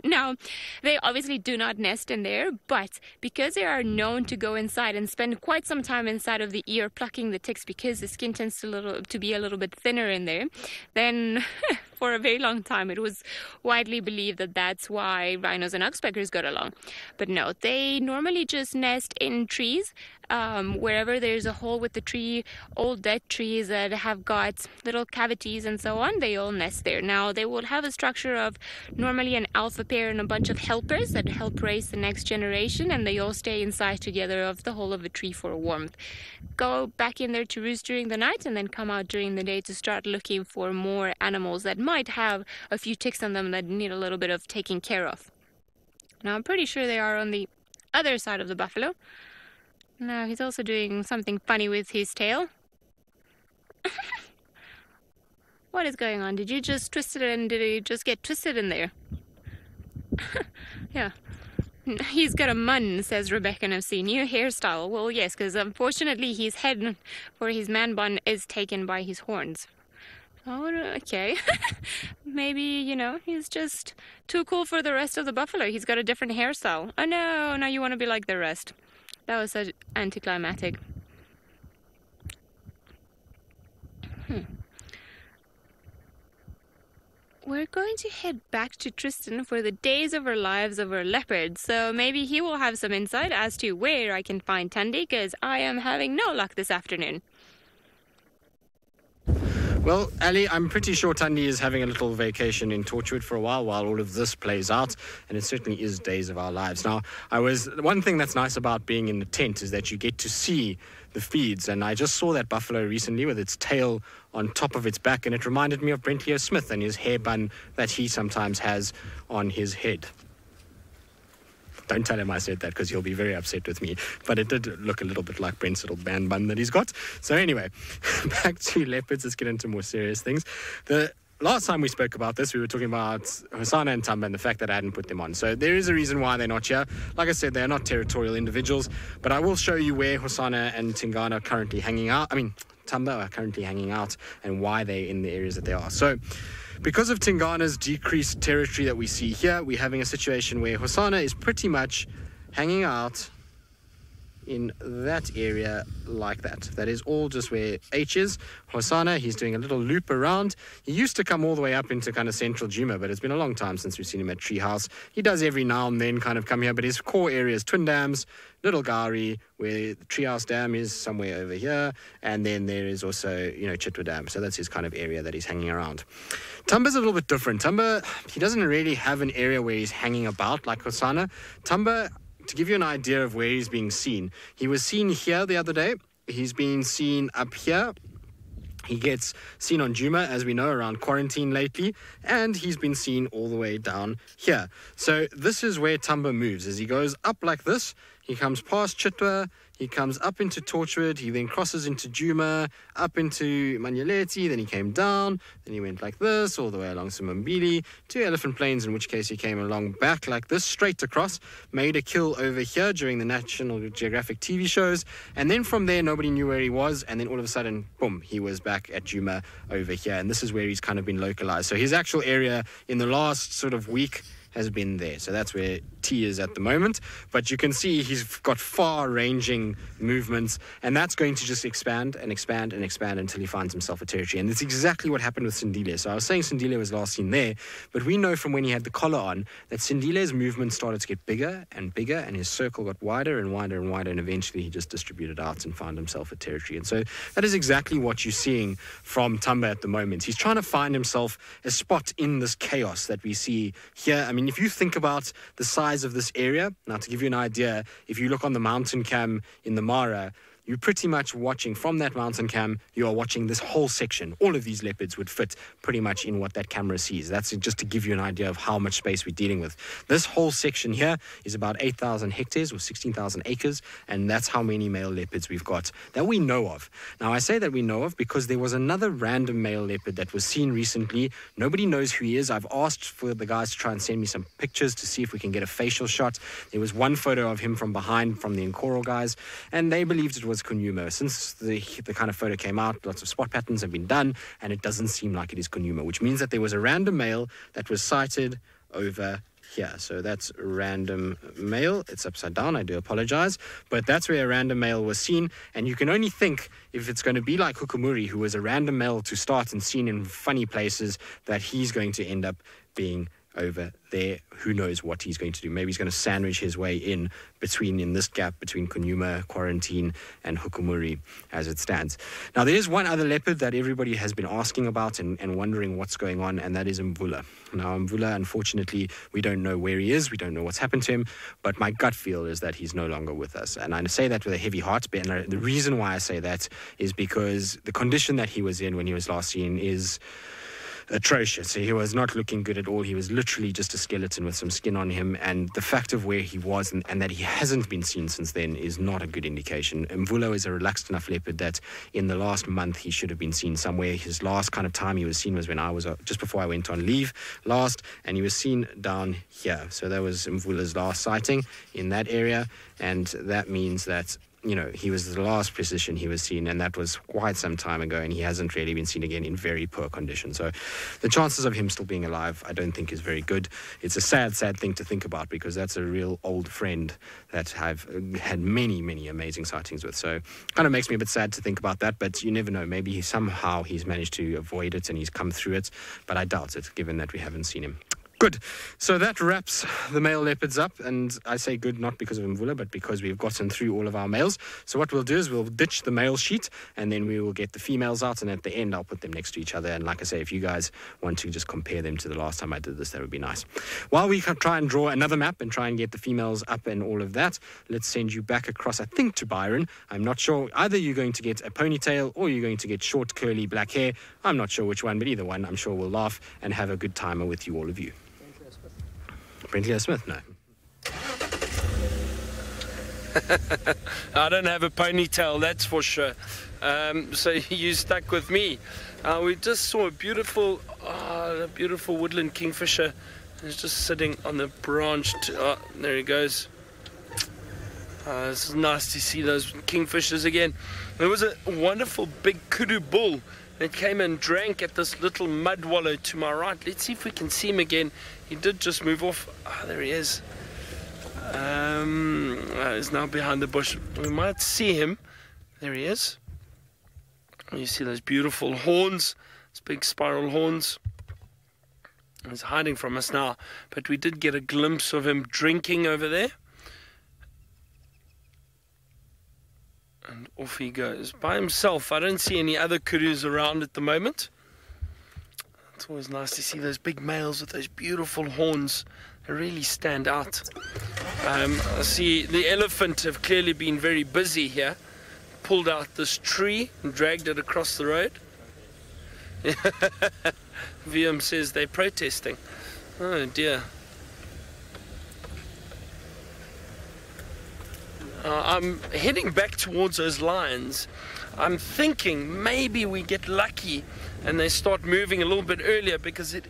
Now, they obviously do not nest in there, but because they are known to go inside and spend quite some time inside of the ear plucking the ticks, because the skin tends to be a little bit thinner in there, then for a very long time it was widely believed that that's why rhinos and oxpeckers got along. But no, they normally just nest in trees. Wherever there's a hole with the tree, old dead trees that have got little cavities and so on, they all nest there. Now, they will have a structure of normally an alpha pair and a bunch of helpers that help raise the next generation, and they all stay inside together of the hole of a tree for warmth. Go back in there to roost during the night and then come out during the day to start looking for more animals that might have a few ticks on them that need a little bit of taking care of. Now, I'm pretty sure they are on the other side of the buffalo. Now, he's also doing something funny with his tail. What is going on? Did you just twist it in? Did he just get twisted in there? Yeah. He's got a mun, says Rebecca Nafsi. New hairstyle. Well, yes, because unfortunately his head for his man bun is taken by his horns. Oh, okay. Maybe, you know, he's just too cool for the rest of the buffalo. He's got a different hairstyle. Oh, no, now you want to be like the rest. That was so anticlimactic. We're going to head back to Tristan for the days of our lives of our leopards. So maybe he will have some insight as to where I can find Tundi, because I am having no luck this afternoon. Well, Ali, I'm pretty sure Tundi is having a little vacation in Torchwood for a while all of this plays out, and it certainly is days of our lives. Now, one thing that's nice about being in the tent is that you get to see the feeds, and I just saw that buffalo recently with its tail on top of its back, and it reminded me of Brent Leo Smith and his hair bun that he sometimes has on his head. Don't tell him I said that, because he'll be very upset with me. But it did look a little bit like Brent's little band bun that he's got. So anyway, back to leopards. Let's get into more serious things. The last time we spoke about this, we were talking about Hosanna and Tamba and the fact that I hadn't put them on. So there is a reason why they're not here. Like I said, they're not territorial individuals. But I will show you where Hosanna and Tingana are currently hanging out. Tamba are currently hanging out and why they're in the areas that they are. So because of Tingana's decreased territory that we see here, we're having a situation where Hosanna is pretty much hanging out in that area like that. That is all just where H is. Hosana, he's doing a little loop around. He used to come all the way up into kind of central Djuma, but it's been a long time since we've seen him at Treehouse. He does every now and then kind of come here, but his core area is Twin Dams, Little Gowrie, where the Treehouse Dam is somewhere over here, and then there is also, Chitwa Dam. So that's his kind of area that he's hanging around. Tumba's a little bit different. Tumba, he doesn't really have an area where he's hanging about like Hosana. Tumba, to give you an idea of where he's being seen, he was seen here the other day. He's been seen up here. He gets seen on Djuma, as we know, around quarantine lately, and he's been seen all the way down here. So this is where Tumba moves. As he goes up like this, he comes past Chitwa, he comes up into Torchwood, he then crosses into Djuma, up into Manyeleti, then he came down, then he went like this, all the way along Simbambili, to Elephant Plains, in which case he came along back like this, straight across, made a kill over here during the National Geographic TV shows, and then from there nobody knew where he was, and then all of a sudden, boom, he was back at Djuma over here, and this is where he's kind of been localized. So his actual area in the last sort of week has been there. So that's where T is at the moment. But you can see he's got far-ranging movements, and that's going to just expand and expand and expand until he finds himself a territory. And it's exactly what happened with Sindile. So I was saying Sindile was last seen there, but we know from when he had the collar on that Sindile's movement started to get bigger and bigger, and his circle got wider and wider and wider, and eventually he just distributed out and found himself a territory. And so that is exactly what you're seeing from Tumba at the moment. He's trying to find himself a spot in this chaos that we see here. I mean, if you think about the size of this area, now to give you an idea, if you look on the mountain cam in the Mara, you're pretty much watching from that mountain cam, you are watching this whole section. All of these leopards would fit pretty much in what that camera sees. That's just to give you an idea of how much space we're dealing with. This whole section here is about 8,000 hectares or 16,000 acres, and that's how many male leopards we've got that we know of. Now, I say that we know of because there was another random male leopard that was seen recently. Nobody knows who he is. I've asked for the guys to try and send me some pictures to see if we can get a facial shot. There was one photo of him from behind from the Nkoro guys, and they believed it was Kunyuma. Since the kind of photo came out, lots of spot patterns have been done, and it doesn't seem like it is Kunyuma, which means that there was a random male that was sighted over here. So that's a random male. It's upside down, I do apologize, but that's where a random male was seen, and you can only think if it's going to be like Hukumuri, who was a random male to start and seen in funny places, that he's going to end up being over there. Who knows what he's going to do? Maybe he's going to sandwich his way in this gap between Kunyuma, Quarantine, and Hukumuri as it stands. Now, there is one other leopard that everybody has been asking about and wondering what's going on, and that is Mvula. Now, Mvula, unfortunately, we don't know where he is. We don't know what's happened to him, but my gut feel is that he's no longer with us. And I say that with a heavy heart, and the reason why I say that is because the condition that he was in when he was last seen is atrocious. He was not looking good at all. He was literally just a skeleton with some skin on him, and the fact of where he was and that he hasn't been seen since then is not a good indication. Mvulo is a relaxed enough leopard that in the last month he should have been seen somewhere. His last kind of time he was seen was when I was just before I went on leave last, and he was seen down here. So that was Mvula's last sighting in that area, and that means that he was the last position he was seen, and that was quite some time ago, and he hasn't really been seen again in very poor condition. So the chances of him still being alive, I don't think is very good. It's a sad, sad thing to think about, because that's a real old friend that I've had many, many amazing sightings with. So kind of makes me a bit sad to think about that, but you never know. Maybe somehow he's managed to avoid it and he's come through it, but I doubt it, given that we haven't seen him. Good. So that wraps the male leopards up, and I say good not because of Mvula, but because we've gotten through all of our males. So what we'll do is we'll ditch the male sheet, and then we will get the females out, and at the end I'll put them next to each other. And like I say, if you guys want to just compare them to the last time I did this, that would be nice. While we try and draw another map and try and get the females up and all of that, let's send you back across, I think, to Byron. I'm not sure. Either you're going to get a ponytail or you're going to get short, curly, black hair. I'm not sure which one, but either one, I'm sure we'll laugh and have a good time with you, all of you. Brentley Smith, no. I don't have a ponytail, that's for sure. So you stuck with me. We just saw a beautiful woodland kingfisher. He's just sitting on the branch. There he goes. It's nice to see those kingfishers again. There was a wonderful big kudu bull that came and drank at this little mud wallow to my right. Let's see if we can see him again. He did just move off. There he is. He's now behind the bush. We might see him. There he is. You see those beautiful horns, those big spiral horns. He's hiding from us now, but we did get a glimpse of him drinking over there. And off he goes by himself. I don't see any other kurus around at the moment. It's always nice to see those big males with those beautiful horns. They really stand out. I see the elephant have clearly been very busy here. Pulled out this tree and dragged it across the road. VM says they're protesting. Oh dear. I'm heading back towards those lions. I'm thinking maybe we get lucky and they start moving a little bit earlier, because it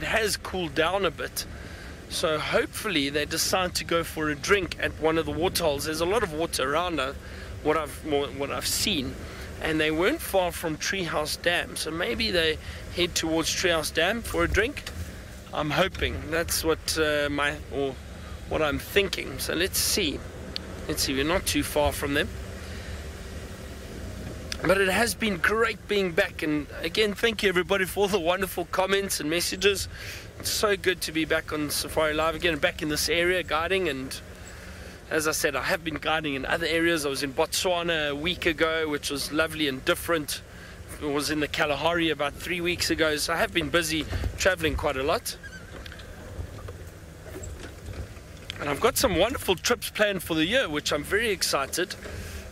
has cooled down a bit. So hopefully they decide to go for a drink at one of the waterholes. There's a lot of water around what I've seen, and they weren't far from Treehouse Dam, so maybe they head towards Treehouse Dam for a drink. I'm hoping that's what what I'm thinking. So let's see. We're not too far from them. But it has been great being back, and again, thank you everybody for all the wonderful comments and messages. It's so good to be back on Safari Live again, back in this area guiding. And as I said, I have been guiding in other areas. I was in Botswana a week ago, which was lovely and different. I was in the Kalahari about 3 weeks ago, so I have been busy traveling quite a lot. And I've got some wonderful trips planned for the year, which I'm very excited.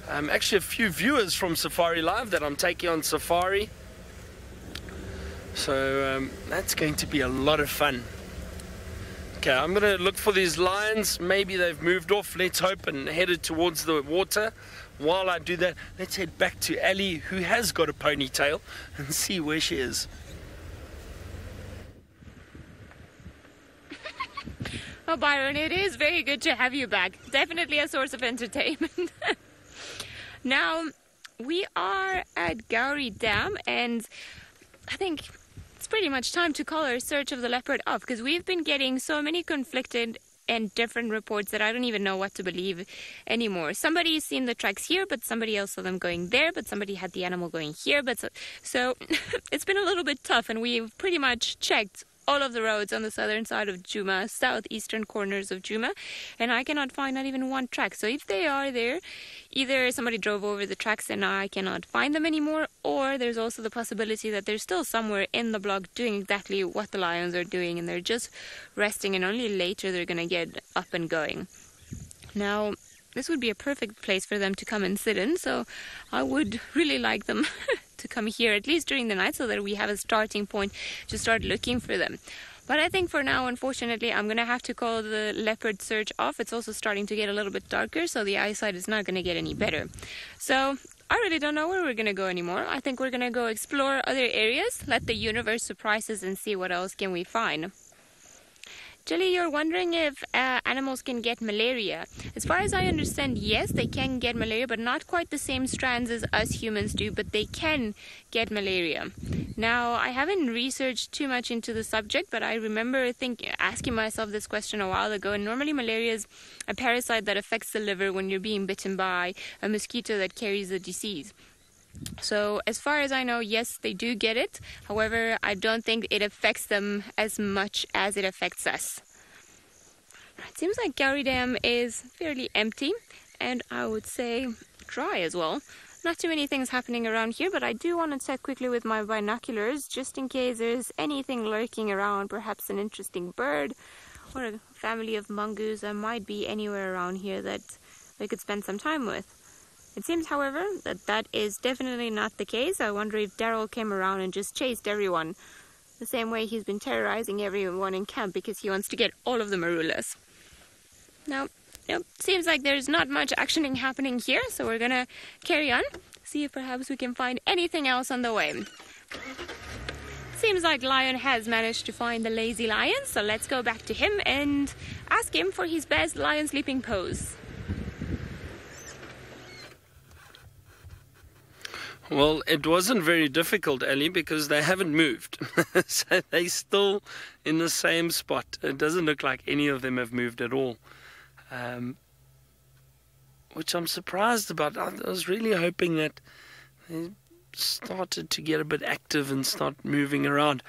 Actually a few viewers from Safari Live that I'm taking on safari. So that's going to be a lot of fun. Okay, I'm going to look for these lions. Maybe they've moved off, let's hope, and headed towards the water. While I do that, let's head back to Ali, who has got a ponytail, and see where she is. Oh, Byron, it is very good to have you back. Definitely a source of entertainment. Now, we are at Gowrie Dam, and I think it's pretty much time to call our search of the leopard off, because we've been getting so many conflicted and different reports that I don't even know what to believe anymore. Somebody's seen the tracks here, but somebody else saw them going there, but somebody had the animal going here. So it's been a little bit tough, and we've pretty much checked all of the roads on the southern side of Djuma, southeastern corners of Djuma, and I cannot find not even one track. So if they are there, either somebody drove over the tracks and I cannot find them anymore, or there's also the possibility that they're still somewhere in the block doing exactly what the lions are doing, and they're just resting, and only later they're going to get up and going. Now, this would be a perfect place for them to come and sit in, so I would really like them to come here at least during the night, so that we have a starting point to start looking for them. But I think for now, unfortunately, I'm going to have to call the leopard search off. It's also starting to get a little bit darker, so the eyesight is not going to get any better. So I really don't know where we're going to go anymore. I think we're going to go explore other areas, let the universe surprise us, and see what else can we find. Julie, you're wondering if animals can get malaria. As far as I understand, yes, they can get malaria, but not quite the same strands as us humans do, but they can get malaria. Now, I haven't researched too much into the subject, but I remember asking myself this question a while ago, and normally malaria is a parasite that affects the liver when you're being bitten by a mosquito that carries the disease. So as far as I know, yes, they do get it. However, I don't think it affects them as much as it affects us. It seems like Gowrie Dam is fairly empty, and I would say dry as well. Not too many things happening around here, but I do want to check quickly with my binoculars just in case there's anything lurking around, perhaps an interesting bird or a family of mongoose that might be anywhere around here that we could spend some time with. It seems, however, that is definitely not the case. I wonder if Daryl came around and just chased everyone the same way he's been terrorizing everyone in camp because he wants to get all of the marulas. Now, seems like there's not much actioning happening here, so we're gonna carry on, see if perhaps we can find anything else on the way. Seems like Lion has managed to find the lazy lion, so let's go back to him and ask him for his best lion sleeping pose. Well, it wasn't very difficult, Ali, because they haven't moved. So they're still in the same spot. It doesn't look like any of them have moved at all. which I'm surprised about. I was really hoping that they started to get a bit active and start moving around.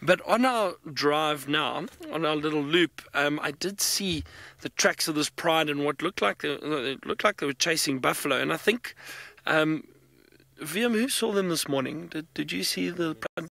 But on our drive now, on our little loop, I did see the tracks of this pride and what looked like they were chasing buffalo. And I think, Viam, who saw them this morning? Did you see the pride?